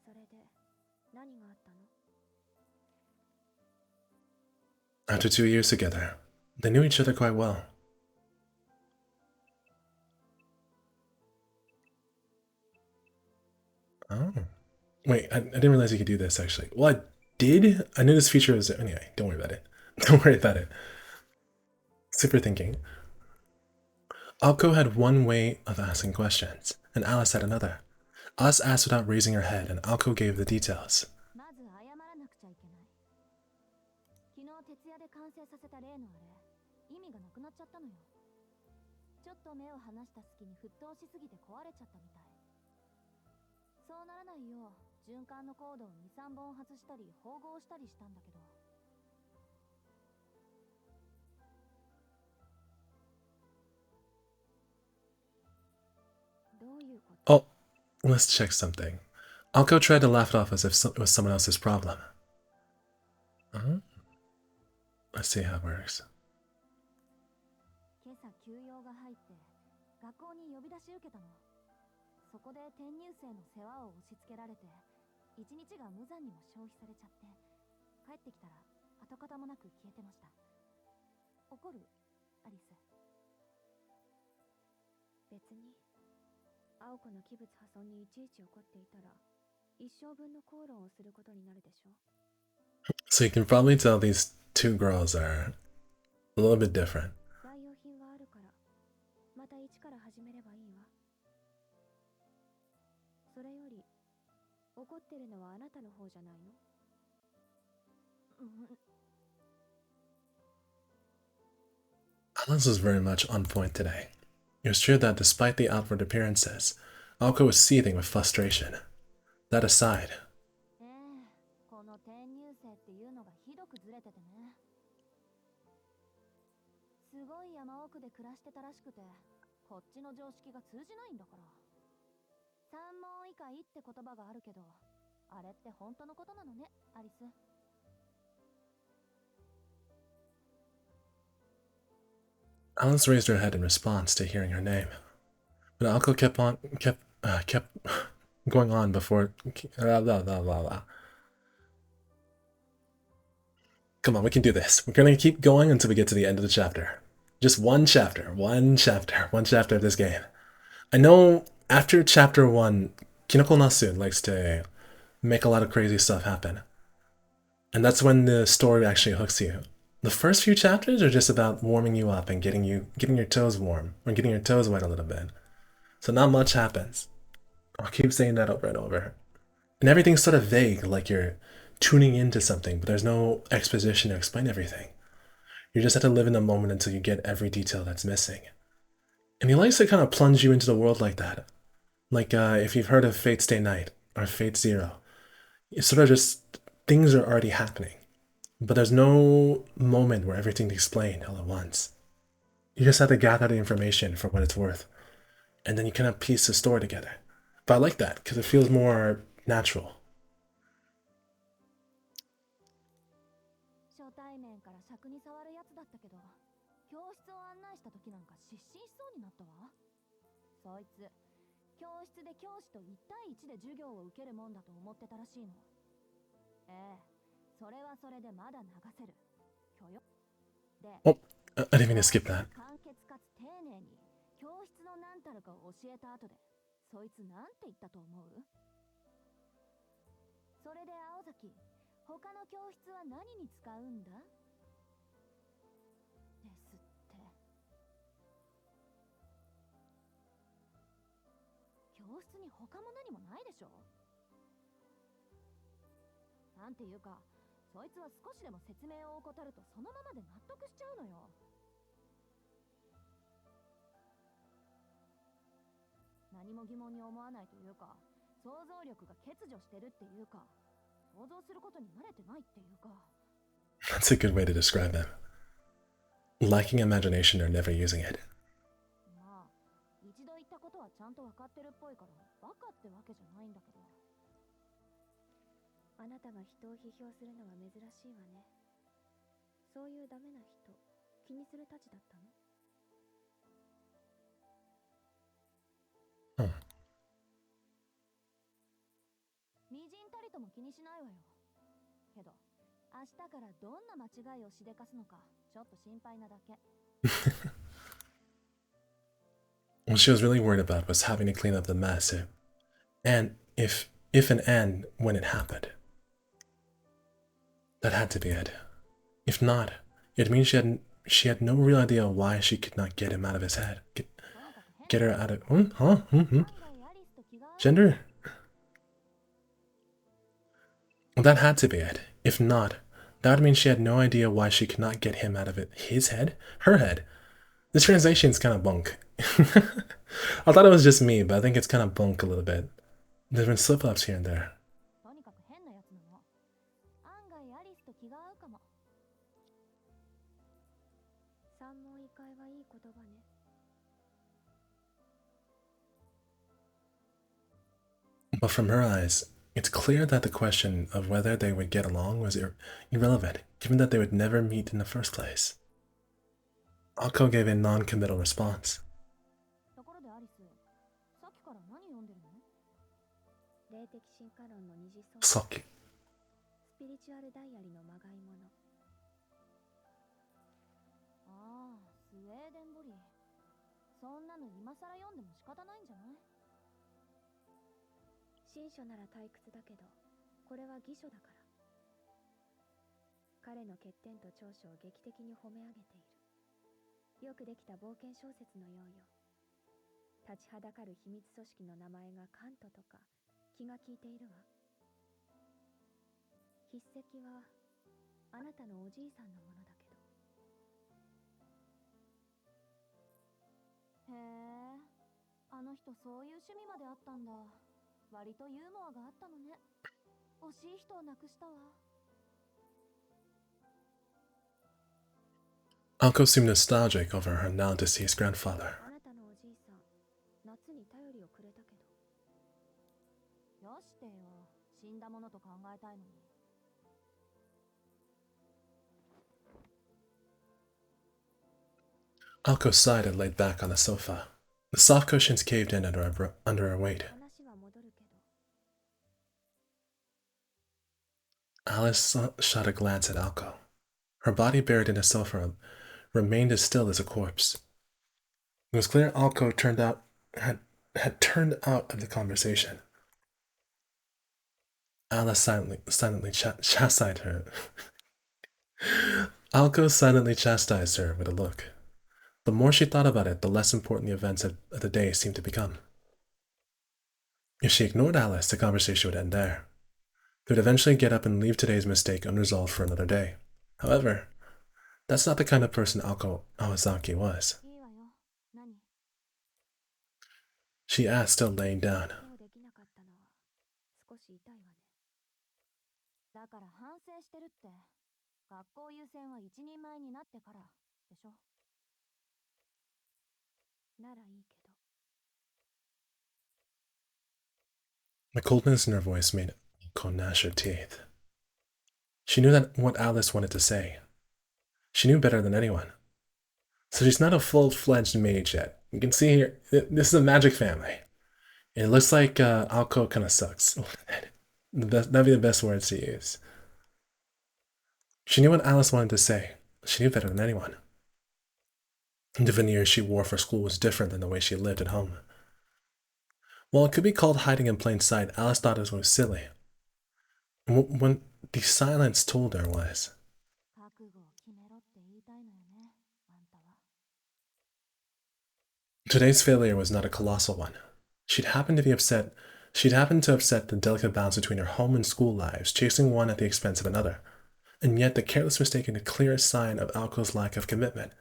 それで何があったの？ After 2 years together, they knew each other quite well. Oh. Wait, I didn't realize you could do this actually. Well, I did? I knew this feature was. Anyway, don't worry about it. Don't worry about it. Super thinking. Alko had one way of asking questions, and Alice had another. Alice asked without raising her head, and Alko gave the details. まず謝らなくちゃいけない。昨日徹夜で完成させた例のあれ、意味がなくなっちゃったのよ。ちょっと目を離した隙に沸騰しすぎて壊れちゃったみたい。そうならないよう循環のコードを2、3本外したり縫合したりしたんだけど。どういうこと？ Oh, let's check something. Alko tried to laugh it off as if it was someone else's problem. Let's see how it works. 今朝休養が入って学校に呼び出し受けたの。そこで転入生の世話を押し付けられて一日が無残にも消費されちゃって、帰ってきたら跡形もなく消えてました。怒る？アリス。別に青子の器物破損にいちいち怒っていたら一生分の口論をすることになるでしょ。 So you can probably tell these two girls are a little bit different. 代用品はあるからまた一から始めればいいわ。それより怒ってるのはあなたの方じゃないの？Alice was very much on point today. It was true that despite the outward appearances, Alko was seething with frustration. That aside, この転入生っていうのがひどくずれててね。すごい山奥で暮らしてたらしくて、こっちの常識が通じないんだから。三問以下いって言葉があるけど、あれって本当のことなのね、アリス。Alice raised her head in response to hearing her name, but Alko kept going on before. Come on, we can do this. We're gonna keep going until we get to the end of the chapter. Just one chapter of this game. I know after chapter 1, Kinoko Nasu likes to make a lot of crazy stuff happen. And that's when the story actually hooks you. The first few chapters are just about warming you up and getting your toes warm, or getting your toes wet a little bit. So not much happens. I'll keep saying that over and over. And everything's sort of vague, like you're tuning into something, but there's no exposition to explain everything. You just have to live in the moment until you get every detail that's missing. And he likes to kind of plunge you into the world like that. Like if you've heard of Fate Stay Night or Fate Zero, it's sort of just things are already happening, but there's no moment where everything's explained all at once. You just have to gather the information for what it's worth, and then you kind of piece the story together. But I like that because it feels more natural. 初対面から尺に触るやつだったけど、教室を案内した時なんか失神しそうになったわ。そいつ、教室で教師と1対1で授業を受けるもんだと思ってたらしいの。それはそれでまだ流せる。許容。で、Oh, I didn't mean to skip that. 簡潔かつ丁寧に教室の何たるかを教えた後で、そいつなんて言ったと思う？それで青崎、他の教室は何に使うんだ？ですって。教室に他も何もないでしょ？なんていうか、そいつは少しでも説明を怠るとそのままで納得しちゃうのよ。何も疑問に思わないというか、想像力が欠如してるっていうか、想像することに慣れてないっていうか。That's a good way to describe him. Lacking imagination or never using it. まあ、一度言ったことはちゃんと分かってるっぽいから、バカってわけじゃないんだけど。あなたが人を批評するのは珍しいわね。そういうダメな人、気にするたちだったの？人とも気にしないわよ。けど明日からどんな間違いをしでかすのかちょっと心配なだけ。 What she was really worried about was having to clean up the mess, and if and when it happened. That had to be it. If not, it means she had no real idea why she could not get him out of his head. Get her out of gender. Well, that had to be it. If not, that would mean she had no idea why she could not get him out of his head, her head. This translation's kind of bunk. I thought it was just me, but I think it's kind of bunk a little bit. There's been slip-ups here and there. とにかく変なやつなの。案外アリスと気が合うかも。三問一回はいい言葉ね。But from her eyes, it's clear that the question of whether they would get along was irrelevant, given that they would never meet in the first place. Akko gave a non-committal response. ところでアリス、さっきから何読んでるの？霊的進化論の二次創造。Saki. スピリチュアルダイアリのまがいもの。ああ、スウェーデンボリー。そんなの今更読んでも仕方ないんじゃない？新書なら退屈だけど、これは偽書だから。彼の欠点と長所を劇的に褒め上げている。よくできた冒険小説のようよ。立ちはだかる秘密組織の名前がカントとか気が利いているわ。筆跡はあなたのおじいさんのものだけど。へえ、あの人そういう趣味まであったんだ。割とユーモアがあったのね。惜しい人を亡くしたわ。Alko seemed nostalgic over her now deceased grandfather. あなたのおじいさん、夏に頼りをくれたけど。よしてよ、死んだものと考えたいのに。Alko sighed and laid back on the sofa. The soft cushions caved in under her weight. 話は戻るけど。Alice shot a glance at Alko. Her body buried in the sofa remained as still as a corpse. It was clear Alko had turned out of the conversation. Alice silently chastised her. Alko silently chastised her with a look. The more she thought about it, the less important the events of the day seemed to become. If she ignored Alice, the conversation would end there. They would eventually get up and leave today's mistake unresolved for another day. However, that's not the kind of person Alko Awazaki was. She asked, still laying down. だから反省してるって。学校優先は一人前になってからでしょ。ならいいけど。The coldness in her voice made Alko gnash her teeth. She knew that what Alice wanted to say. She knew better than anyone. So she's not a full-fledged mage yet. You can see here, this is a magic family. It looks like Alko kind of sucks. That'd be the best words to use. She knew what Alice wanted to say. She knew better than anyone. The veneer she wore for school was different than the way she lived at home. While it could be called hiding in plain sight, Alice thought it was silly. When the silence told her was, today's failure was not a colossal one. She'd happened to upset the delicate balance between her home and school lives, chasing one at the expense of another. And yet the careless mistake is the clearest sign of Alko's lack of commitment.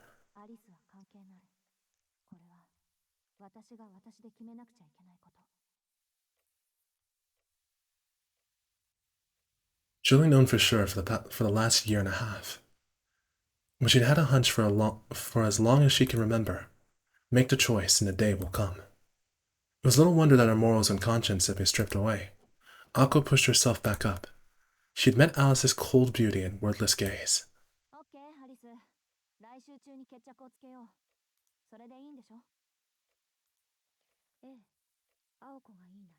She'd only known for sure for the last year and a half. But she'd had a hunch for as long as she can remember. Make the choice and the day will come. It was little wonder that her morals and conscience had been stripped away. Alko pushed herself back up. She had met Alice's cold beauty and wordless gaze. Okay, Alice. 来週中に決着をつけよう。それでいいんでしょ？ええ、青子がいいなら。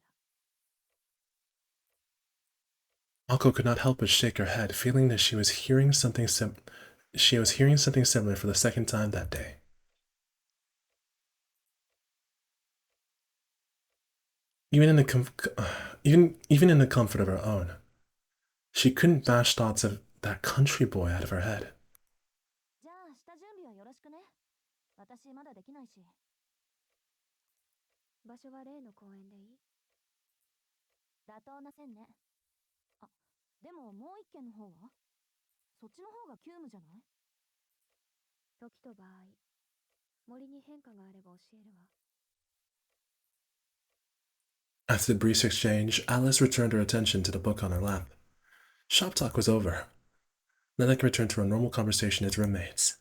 Alko could not help but shake her head, feeling that she was hearing something similar for the second time that day. Even in the comfort of her own, she couldn't bash thoughts of that country boy out of her head. じゃあ下準備はよろしくね。私まだできないし。場所は例の公園でいい？妥当な線ね。あ、でももう一軒の方は？そっちの方が急務じゃない？時と場合、森に変化があれば教えるわ。After the brief exchange, Alice returned her attention to the book on her lap. Shop talk was over. Then they could return to her normal conversation as roommates.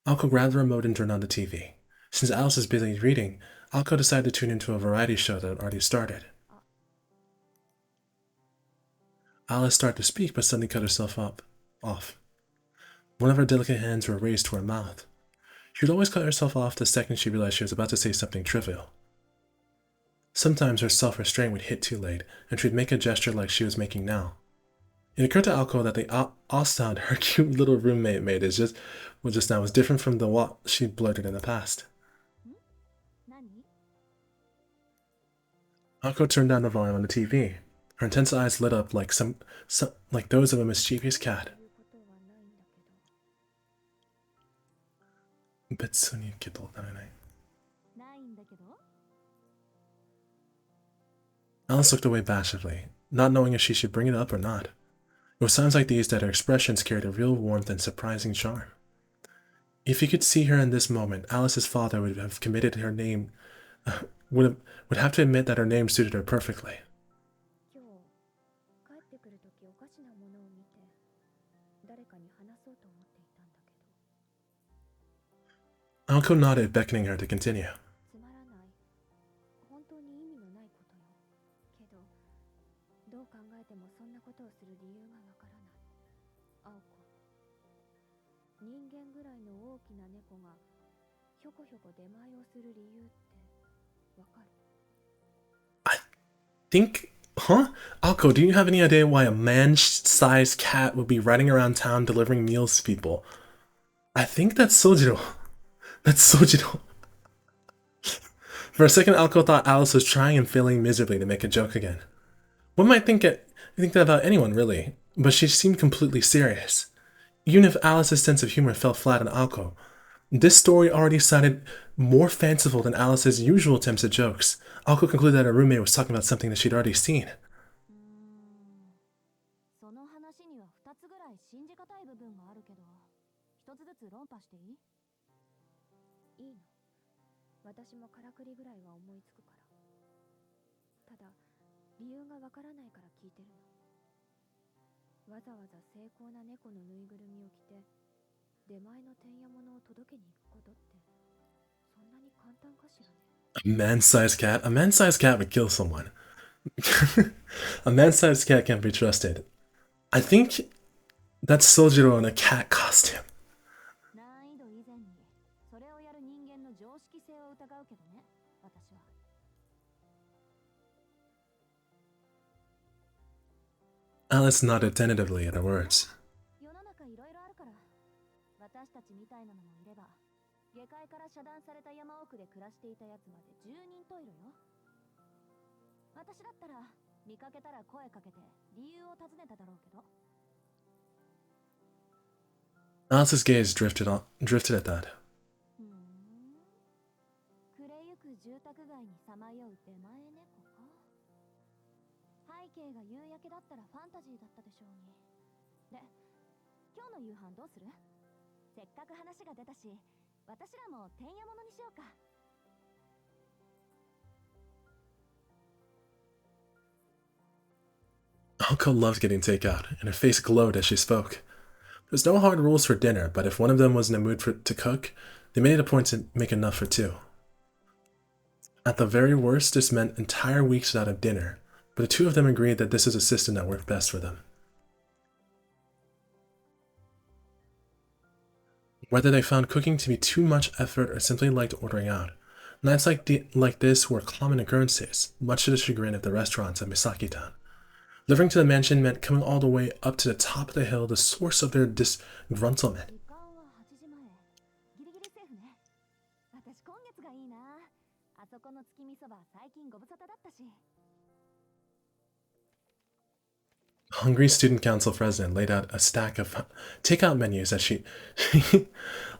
Alko grabbed the remote and turned on the TV. Since Alice was busy reading, Alko decided to tune into a variety show that had already started. Alice started to speak but suddenly cut herself off. One of her delicate hands were raised to her mouth. She would always cut herself off the second she realized she was about to say something trivial. Sometimes her self-restraint would hit too late, and she would make a gesture like she was making now. It occurred to Alko that the sound her cute little roommate made just now was different from the what she'd blurted in the past. Alko turned down the volume on the TV. Her intense eyes lit up like like those of a mischievous cat. Alice looked away bashfully, not knowing if she should bring it up or not. It was times like these that her expressions carried a real warmth and surprising charm. If he could see her in this moment, Alice's father would have committed her name, would have to admit that her name suited her perfectly. Alko nodded, beckoning her to continue. I think... Huh? Alko, do you have any idea why a man-sized cat would be riding around town delivering meals to people? I think that's Sojiro. That's Sojiro. For a second, Alko thought Alice was trying and failing miserably to make a joke again. One might think that about anyone, really, but she seemed completely serious. Even if Alice's sense of humor fell flat on Alko, this story already sounded more fanciful than Alice's usual attempts at jokes. Alko concluded that her roommate was talking about something that she'd already seen. A man-sized cat? A man-sized cat would kill someone. A man-sized cat can't be trusted. I think that's Sojiro in a cat costume. Alice nodded tentatively at her words. Alice's gaze drifted at that. Alko loved getting takeout, and her face glowed as she spoke. There's no hard rules for dinner, but if one of them was in the mood to cook, they made it a point to make enough for two. At the very worst, this meant entire weeks without a dinner, but the two of them agreed that this was a system that worked best for them. Whether they found cooking to be too much effort or simply liked ordering out, nights like this were common occurrences, much to the chagrin of the restaurants of Misaki-town. Living to the mansion meant coming all the way up to the top of the hill, the source of their disgruntlement. 時間は8時前。ギリギリセーフね。私今月がいいな。あそこの月見そば最近ご無沙汰だったし。Hungry Student Council president laid out a stack of takeout menus as she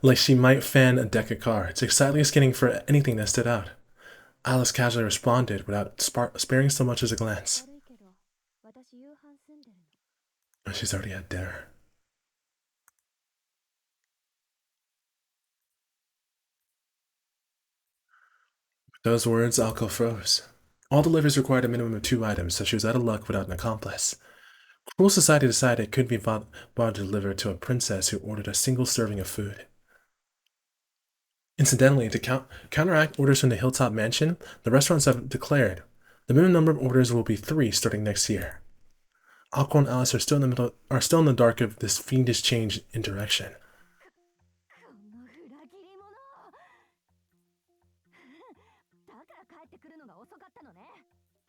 like she might fan a deck of cards, excitedly scanning for anything that stood out. Alice casually responded without sparing so much as a glance. 悪いけど、私夕飯済んでるの。She's already had dinner. With those words, Alco froze. All deliveries required a minimum of 2 items, so she was out of luck without an accomplice. Cruel Society decided it couldn't be bothered to deliver to a princess who ordered a single serving of food. Incidentally, to counteract orders from the Hilltop Mansion, the restaurants have declared the minimum number of orders will be 3 starting next year. Alco and Alice are still in the dark of this fiendish change in direction. この裏切り者。だから帰ってくるのが遅かったのね。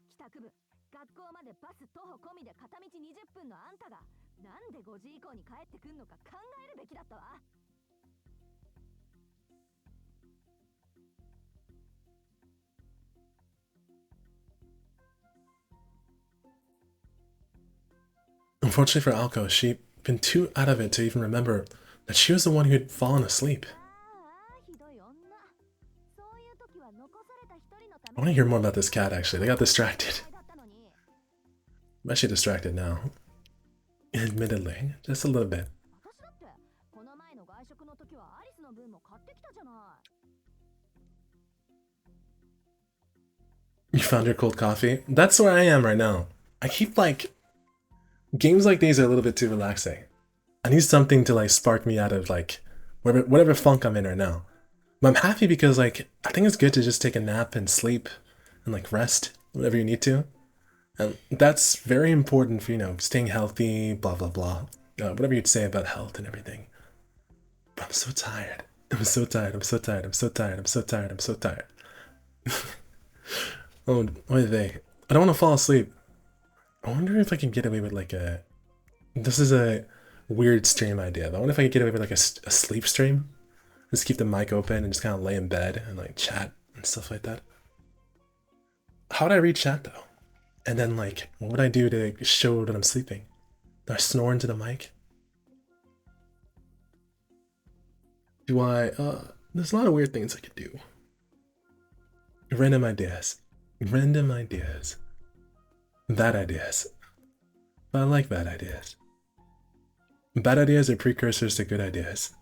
帰宅部、学校までバス徒歩込みで片道20分のあんたがなんで5時以降に帰ってくんのか考えるべきだったわ。Unfortunately for Alco, she'd been too out of it to even remember that she was the one who had fallen asleep. ああ、ひどい女。そういう時は残された一人のた I め want to hear more about this cat, actually. They got distracted. だったのに。 I'm actually distracted now. Admittedly. Just a little bit. 私だってこの前の外食の時はアリスの分も買ってきたじゃない。 You found your cold coffee? That's where I am right now. I keep like... Games like these are a little bit too relaxing. I need something to like spark me out of like whatever funk I'm in right now. But I'm happy because like I think it's good to just take a nap and sleep and like rest whenever you need to. And that's very important for, you know, staying healthy, blah blah blah. Whatever you'd say about health and everything. But I'm so tired. I'm so tired. I'm so tired. I'm so tired. I'm so tired. I'm so tired. Oh, what are they? I don't want to fall asleep. I wonder if I can get away with like a... This is a weird stream idea, but I wonder if I could get away with like a sleep stream. Just keep the mic open and just kind of lay in bed and like chat and stuff like that. How would I read chat though? And then like, what would I do to show that I'm sleeping? Do I snore into the mic? Do I... there's a lot of weird things I could do. Random ideas. Random ideas. Bad ideas. But I like bad ideas. Bad ideas are precursors to good ideas.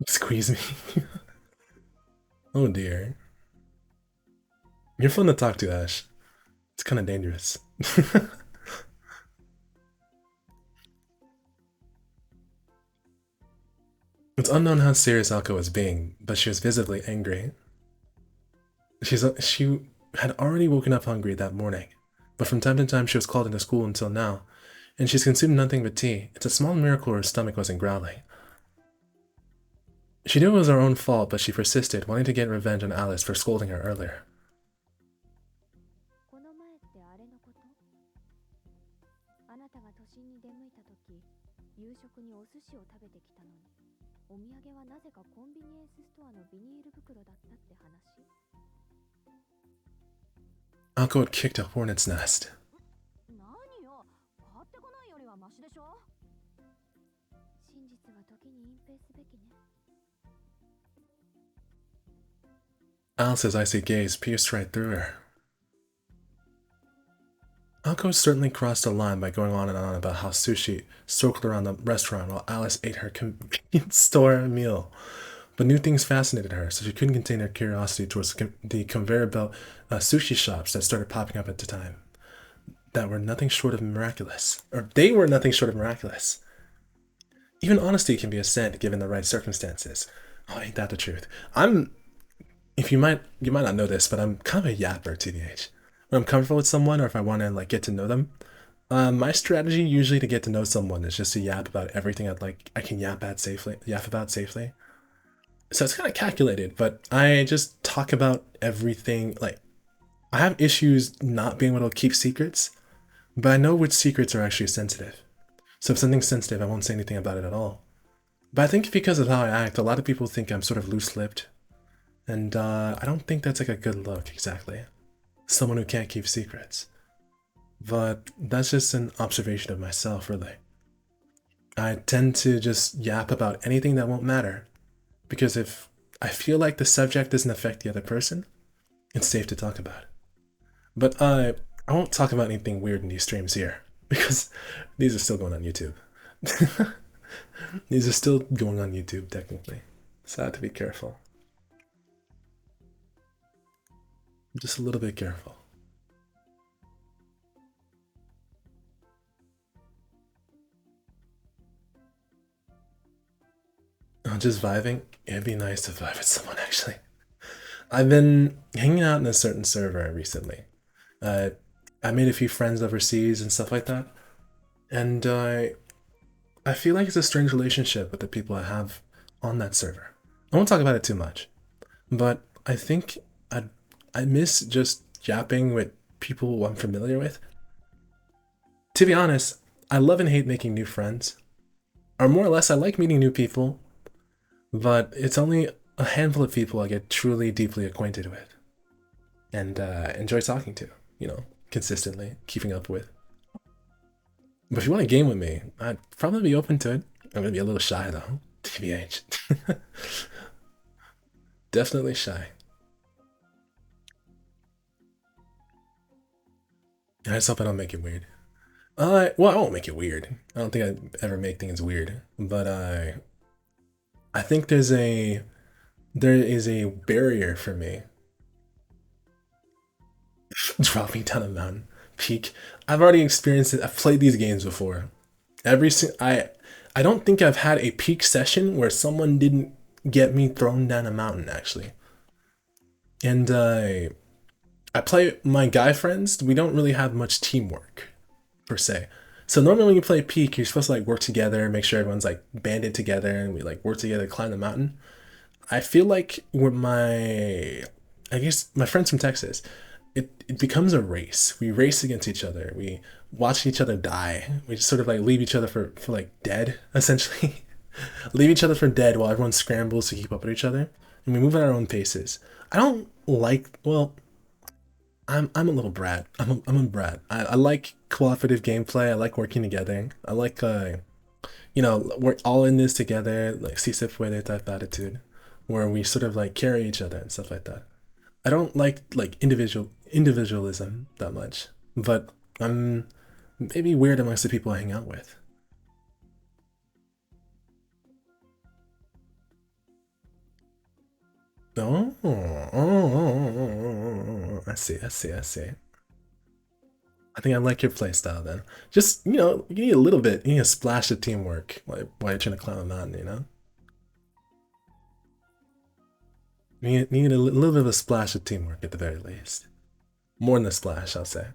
Squeeze me. Oh dear. You're fun to talk to, Ash. It's kind of dangerous. It's unknown how serious Alco was being, but she was visibly angry. She had already woken up hungry that morning, but from time to time she was called into school until now, and she's consumed nothing but tea. It's a small miracle her stomach wasn't growling. She knew it was her own fault, but she persisted, wanting to get revenge on Alice for scolding her earlier. この前ってあれのこと？あなたが都心に出向いた時、夕食にお寿司を食べてきたのに、お土産はなぜかコンビニエンスストアのビニール袋だったって話。 Alco had kicked a hornet's nest. 何よ、買ってこないよりはマシでしょ。真実は時に隠蔽すべきね。 Alice's icy gaze pierced right through her. Alco certainly crossed a line by going on and on about how sushi circled around the restaurant while Alice ate her convenience store meal. But new things fascinated her, so she couldn't contain her curiosity towards the conveyor belt sushi shops that started popping up at the time. That were nothing short of miraculous. Or they were nothing short of miraculous. Even honesty can be a sin given the right circumstances. Oh, ain't that the truth? You might not know this, but I'm kind of a yapper, TBH. When I'm comfortable with someone or if I want to like get to know them, my strategy usually to get to know someone is just to yap about everything I can yap about safely. So it's kind of calculated, but I just talk about everything. Like, I have issues not being able to keep secrets, but I know which secrets are actually sensitive. So if something's sensitive, I won't say anything about it at all. But I think because of how I act, a lot of people think I'm sort of loose-lipped, and I don't think that's like a good look exactly. Someone who can't keep secrets. But that's just an observation of myself, really. I tend to just yap about anything that won't matter, because if I feel like the subject doesn't affect the other person, it's safe to talk about. But I won't talk about anything weird in these streams here, because these are still going on YouTube. These are still going on YouTube, technically. So I have to be careful. Just a little bit careful. Oh, just vibing? It'd be nice to vibe with someone, actually. I've been hanging out in a certain server recently. I made a few friends overseas and stuff like that. And I feel like it's a strange relationship with the people I have on that server. I won't talk about it too much, but I think I miss just yapping with people I'm familiar with. To be honest, I love and hate making new friends. Or more or less, I like meeting new people, but it's only a handful of people I get truly deeply acquainted with and enjoy talking to, consistently, keeping up with. But if you want to game with me, I'd probably be open to it. I'm gonna be a little shy though, TBH. Definitely shy. I just hope I don't make it weird. Well, I won't make it weird. I don't think I'd ever make things weird, but I think there is a barrier for me dropping down a mountain peak. I've already experienced it. I've played these games before. I don't think I've had a peak session where someone didn't get me thrown down a mountain actually. And I play my guy friends. We don't really have much teamwork per se. So normally when you play peak, you're supposed to like work together, make sure everyone's like banded together, and we like work together to climb the mountain. I feel like with I guess my friends from Texas, it becomes a race. We race against each other. We watch each other die. We just sort of like leave each other for like dead, essentially. Leave each other for dead while everyone scrambles to keep up with each other. And we move at our own paces. I don't like, well, I'm a little brat. I'm a brat. I like cooperative gameplay. I like working together. I like, we're all in this together, like si se puede type attitude, where we sort of like carry each other and stuff like that. I don't like individualism that much, but I'm maybe weird amongst the people I hang out with. I see. I think I like your playstyle then. Just, you need a little bit, you need a splash of teamwork while you're trying to climb a mountain, You need a little bit of a splash of teamwork at the very least. More than a splash, I'll say.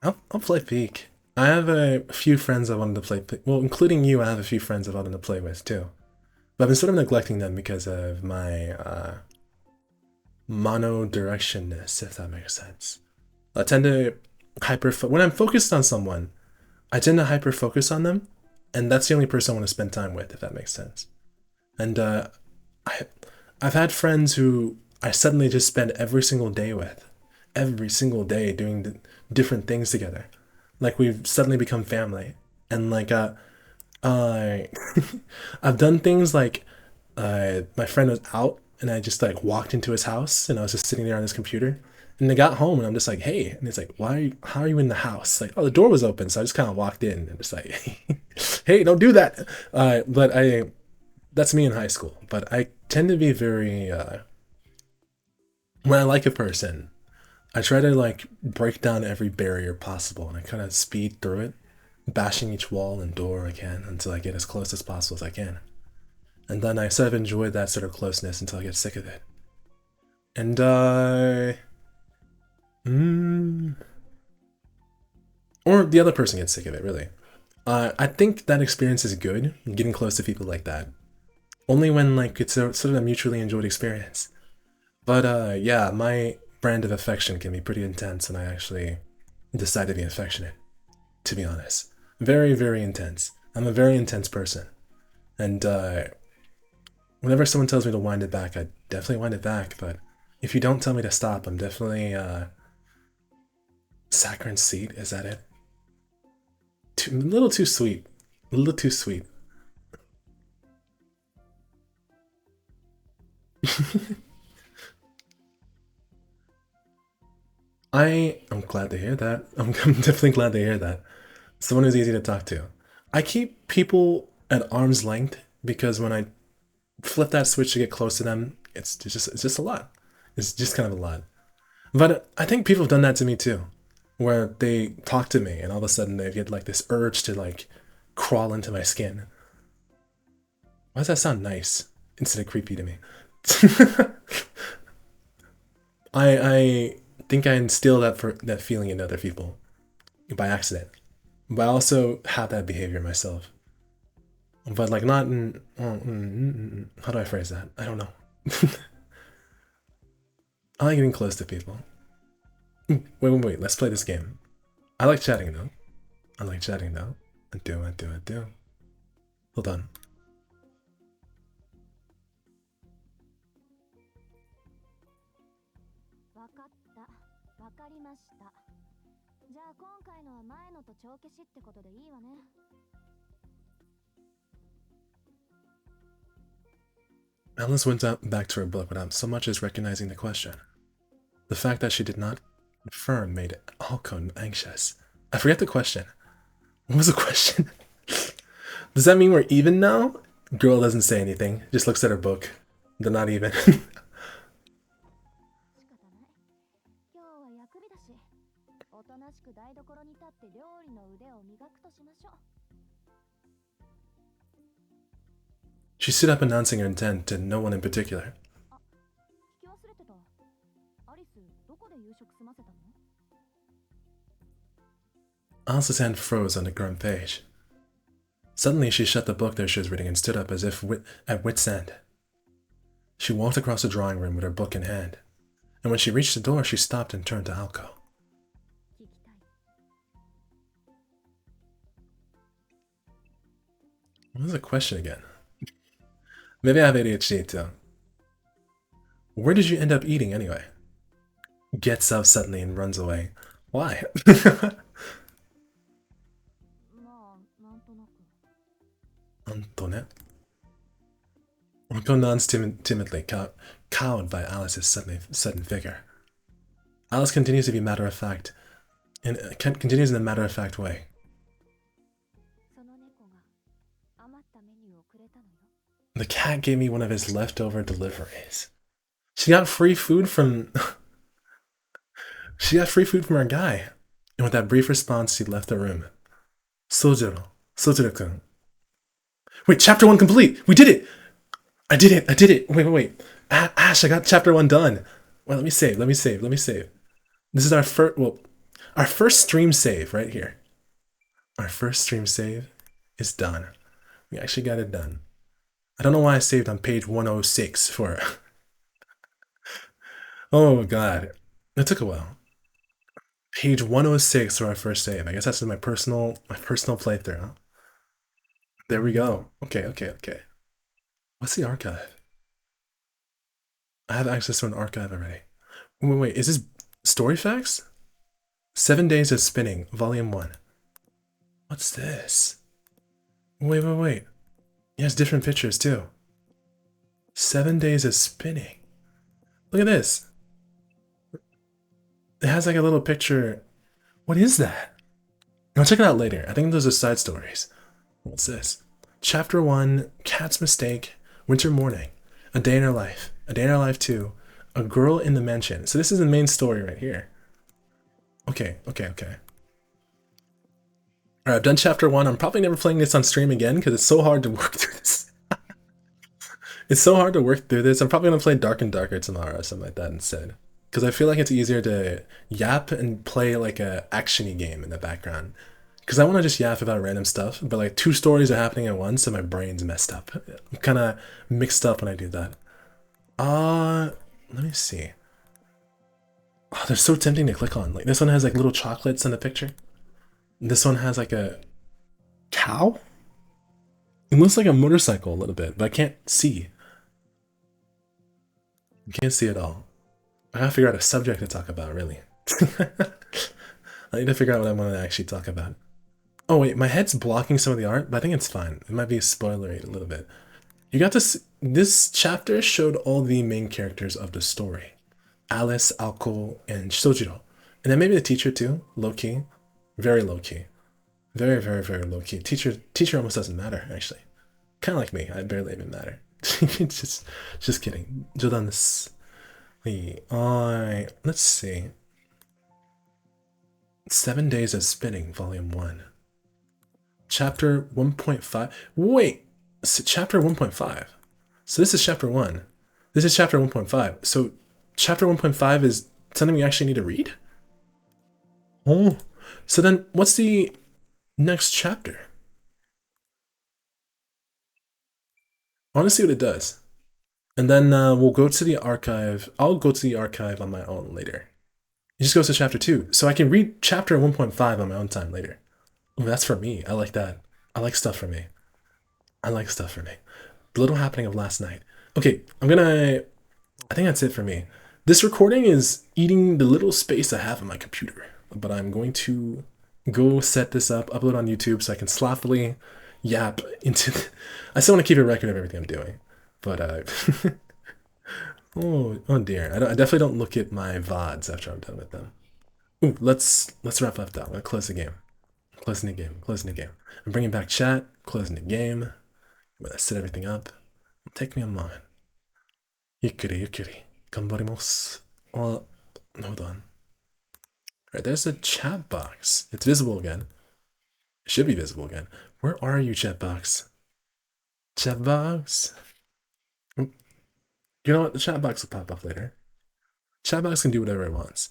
I'll play Peak. I have a few friends I wanted to play. Well, including you, I have a few friends I wanted to play with too. But I've been sort of neglecting them because of my mono-directionness, if that makes sense. I tend to when I'm focused on someone, I tend to hyper-focus on them, and that's the only person I want to spend time with, if that makes sense. And I've had friends who I suddenly just spend every single day with, every single day doing different things together. Like we've suddenly become family, and like I've done things like my friend was out, and I just like walked into his house, and I was just sitting there on his computer. And I got home, and I'm just like, hey, and it's like, how are you in the house? Like, oh, the door was open, so I just kind of walked in and just like, hey, don't do that. But that's me in high school. But I tend to be very when I like a person, I try to like break down every barrier possible, and I kind of speed through it, bashing each wall and door I can until I get as close as possible as I can. And then I sort of enjoy that sort of closeness until I get sick of it. And or the other person gets sick of it, really. I think that experience is good, getting close to people like that. Only when like it's sort of a mutually enjoyed experience. But yeah, my brand of affection can be pretty intense when I actually decide to be affectionate, to be honest. Very, very intense. I'm a very intense person. And whenever someone tells me to wind it back, I definitely wind it back, but if you don't tell me to stop, I'm definitely saccharine seed, is that it? A little too sweet. A little too sweet. I'm glad to hear that. I'm definitely glad to hear that. Someone who's easy to talk to. I keep people at arm's length because when I flip that switch to get close to them, it's just a lot. It's just kind of a lot. But I think people have done that to me too, where they talk to me and all of a sudden they get like this urge to like crawl into my skin. Why does that sound nice instead of creepy to me? I think I instill that feeling in other people by accident, but I also have that behavior myself. But like not in, how do I phrase that? I don't know. I like getting close to people. Wait, let's play this game. I like chatting though. I do. Hold on. わかった。わかりました。じゃあ今回のは前のと帳消しってことでいいわね。Alice went back to her book without so much as recognizing the question. The fact that she did not confirm made Alcon anxious. I forget the question. What was the question? Does that mean we're even now? Girl doesn't say anything, just looks at her book. They're not even. She stood up announcing her intent to no one in particular. Alice's hand froze on the grim page. Suddenly she shut the book that she was reading and stood up as if at wit's end. She walked across the drawing room with her book in hand, and when she reached the door she stopped and turned to Alco. What was the question again? Maybe I have ADHD too. Where did you end up eating anyway? Gets up suddenly and runs away. Why? Antoinette? Orko nods timidly, cowed by Alice's sudden vigor. Alice continues to be matter-of-fact, and continues in a matter-of-fact way. The cat gave me one of his leftover deliveries. She got free food from... she got free food from our guy. And with that brief response, she left the room. Sojiro-kun. Wait, chapter 1 complete! We did it! I did it! Wait. Ash, I got chapter 1 done. Well, let me save. This is our first stream save right here. Our first stream save is done. We actually got it done. I don't know why I saved on page 106 for... oh god. That took a while. Page 106 for our first save. I guess that's my personal playthrough. There we go. Okay. What's the archive? I have access to an archive already. Wait, is this story facts? 7 Days of Spinning, Volume 1. What's this? Wait. He has different pictures too. 7 Days of Spinning. Look at this. It has like a little picture. What is that? I'll check it out later. I think those are side stories. What's this? Chapter 1, Cat's Mistake, Winter Morning, A Day in Her Life, A Day in Her Life 2, A Girl in the Mansion. So this is the main story right here. Okay. Alright, I've done chapter 1. I'm probably never playing this on stream again because it's so hard to work through this. I'm probably going to play Dark and Darker tomorrow or something like that instead. Because I feel like it's easier to yap and play like a action-y game in the background. Because I want to just yap about random stuff, but like 2 stories are happening at once and my brain's messed up. I'm kind of mixed up when I do that. Let me see. Oh, they're so tempting to click on. Like this one has like little chocolates in the picture. This one has like a cow. It looks like a motorcycle a little bit, but I can't see. I can't see at all. I gotta figure out a subject to talk about, really. I need to figure out what I want to actually talk about. Oh wait, my head's blocking some of the art, but I think it's fine. It might be spoilery a little bit. You got to see, this chapter showed all the main characters of the story. Alice, Alko, and Sojiro. And then maybe the teacher too, low-key. Very low-key. Very, very, very low-key. Teacher almost doesn't matter, actually. Kind of like me, I barely even matter. just kidding. 冗談です. Alright, let's see. 7 Days of Spinning, Volume 1. Chapter 1.5. Wait! Chapter 1.5. So this is Chapter 1. This is Chapter 1.5. So Chapter 1.5 is something we actually need to read? Oh. So then what's the next chapter? I want to see what it does. And then we'll go to the archive. I'll go to the archive on my own later. It just goes to chapter 2. So I can read chapter 1.5 on my own time later. Oh, that's for me. I like that. I like stuff for me. I like stuff for me. The little happening of last night. Okay, I think that's it for me. This recording is eating the little space I have on my computer. But I'm going to go set this up, upload on YouTube so I can slothfully yap into... I still want to keep a record of everything I'm doing. But, oh dear. I definitely don't look at my VODs after I'm done with them. Ooh, let's wrap up that. I'm gonna close the game. Closing the game. I'm bringing back chat, closing the game. I'm gonna set everything up. Take me a moment. Yukiri. Ganbarimasu. Well, hold on. Alright, there's a chat box. It's visible again. It should be visible again. Where are you, chat box? Chat box? You know what? The chat box will pop up later. Chat box can do whatever it wants.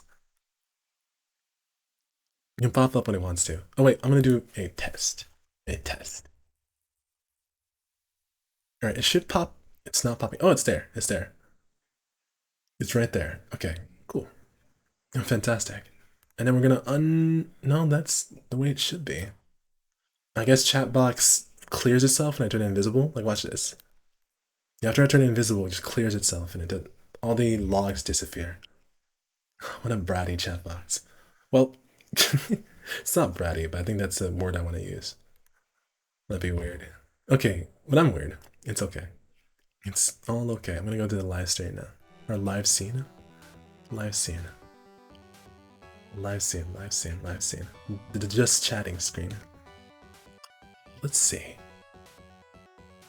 It can pop up when it wants to. Oh wait, I'm gonna do a test. Alright, it should pop. It's not popping. Oh, it's there. It's right there. Okay, cool. Fantastic. And then we're gonna no, that's the way it should be. I guess chat box clears itself when I turn it invisible. Like, watch this. After I turn it invisible, it just clears itself and it does, all the logs disappear. What a bratty chat box. Well, it's not bratty, but I think that's a word I want to use. That'd be weird. Okay, but I'm weird. It's okay. It's all okay. I'm gonna go to the live stream now. Or live scene. The just chatting screen. Let's see.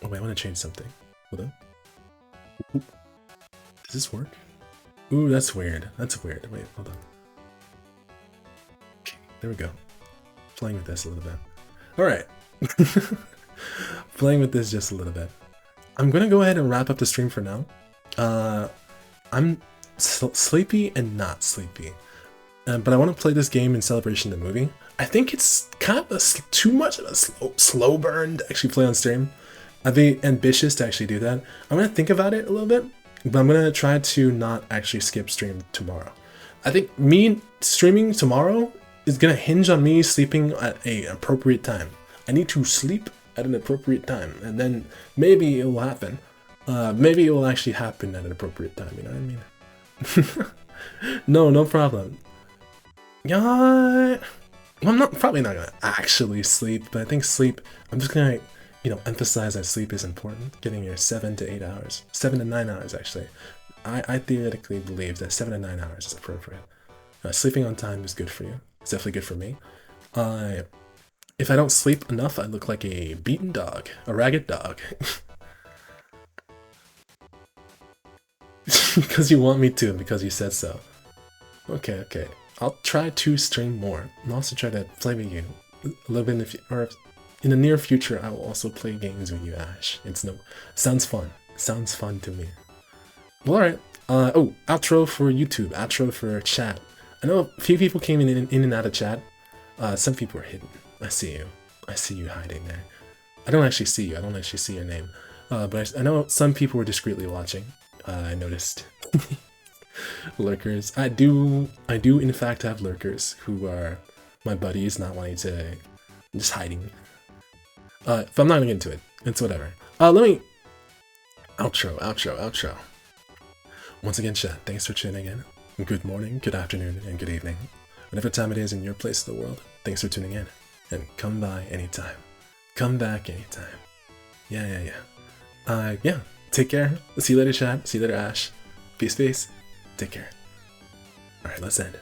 Oh wait, I want to change something. Hold on. Oop. Does this work? Ooh, that's weird. Wait, hold on. Okay, there we go. Playing with this a little bit. Alright. Playing with this just a little bit. I'm gonna go ahead and wrap up the stream for now. I'm sleepy and not sleepy. But I want to play this game in celebration of the movie. I think it's kind of too much of a slow burn to actually play on stream. I'd be ambitious to actually do that. I'm going to think about it a little bit, but I'm going to try to not actually skip stream tomorrow. I think me streaming tomorrow is going to hinge on me sleeping at an appropriate time. I need to sleep at an appropriate time, and then maybe it will happen. Maybe it will actually happen at an appropriate time, you know what I mean? No problem. Yeah, well, probably not gonna actually sleep, but I think sleep, I'm just gonna, emphasize that sleep is important. Getting your 7 to 8 hours, 7 to 9 hours actually. I theoretically believe that 7 to 9 hours is appropriate. Sleeping on time is good for you. It's definitely good for me. If I don't sleep enough, I look like a beaten dog, a ragged dog. Because you want me to, and because you said so. Okay. I'll try to stream more. I'll also try to play with you a little bit in the near future. I will also play games with you, Ash. Sounds fun. Sounds fun to me. Well, alright. Outro for YouTube. Outro for chat. I know a few people came in and out of chat. Some people are hidden. I see you. I see you hiding there. I don't actually see you. I don't actually see your name. But I know some people were discreetly watching. I noticed. Lurkers. I do in fact have lurkers who are my buddies, not wanting to, just hiding. If I'm not gonna get into it, it's whatever. Let me outro. Once again, chat, thanks for tuning in. Good morning, good afternoon, and good evening. Whatever time it is in your place of the world, thanks for tuning in. And come by anytime. Come back anytime. Yeah. Take care. See you later, chat. See you later, Ash. Peace. Take care. Alright, let's end.